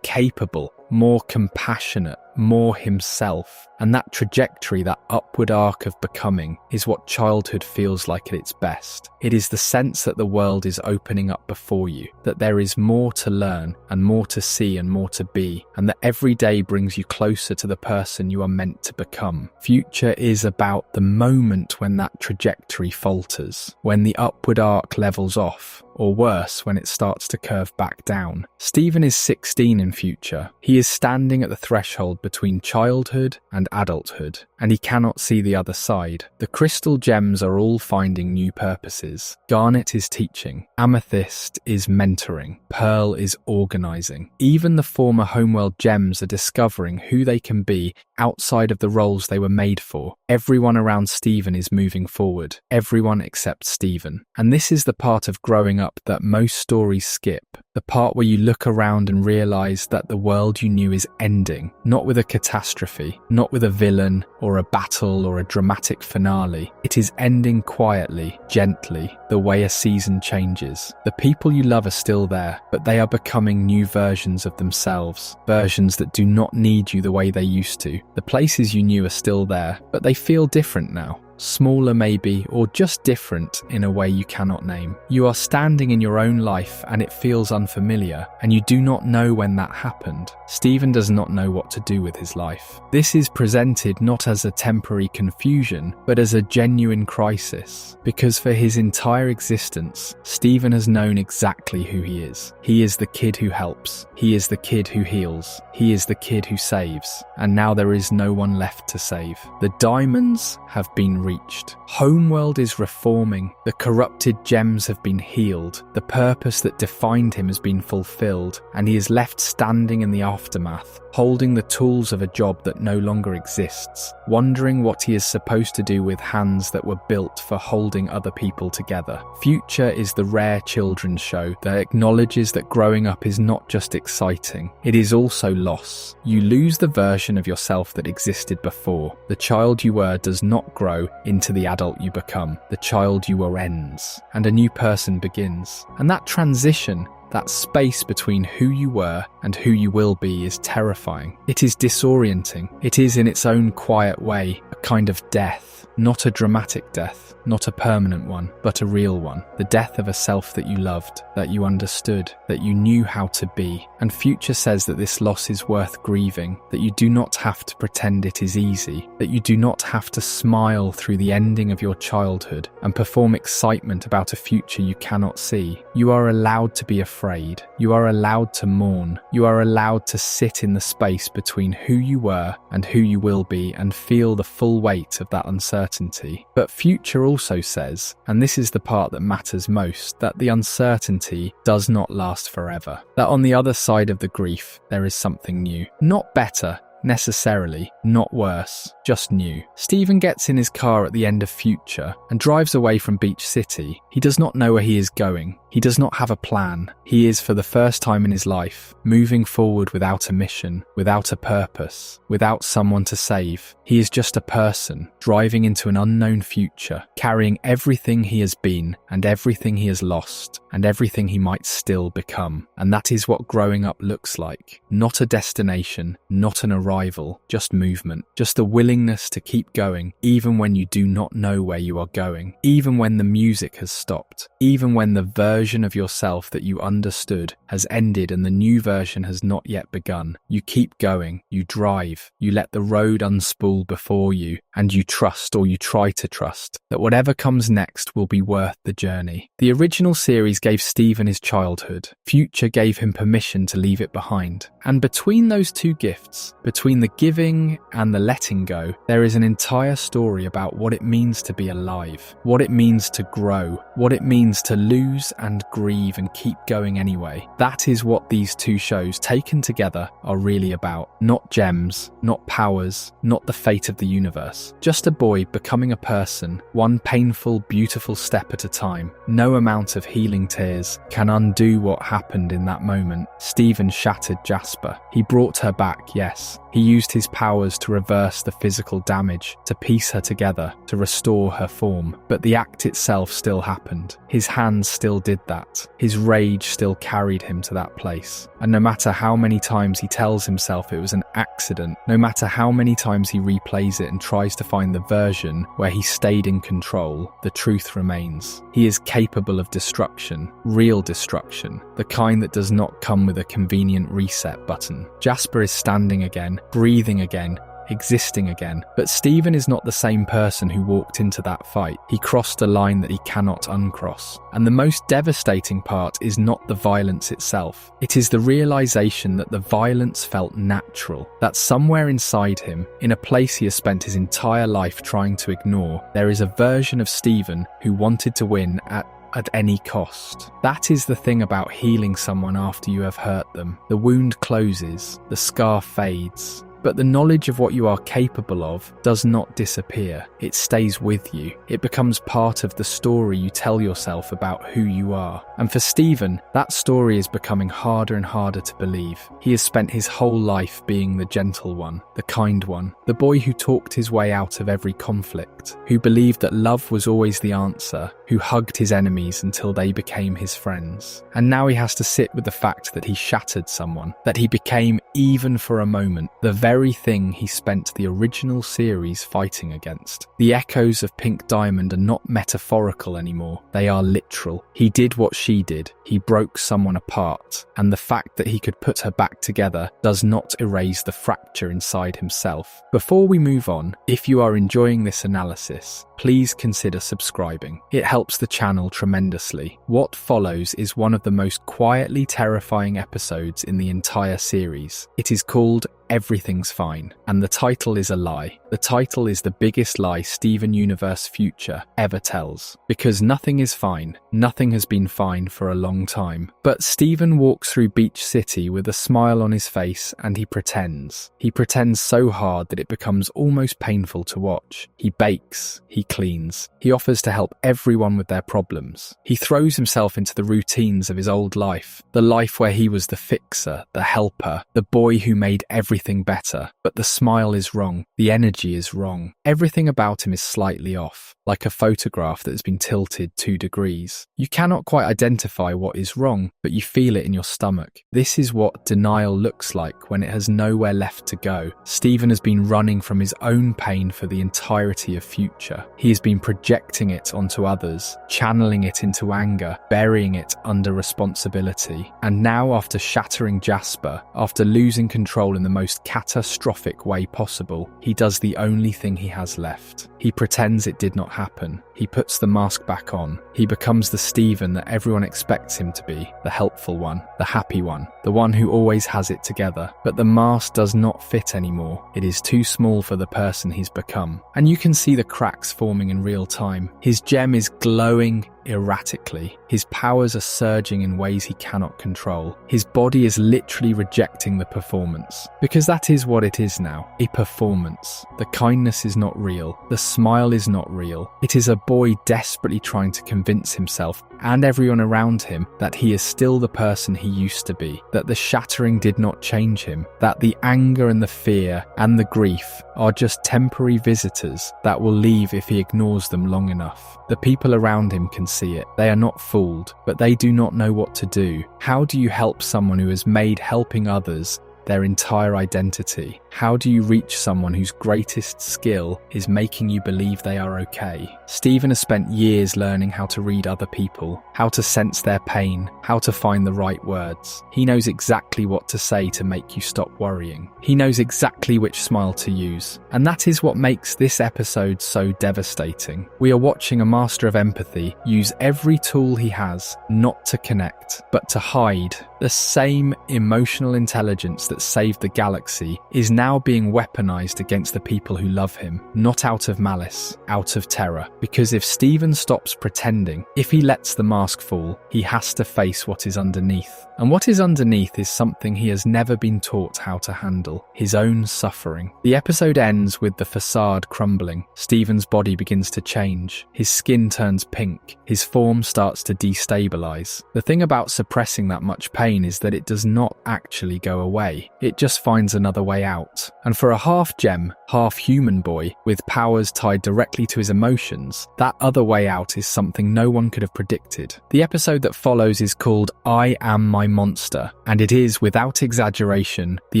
capable, more compassionate, more himself. And that trajectory, that upward arc of becoming, is what childhood feels like at its best. It is the sense that the world is opening up before you, that there is more to learn and more to see and more to be, and that every day brings you closer to the person you are meant to become. Future is about the moment when that trajectory falters, when the upward arc levels off, or worse, when it starts to curve back down. Steven is 16 in Future. He is standing at the threshold between childhood and adulthood, and he cannot see the other side. The crystal gems are all finding new purposes. Garnet is teaching. Amethyst is mentoring. Pearl is organizing. Even the former Homeworld gems are discovering who they can be outside of the roles they were made for. Everyone around Steven is moving forward. Everyone except Steven. And this is the part of growing up that most stories skip. The part where you look around and realize that the world you knew is ending, not with a catastrophe, not with a villain or a battle or a dramatic finale. It is ending quietly, gently, the way a season changes. The people you love are still there, but they are becoming new versions of themselves, versions that do not need you the way they used to. The places you knew are still there, but they feel different now. Smaller maybe, or just different in a way you cannot name. You are standing in your own life and it feels unfamiliar, and you do not know when that happened. Steven does not know what to do with his life. This is presented not as a temporary confusion, but as a genuine crisis, because for his entire existence, Steven has known exactly who he is. He is the kid who helps. He is the kid who heals. He is the kid who saves. And now there is no one left to save. The diamonds have been reached. Homeworld is reforming. The corrupted gems have been healed. The purpose that defined him has been fulfilled, and he is left standing in the aftermath, holding the tools of a job that no longer exists, wondering what he is supposed to do with hands that were built for holding other people together. Future is the rare children's show that acknowledges that growing up is not just exciting, it is also loss. You lose the version of yourself that existed before. The child you were does not grow into the adult you become. The child you were ends, and a new person begins. And that transition, that space between who you were and who you will be, is terrifying. It is disorienting. It is, in its own quiet way, a kind of death. Not a dramatic death, not a permanent one, but a real one. The death of a self that you loved, that you understood, that you knew how to be. And Future says that this loss is worth grieving, that you do not have to pretend it is easy, that you do not have to smile through the ending of your childhood and perform excitement about a future you cannot see. You are allowed to be afraid. You are allowed to mourn. You are allowed to sit in the space between who you were and who you will be and feel the full full weight of that uncertainty. But Future also says, and this is the part that matters most, that the uncertainty does not last forever. That on the other side of the grief, there is something new. Not better, necessarily, not worse, just new. Stephen gets in his car at the end of Future and drives away from Beach City. He does not know where he is going. He does not have a plan. He is, for the first time in his life, moving forward without a mission, without a purpose, without someone to save. He is just a person, driving into an unknown future, carrying everything he has been, and everything he has lost, and everything he might still become. And that is what growing up looks like. Not a destination, not an arrival, just movement, just the willingness to keep going, even when you do not know where you are going, even when the music has stopped, even when the version of yourself that you understood has ended and the new version has not yet begun. You keep going, you drive, you let the road unspool before you, and you trust, or you try to trust, that whatever comes next will be worth the journey. The original series gave Stephen his childhood. Future gave him permission to leave it behind. And between those two gifts, between the giving and the letting go, there is an entire story about what it means to be alive, what it means to grow, what it means to lose and grieve and keep going anyway. That is what these two shows taken together are really about. Not gems, not powers, not the fate of the universe. Just a boy becoming a person, one painful, beautiful step at a time. No amount of healing tears can undo what happened in that moment. Stephen shattered Jasper. He brought her back, yes. He used his powers to reverse the physical damage, to piece her together, to restore her form. But the act itself still happened. His hands still did that. His rage still carried him to that place. And no matter how many times he tells himself it was an accident, no matter how many times he replays it and tries to find the version where he stayed in control, the truth remains. He is capable of destruction, real destruction, the kind that does not come with a convenient reset button. Jasper is standing again, breathing again, existing again. But Stephen is not the same person who walked into that fight. He crossed a line that he cannot uncross. And the most devastating part is not the violence itself. It is the realization that the violence felt natural, that somewhere inside him, in a place he has spent his entire life trying to ignore, there is a version of Stephen who wanted to win at any cost. That is the thing about healing someone after you have hurt them. The wound closes, the scar fades, but the knowledge of what you are capable of does not disappear. It stays with you. It becomes part of the story you tell yourself about who you are. And for Stephen, that story is becoming harder and harder to believe. He has spent his whole life being the gentle one, the kind one, the boy who talked his way out of every conflict, who believed that love was always the answer, who hugged his enemies until they became his friends. And now he has to sit with the fact that he shattered someone, that he became, even for a moment, the very thing he spent the original series fighting against. The echoes of Pink Diamond are not metaphorical anymore. They are literal. He did what she did. He broke someone apart. And the fact that he could put her back together does not erase the fracture inside himself. Before we move on, if you are enjoying this analysis, please consider subscribing. It helps the channel tremendously. What follows is one of the most quietly terrifying episodes in the entire series. It is called Everything's Fine, and the title is a lie. The title is the biggest lie Steven Universe Future ever tells, because nothing is fine. Nothing has been fine for a long time. But Stephen walks through Beach City with a smile on his face, and he pretends. He pretends so hard that it becomes almost painful to watch. He bakes, he cleans, he offers to help everyone with their problems. He throws himself into the routines of his old life, the life where he was the fixer, the helper, the boy who made everything better. But the smile is wrong, the energy is wrong. Everything about him is slightly off, like a photograph that has been tilted 2 degrees. You cannot quite identify what is wrong, but you feel it in your stomach. This is what denial looks like when it has nowhere left to go. Stephen has been running from his own pain for the entirety of Future. He has been projecting it onto others, channeling it into anger, burying it under responsibility. And now, after shattering Jasper, after losing control in the most most catastrophic way possible, he does the only thing he has left. He pretends it did not happen. He puts the mask back on. He becomes the Stephen that everyone expects him to be, the helpful one, the happy one, the one who always has it together. But the mask does not fit anymore. It is too small for the person he's become. And you can see the cracks forming in real time. His gem is glowing erratically. His powers are surging in ways he cannot control. His body is literally rejecting the performance. Because that is what it is now, a performance. The kindness is not real. The smile is not real. It is a boy desperately trying to convince himself and everyone around him that he is still the person he used to be, that the shattering did not change him, that the anger and the fear and the grief are just temporary visitors that will leave if he ignores them long enough. The people around him can see it. They are not fooled, but they do not know what to do. How do you help someone who has made helping others their entire identity? How do you reach someone whose greatest skill is making you believe they are okay? Stephen has spent years learning how to read other people, how to sense their pain, how to find the right words. He knows exactly what to say to make you stop worrying. He knows exactly which smile to use. And that is what makes this episode so devastating. We are watching a master of empathy use every tool he has not to connect, but to hide. The same emotional intelligence that saved the galaxy is now being weaponized against the people who love him, not out of malice, out of terror. Because if Stephen stops pretending, if he lets the mask fall, he has to face what is underneath. And what is underneath is something he has never been taught how to handle: his own suffering. The episode ends with the facade crumbling. Stephen's body begins to change. His skin turns pink. His form starts to destabilize. The thing about suppressing that much pain is that it does not actually go away. It just finds another way out. And for a half gem, half human boy with powers tied directly to his emotions, that other way out is something no one could have predicted. The episode that follows is called I Am My Monster, and it is, without exaggeration, the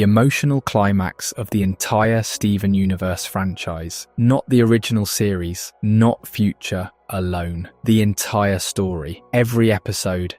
emotional climax of the entire Steven Universe franchise. Not the original series, not Future alone. The entire story. Every episode.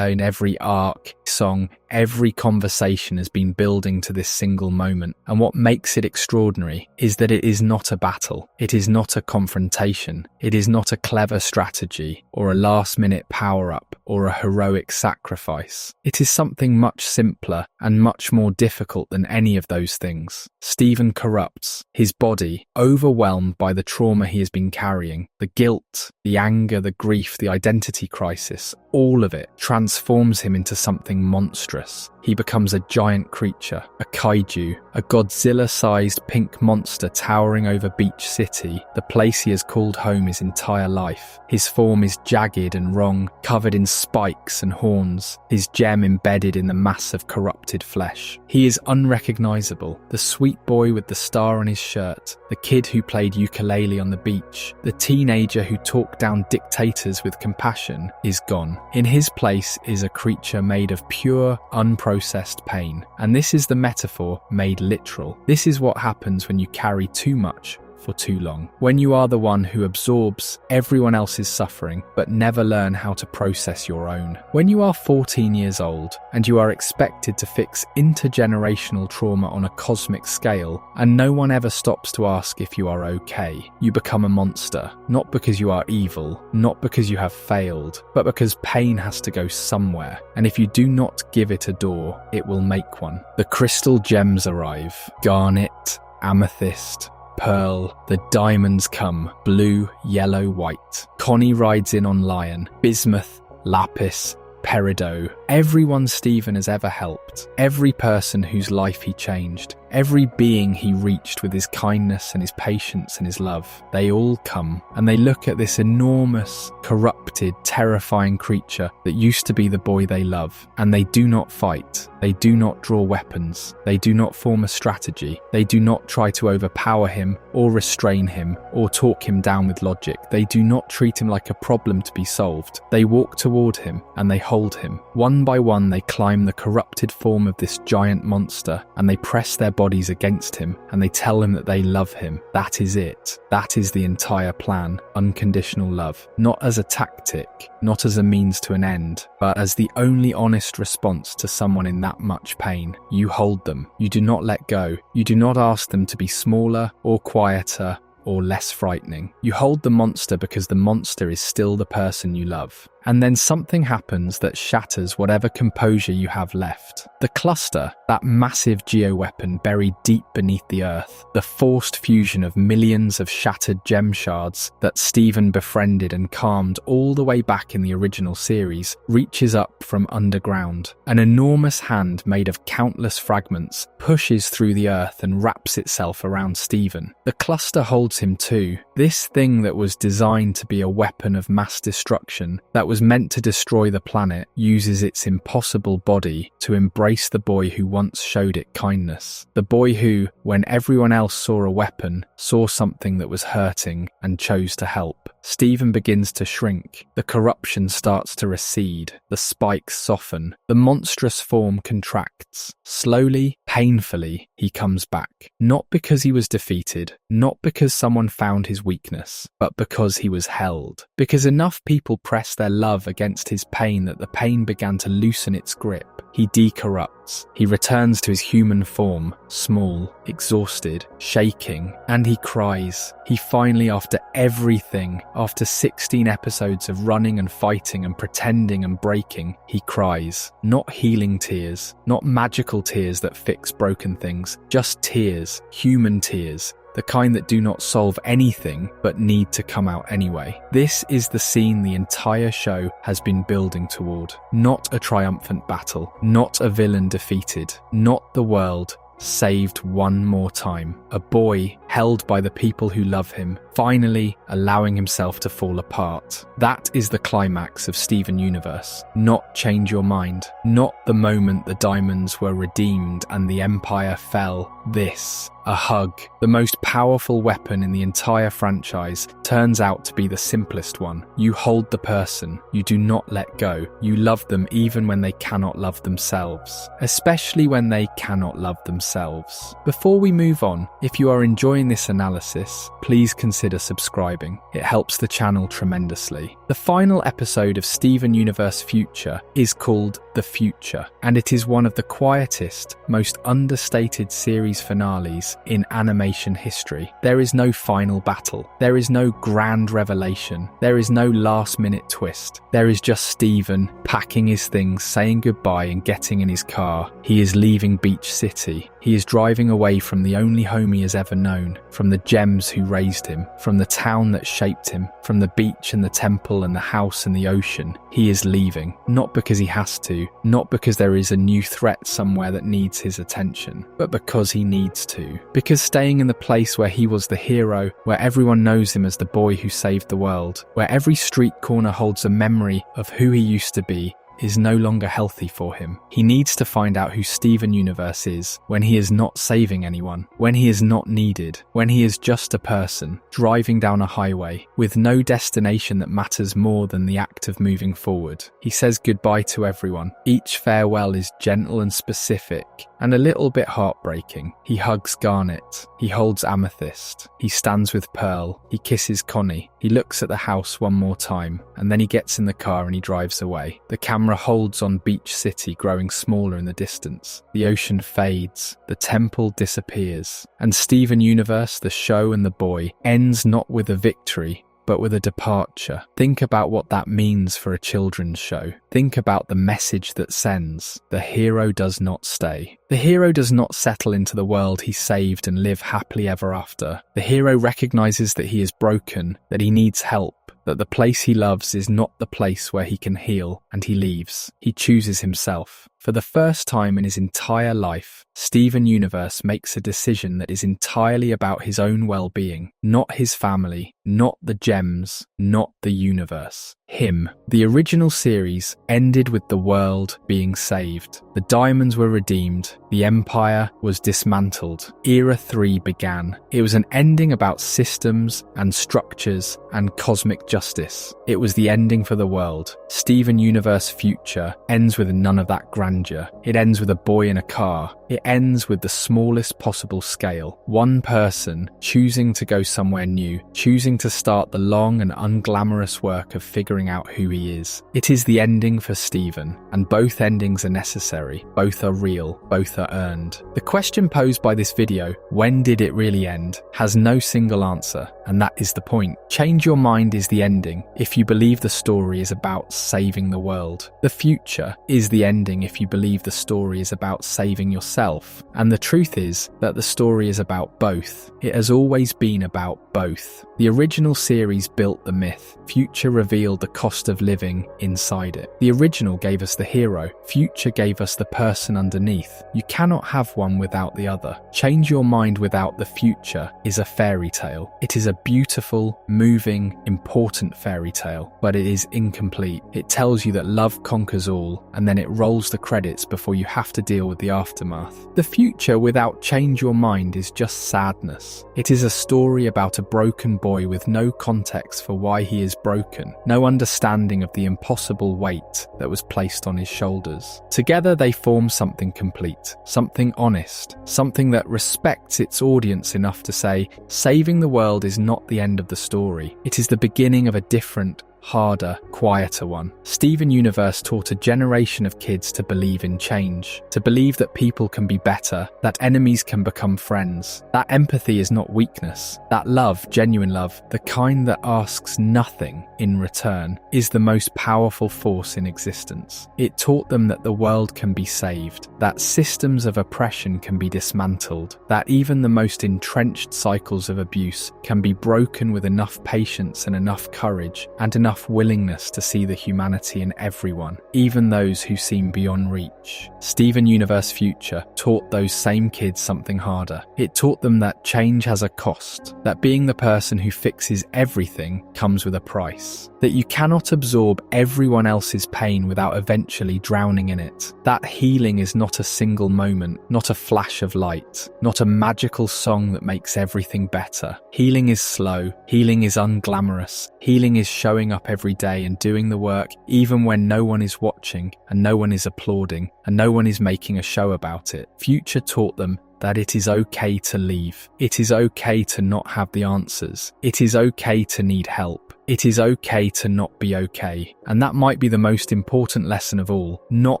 In every arc, song, every conversation has been building to this single moment. And what makes it extraordinary is that it is not a battle. It is not a confrontation. It is not a clever strategy or a last-minute power-up or a heroic sacrifice. It is something much simpler and much more difficult than any of those things. Stephen corrupts. His body, overwhelmed by the trauma he has been carrying, the guilt, the anger, the grief, the identity crisis, all of it transforms him into something monstrous. He becomes a giant creature, a kaiju, a Godzilla-sized pink monster towering over Beach City, the place he has called home his entire life. His form is jagged and wrong, covered in spikes and horns, his gem embedded in the mass of corrupted flesh. He is unrecognizable, the sweet boy with the star on his shirt, the kid who played ukulele on the beach, the teenager who talked down dictators with compassion, is gone. In his place is a creature made of pure, unprocessed pain. And this is the metaphor made literal. This is what happens when you carry too much for too long. When you are the one who absorbs everyone else's suffering but never learn how to process your own. When you are 14 years old and you are expected to fix intergenerational trauma on a cosmic scale and no one ever stops to ask if you are okay, you become a monster. Not because you are evil, not because you have failed, but because pain has to go somewhere. And if you do not give it a door, it will make one. The crystal gems arrive. Garnet, amethyst, pearl, the diamonds come, blue, yellow, white. Connie rides in on Lion, bismuth, lapis, peridot. Everyone Stephen has ever helped, every person whose life he changed, every being he reached with his kindness and his patience and his love, they all come and they look at this enormous, corrupted, terrifying creature that used to be the boy they love, and they do not fight, they do not draw weapons, they do not form a strategy, they do not try to overpower him or restrain him or talk him down with logic, they do not treat him like a problem to be solved. They walk toward him and they hold hold him. One by one, they climb the corrupted form of this giant monster, and they press their bodies against him, and they tell him that they love him. That is it. That is the entire plan. Unconditional love. Not as a tactic, not as a means to an end, but as the only honest response to someone in that much pain. You hold them. You do not let go. You do not ask them to be smaller or quieter or less frightening. You hold the monster because the monster is still the person you love. And then something happens that shatters whatever composure you have left. The cluster, that massive geoweapon buried deep beneath the earth, the forced fusion of millions of shattered gem shards that Steven befriended and calmed all the way back in the original series, reaches up from underground. An enormous hand made of countless fragments pushes through the earth and wraps itself around Steven. The cluster holds him too. This thing that was designed to be a weapon of mass destruction, that was meant to destroy the planet, uses its impossible body to embrace the boy who once showed it kindness. The boy who, when everyone else saw a weapon, saw something that was hurting and chose to help. Steven begins to shrink. The corruption starts to recede. The spikes soften. The monstrous form contracts. Slowly, painfully, he comes back. Not because he was defeated, not because someone found his weakness, but because he was held. Because enough people pressed their love against his pain that the pain began to loosen its grip. He decorrupts. He returns to his human form, small, exhausted, shaking, and he cries. He finally, after everything, after 16 episodes of running and fighting and pretending and breaking, he cries. Not healing tears, not magical tears that fix broken things, just tears, human tears. The kind that do not solve anything but need to come out anyway. This is the scene the entire show has been building toward. Not a triumphant battle, not a villain defeated, not the world saved one more time. A boy held by the people who love him, finally allowing himself to fall apart. That is the climax of Steven Universe. Not change your mind. Not the moment the diamonds were redeemed and the empire fell. This, a hug, the most powerful weapon in the entire franchise, turns out to be the simplest one. You hold the person. You do not let go. You love them even when they cannot love themselves. Especially when they cannot love themselves. Before we move on, if you are enjoying this analysis, please consider subscribing. It helps the channel tremendously. The final episode of Steven Universe Future is called The Future, and it is one of the quietest, most understated series finales in animation history. There is no final battle. There is no grand revelation. There is no last-minute twist. There is just Steven packing his things, saying goodbye and getting in his car. He is leaving Beach City. He is driving away from the only home he has ever known, from the gems who raised him, from the town that shaped him, from the beach and the temple and the house and the ocean. He is leaving, not because he has to, not because there is a new threat somewhere that needs his attention, but because he needs to. Because staying in the place where he was the hero, where everyone knows him as the boy who saved the world, where every street corner holds a memory of who he used to be, is no longer healthy for him. He needs to find out who Steven Universe is when he is not saving anyone, when he is not needed, when he is just a person driving down a highway with no destination that matters more than the act of moving forward. He says goodbye to everyone. Each farewell is gentle and specific and a little bit heartbreaking. He hugs Garnet. He holds Amethyst. He stands with Pearl. He kisses Connie. He looks at the house one more time, and then he gets in the car and he drives away. The camera holds on Beach City growing smaller in the distance. The ocean fades. The temple disappears. And Steven Universe, the show and the boy, ends not with a victory, but with a departure. Think about what that means for a children's show. Think about the message that sends. The hero does not stay. The hero does not settle into the world he saved and live happily ever after. The hero recognizes that he is broken, that he needs help, that the place he loves is not the place where he can heal, and he leaves. He chooses himself. For the first time in his entire life, Steven Universe makes a decision that is entirely about his own well-being, not his family, not the gems, not the universe. Him. The original series ended with the world being saved. The diamonds were redeemed. The empire was dismantled. Era 3 began. It was an ending about systems and structures and cosmic justice. justice. It was the ending for the world. Steven Universe Future ends with none of that grandeur. It ends with a boy in a car. It ends with the smallest possible scale. One person choosing to go somewhere new, choosing to start the long and unglamorous work of figuring out who he is. It is the ending for Steven, and both endings are necessary, both are real, both are earned. The question posed by this video, when did it really end, has no single answer, and that is the point. Change Your Mind is the ending if you believe the story is about saving the world. The future is the ending if you believe the story is about saving yourself. And the truth is that the story is about both. It has always been about both. The original series built the myth. Future revealed the cost of living inside it. The original gave us the hero. Future gave us the person underneath. You cannot have one without the other. Change Your Mind without the future is a fairy tale. It is a beautiful, moving, important fairy tale, but it is incomplete. It tells you that love conquers all, and then it rolls the credits before you have to deal with the aftermath. The future without Change Your Mind is just sadness. It is a story about a broken boy with no context for why he is broken, no understanding of the impossible weight that was placed on his shoulders. Together they form something complete, something honest, something that respects its audience enough to say, saving the world is not the end of the story. It is the beginning of a different, harder, quieter one. Steven Universe taught a generation of kids to believe in change, to believe that people can be better, that enemies can become friends. That empathy is not weakness. That love, genuine love, the kind that asks nothing in return, is the most powerful force in existence. It taught them that the world can be saved, that systems of oppression can be dismantled, that even the most entrenched cycles of abuse can be broken with enough patience and enough courage and enough willingness to see the humanity in everyone, even those who seem beyond reach. Steven Universe Future taught those same kids something harder. It taught them that change has a cost, that being the person who fixes everything comes with a price, that you cannot absorb everyone else's pain without eventually drowning in it. That healing is not a single moment, not a flash of light, not a magical song that makes everything better. Healing is slow, healing is unglamorous, healing is showing up every day and doing the work even when no one is watching and no one is applauding and no one is making a show about it. Future taught them that it is okay to leave. It is okay to not have the answers. It is okay to need help. It is okay to not be okay. And that might be the most important lesson of all. Not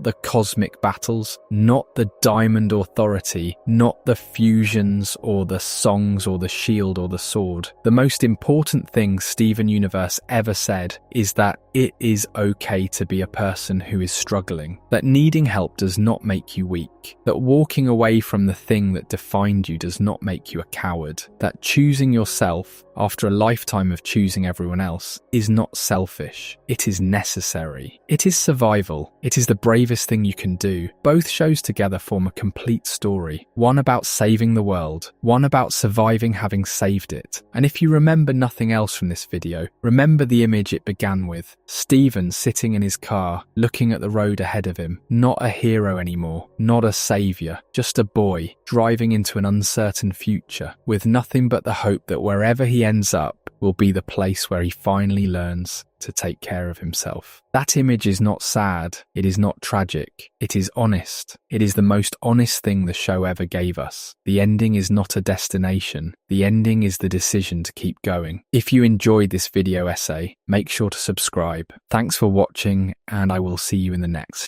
the cosmic battles, not the diamond authority, not the fusions or the songs or the shield or the sword. The most important thing Steven Universe ever said is that it is okay to be a person who is struggling. That needing help does not make you weak. That walking away from the thing that defined you does not make you a coward. That choosing yourself after a lifetime of choosing everyone else is not selfish. It is necessary. It is survival. It is the bravest thing you can do. Both shows together form a complete story. One about saving the world, one about surviving having saved it. And if you remember nothing else from this video, remember the image it began with. Steven sitting in his car, looking at the road ahead of him. Not a hero anymore, not a savior, just a boy driving into an uncertain future with nothing but the hope that wherever he ends up will be the place where he finally learns to take care of himself. That image is not sad, it is not tragic, it is honest. It is the most honest thing the show ever gave us. The ending is not a destination, the ending is the decision to keep going. If you enjoyed this video essay, make sure to subscribe. Thanks for watching, and I will see you in the next.